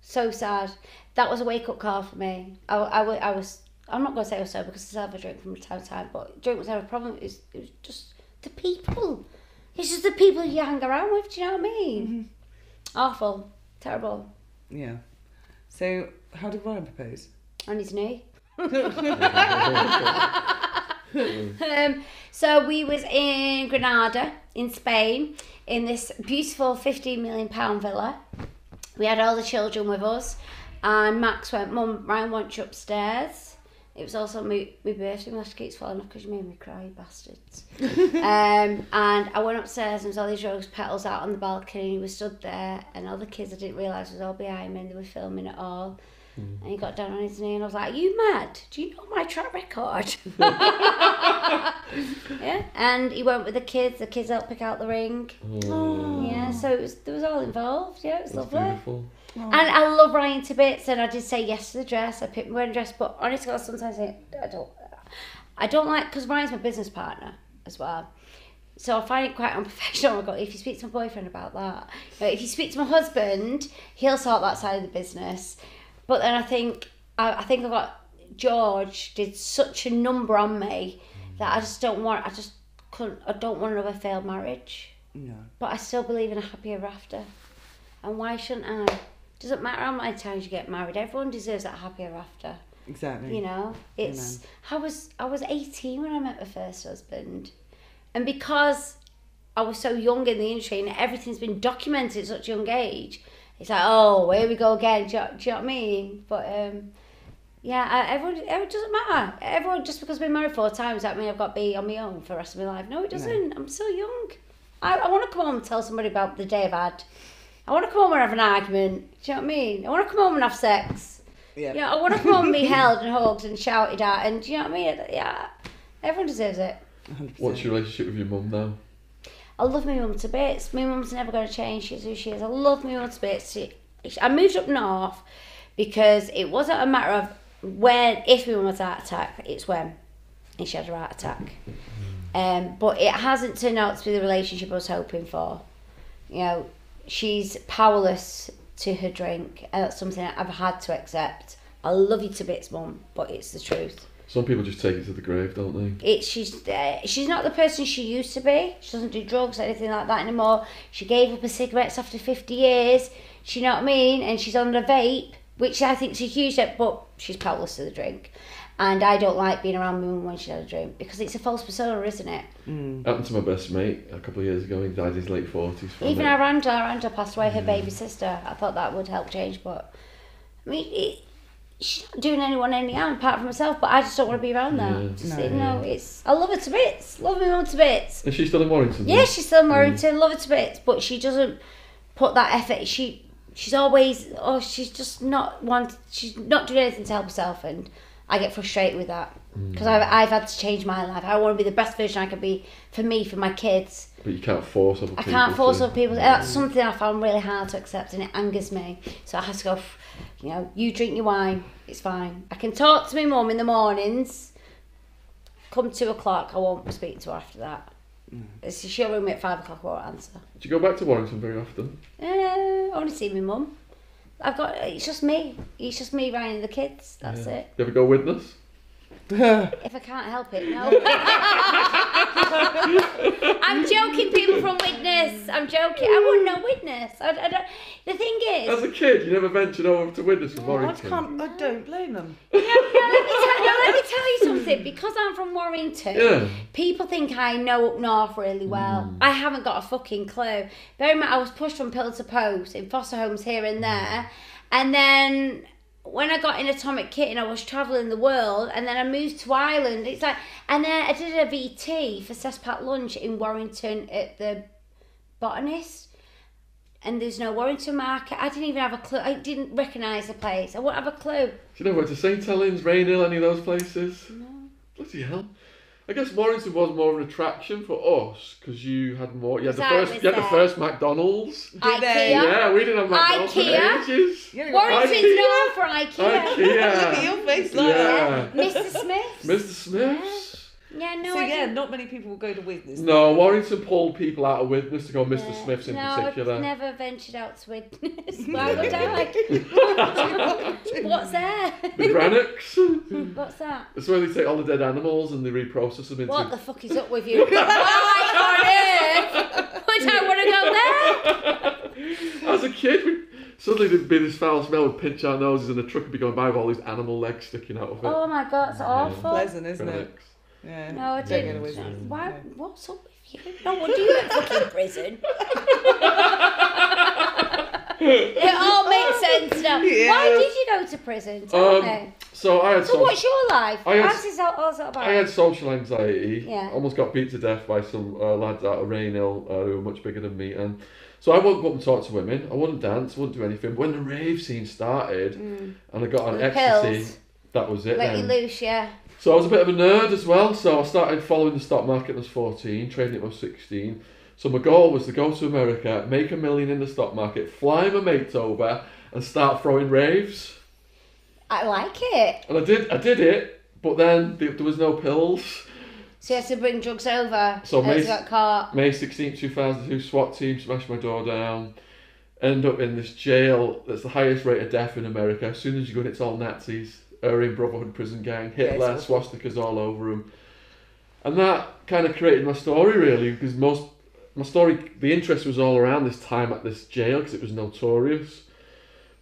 So sad. That was a wake-up call for me. I was, I'm not going to say I was sober because I still have a drink from time to time, but drink was never a problem. It was just the people. It's just the people you hang around with, do you know what I mean? Awful. Terrible. Yeah. So, how did Ryan propose? On his knee. So we was in Granada, in Spain, in this beautiful £15 million villa. We had all the children with us, and Max went, Mum, Ryan wants you upstairs. It was also my birthday. My lashes keeps falling off because you made me cry, you bastards. And I went upstairs, and there was all these rose petals out on the balcony, and he was stood there, and all the kids, I didn't realise, was all behind me, and they were filming it all. And he got down on his knee, and I was like, "Are you mad? Do you know my track record?" Yeah. And he went with the kids. The kids helped pick out the ring. Oh. Yeah. So there was all involved. Yeah, it was That's lovely. beautiful. And I love Ryan to bits. And I did say yes to the dress. I picked my wedding dress, but honestly, I sometimes think I don't like, because Ryan's my business partner as well. So I find it quite unprofessional. If you speak to my boyfriend about that, if you speak to my husband, he'll sort that side of the business. But then I think I got George did such a number on me that I don't want another failed marriage. No. But I still believe in a happy ever after. And why shouldn't I? Doesn't matter how many times you get married. Everyone deserves that happy ever after. Exactly. You know, it's. Amen. I was 18 when I met my first husband, and because I was so young in the industry and everything's been documented at such a young age. It's like, oh, here we go again. Do you know what I mean? But everyone doesn't matter. Everyone, just because I've been married 4 times, that means I've got to be on my own for the rest of my life. No, it doesn't. No. I'm so young. I want to come home and tell somebody about the day I've had. I want to come home and have an argument. Do you know what I mean? I want to come home and have sex. Yeah. You know, I want to come home and be held and hugged and shouted at. And do you know what I mean? Yeah. Everyone deserves it. 100%. What's your relationship with your mum now? I love my mum to bits. My mum's never going to change. She's who she is. I love my mum to bits. I moved up north because it wasn't a matter of if my mum was heart attack, it's when. And she had a heart attack. But it hasn't turned out to be the relationship I was hoping for. You know, she's powerless to her drink, and that's something I've had to accept. I love you to bits, Mum, but it's the truth. Some people just take it to the grave, don't they? She's not the person she used to be. She doesn't do drugs or anything like that anymore. She gave up her cigarettes after 50 years. You know what I mean? And she's on a vape, which I think is a huge step, but she's powerless to the drink. And I don't like being around my mum when she had a drink because it's a false persona, isn't it? Happened to my best mate a couple of years ago. He died in his late 40s. Even Aranda passed away, her baby sister. I thought that would help change, but I mean, she's not doing anyone any harm apart from herself. But I just don't want to be around that. I love her to bits. Love my mum to bits. Is she still in Warrington? Yeah, she's still in Warrington. Love her to bits, but she doesn't put that effort. She's always she's just not she's not doing anything to help herself, and I get frustrated with that because I've had to change my life. I want to be the best version I can be for me, for my kids. But you can't force other people. I can't force other people. That's something I found really hard to accept, and it angers me. So I have to go, you know, you drink your wine, it's fine. I can talk to my mum in the mornings. Come 2 o'clock, I won't speak to her after that. She'll ring me at 5 o'clock, I won't answer. Do you go back to Warrington very often? I want to see my mum. It's just me, Ryan, and the kids. That's it. You ever go witness? If I can't help it, no. I'm joking, people from Widnes. I'm joking. I wouldn't know Widnes. I don't. The thing is, As a kid, you never ventured over to Widnes from Warrington. I don't blame them. let me tell you something. Because I'm from Warrington, people think I know up north really well. I haven't got a fucking clue. Bear in mind, I was pushed from pillar to post in foster homes here and there, and then when I got in Atomic Kitten, I was travelling the world, and then I moved to Ireland. It's like, and then I did a VT for Cesspack Lunch in Warrington at the Botanist, and there's no Warrington market. I didn't even have a clue. I didn't recognise the place. I wouldn't have a clue. Do you know where to St Helens, Rainhill, any of those places? No. Bloody hell. I guess Warrington was more of an attraction for us because you had more. You had the first McDonald's. IKEA. Yeah, we didn't have McDonald's for ages. Warrington's known for IKEA. Look at your face like that. Mr. Smith's. Mr. Smith's. Yeah, no. So not many people will go to Widnes. No, Warrington pulled people out of Widnes to go Mr. Smith's in particular. I've never ventured out to Widnes. Why would I? What's there? The Granics. What's that? It's where they take all the dead animals and they reprocess them into... What the fuck is up with you? Why on earth would I want to go there? As a kid, suddenly there'd be this foul smell, we'd pinch our noses and the truck would be going by with all these animal legs sticking out of it. Oh my God, it's awful. Pleasant, isn't Granics. it? Yeah. No, I didn't. Why? Yeah. What's up with you? No wonder you in fucking prison. It all makes sense now. Yeah. Why did you go to prison? Tell me. So what's your life? I had- How's this all about? I had social anxiety. Yeah. Almost got beat to death by some lads out of Rainhill who were much bigger than me. And so I wouldn't go up and talk to women. I wouldn't dance, wouldn't do anything. But when the rave scene started and I got on ecstasy, pills. that was it Let then. you loose, yeah. So I was a bit of a nerd as well, so I started following the stock market when I was 14, trading it when I was 16. So my goal was to go to America, make $1 million in the stock market, fly my mates over and start throwing raves. I like it. And I did it, but then there was no pills. So you had to bring drugs over. So May, got caught. May 16th, 2002, SWAT team smashed my door down. End up in this jail that's the highest rate of death in America. As soon as you go in, it's all Nazis. Aryan Brotherhood prison gang, Hitler, swastikas all over him. And that kind of created my story really, because my story, the interest was all around this time at this jail because it was notorious.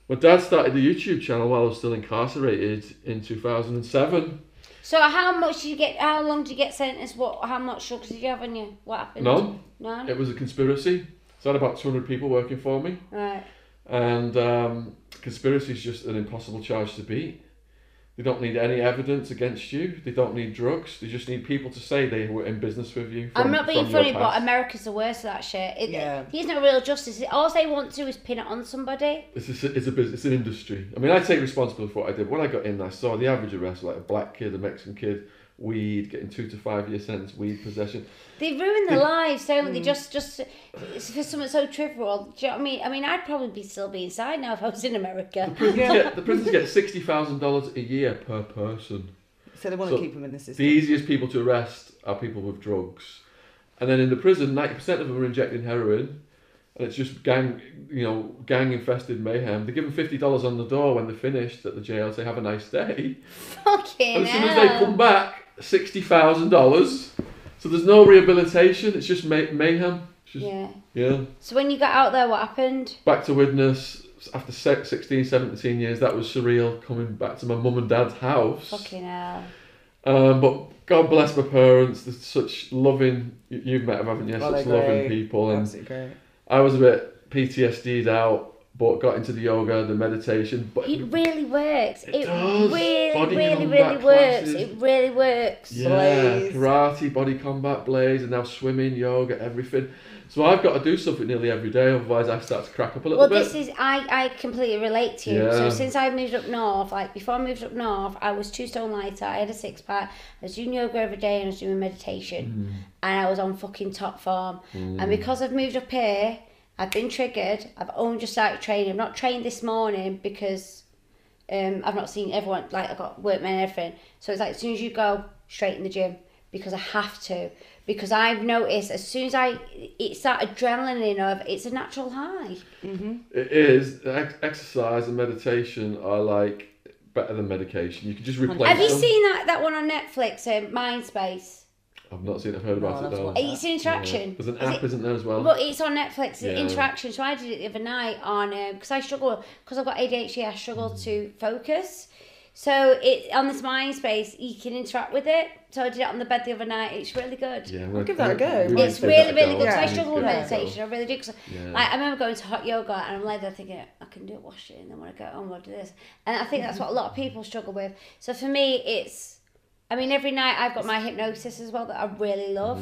My dad started the YouTube channel while I was still incarcerated in 2007. So how much did you get, how long did you get sentenced? How much drugs did you have on you? What happened? None. None? It was a conspiracy. So I had about 200 people working for me. Right. And conspiracy is just an impossible charge to beat. They don't need any evidence against you. They don't need drugs. They just need people to say they were in business with you. I'm not being funny, but America's the worst of that shit. There's no real justice. All they want to do is pin it on somebody. It's a business. It's an industry. I mean, I take responsibility for what I did. When I got in, I saw the average arrest, like a black kid, a Mexican kid, weed, getting 2 to 5 year sentence, weed possession. They ruin their lives, don't they? Just it's for something so trivial. Do you know what I mean? I mean, I'd probably still be inside now if I was in America. The prisons get $60,000 a year per person. So they want to keep them in the system. The easiest people to arrest are people with drugs. And then in the prison, 90% of them are injecting heroin. And it's just gang infested mayhem. They give them $50 on the door when they're finished at the jail, say have a nice day. Fucking And as soon as they come back, $60,000. So there's no rehabilitation, it's just mayhem. Yeah. So when you got out there, what happened? Back to Widnes, after 16, 17 years, that was surreal, coming back to my mum and dad's house. Fucking hell. But God bless my parents, they're such loving, you've met them, haven't you? Such loving people. And absolutely great. I was a bit PTSD'd out, but got into the yoga, the meditation. But it really works. It does. really works. Classes. It really works. Yeah, Blaze. karate, body combat, blaze, and now swimming, yoga, everything. So I've got to do something nearly every day, otherwise I start to crack up a little bit. Well, this is, I completely relate to you. Yeah. So since I moved up north, like before I moved up north, I was 2 stone lighter, I had a 6-pack, I was doing yoga every day and I was doing meditation. And I was on fucking top form. And because I've moved up here, I've been triggered, I've only just started training. I've not trained this morning because I've not seen everyone, like I've got workmen and everything. So it's like as soon as you go, straight in the gym, because I have to. Because I've noticed as soon as it's that adrenaline of, it's a natural high. It is. Exercise and meditation are like better than medication. You can just replace Have you them. seen that one on Netflix, Mindspace? I've not seen it. I've heard about it though. It's an Interaction. Yeah. There's an app, isn't there, as well? Well, it's on Netflix, Yeah. Interaction. So I did it the other night on, because I struggle, because I've got ADHD, I struggle to focus. So on this Mindspace, you can interact with it. So I did it on the bed the other night. It's really good. Yeah, I'll give that a go. It's really, really good. Yeah. Because I struggle with Yeah. meditation. I really do. Cause like, I remember going to hot yoga and I'm like there thinking, I can do it, wash it, and then when I go home, I'll do this. And I think that's what a lot of people struggle with. So for me, every night I've got my hypnosis as well that I really love.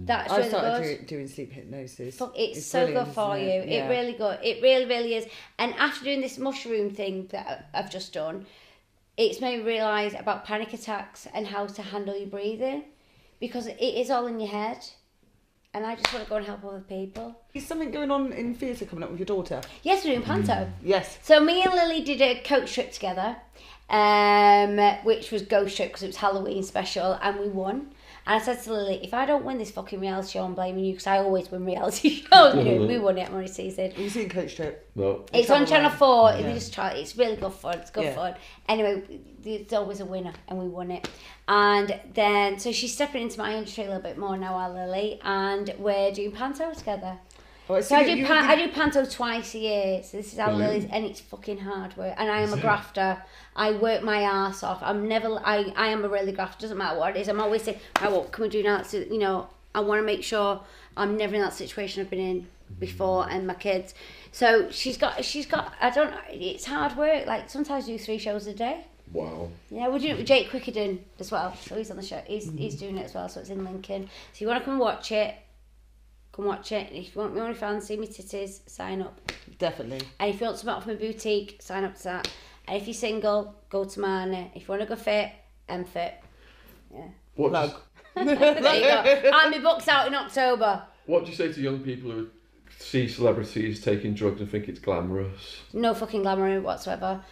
That's I really started good. doing sleep hypnosis. It's so good for you. It really good. It really, really is. And after doing this mushroom thing that I've just done, it's made me realise about panic attacks and how to handle your breathing, because it is all in your head. And I just want to go and help other people. Is something going on in theatre coming up with your daughter? Yes, we're doing panto. Yes. So me and Lily did a coach trip together, which was Ghost Trip because it was Halloween special, and we won. And I said to Lily, if I don't win this fucking reality show, I'm blaming you, because I always win reality shows. We won it, I'm already season. Have you seen Coach Trip? No. It's on Channel 4. Yeah. We just try. It's really good fun. It's good fun. Anyway, there's always a winner, and we won it. And then, so she's stepping into my industry a little bit more now, our Lily, and we're doing panto together. Oh, So I do panto twice a year. So this is how Lily's, and it's fucking hard work. And I am a grafter. I work my ass off. I am a really grafter. Doesn't matter what it is. I'm always saying, right, what can we do now? So, I want to make sure I'm never in that situation I've been in before, and my kids. So she's got. I don't know. It's hard work. Like sometimes I do 3 shows a day. Wow. Yeah, we're doing it with Jake Quickerdon as well. So he's on the show. He's doing it as well. So it's in Lincoln. So you want to come and watch it? Come watch it. And if you want me on fans, see me titties, sign up. Definitely. And if you want something off my boutique, sign up to that. And if you're single, go to mine. If you want to go fit, I'm fit. Yeah. Plug. There you go. And my book's out in October. What do you say to young people who see celebrities taking drugs and think it's glamorous? No fucking glamour whatsoever.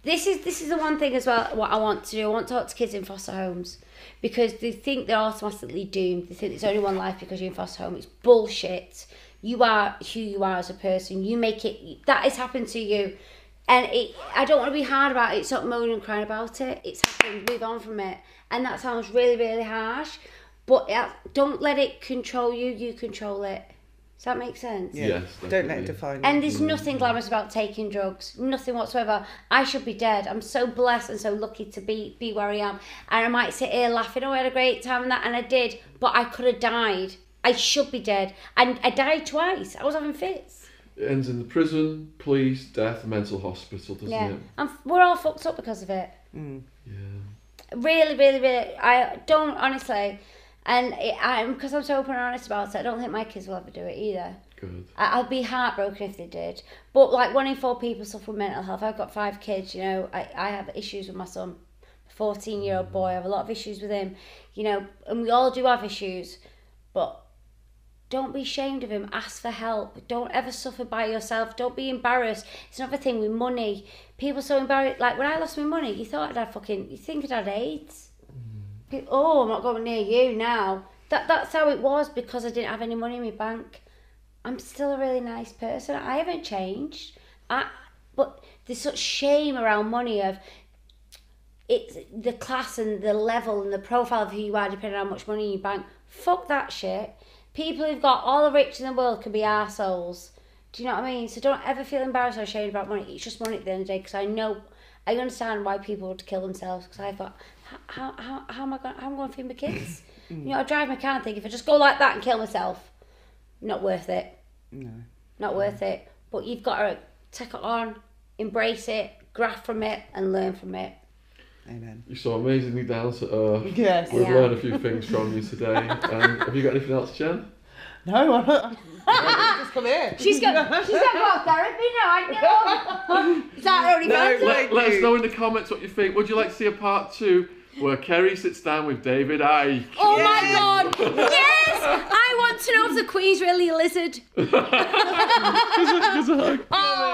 This is the one thing as well, what I want to do. I want to talk to kids in foster homes, because they think they're automatically doomed. They think there's only one life because you're in foster home. It's bullshit. You are who you are as a person. You make it, that has happened to you. And I don't want to be hard about it. Stop moaning and crying about it. It's happened. Move on from it. And that sounds really, really harsh. But don't let it control you. You control it. Does that make sense? Yeah. Yes, Don't let it define you. And there's nothing glamorous about taking drugs. Nothing whatsoever. I should be dead. I'm so blessed and so lucky to be where I am. And I might sit here laughing, I had a great time and that, and I did. But I could have died. I should be dead. And I died twice. I was having fits. It ends in the prison, police, death, mental hospital, doesn't it? And we're all fucked up because of it. Mm. Yeah. Really, really, really. I don't, honestly. And because I'm so open and honest about it, I don't think my kids will ever do it either. Good. I'd be heartbroken if they did. But like 1 in 4 people suffer from mental health. I've got 5 kids, I have issues with my son. 14-year-old boy, I have a lot of issues with him. And we all do have issues. But don't be ashamed of him. Ask for help. Don't ever suffer by yourself. Don't be embarrassed. It's another thing with money. People are so embarrassed. Like when I lost my money, you think I'd had AIDS. Oh, I'm not going near you now. That's how it was, because I didn't have any money in my bank. I'm still a really nice person. I haven't changed. But there's such shame around money of it's the class and the level and the profile of who you are depending on how much money in your bank. Fuck that shit. People who've got all the rich in the world can be arseholes. Do you know what I mean? So don't ever feel embarrassed or ashamed about money. It's just money at the end of the day, because I understand why people would kill themselves, because I thought, how am I going to feed my kids? I drive my car and think, if I just go like that and kill myself, not worth it. No. Not worth it. But you've got to take it on, embrace it, graft from it, and learn from it. Amen. You're so amazingly down to earth. Yes. We've learned a few things from you today. Have you got anything else, Jen? No, I'm not. Just come here. She's got more therapy now, I know. Is that only Let us know in the comments what you think. Would you like to see a part 2 where Kerry sits down with David Icke? Oh my God! Yes! I want to know if the Queen's really a lizard. Give us a hug. Oh,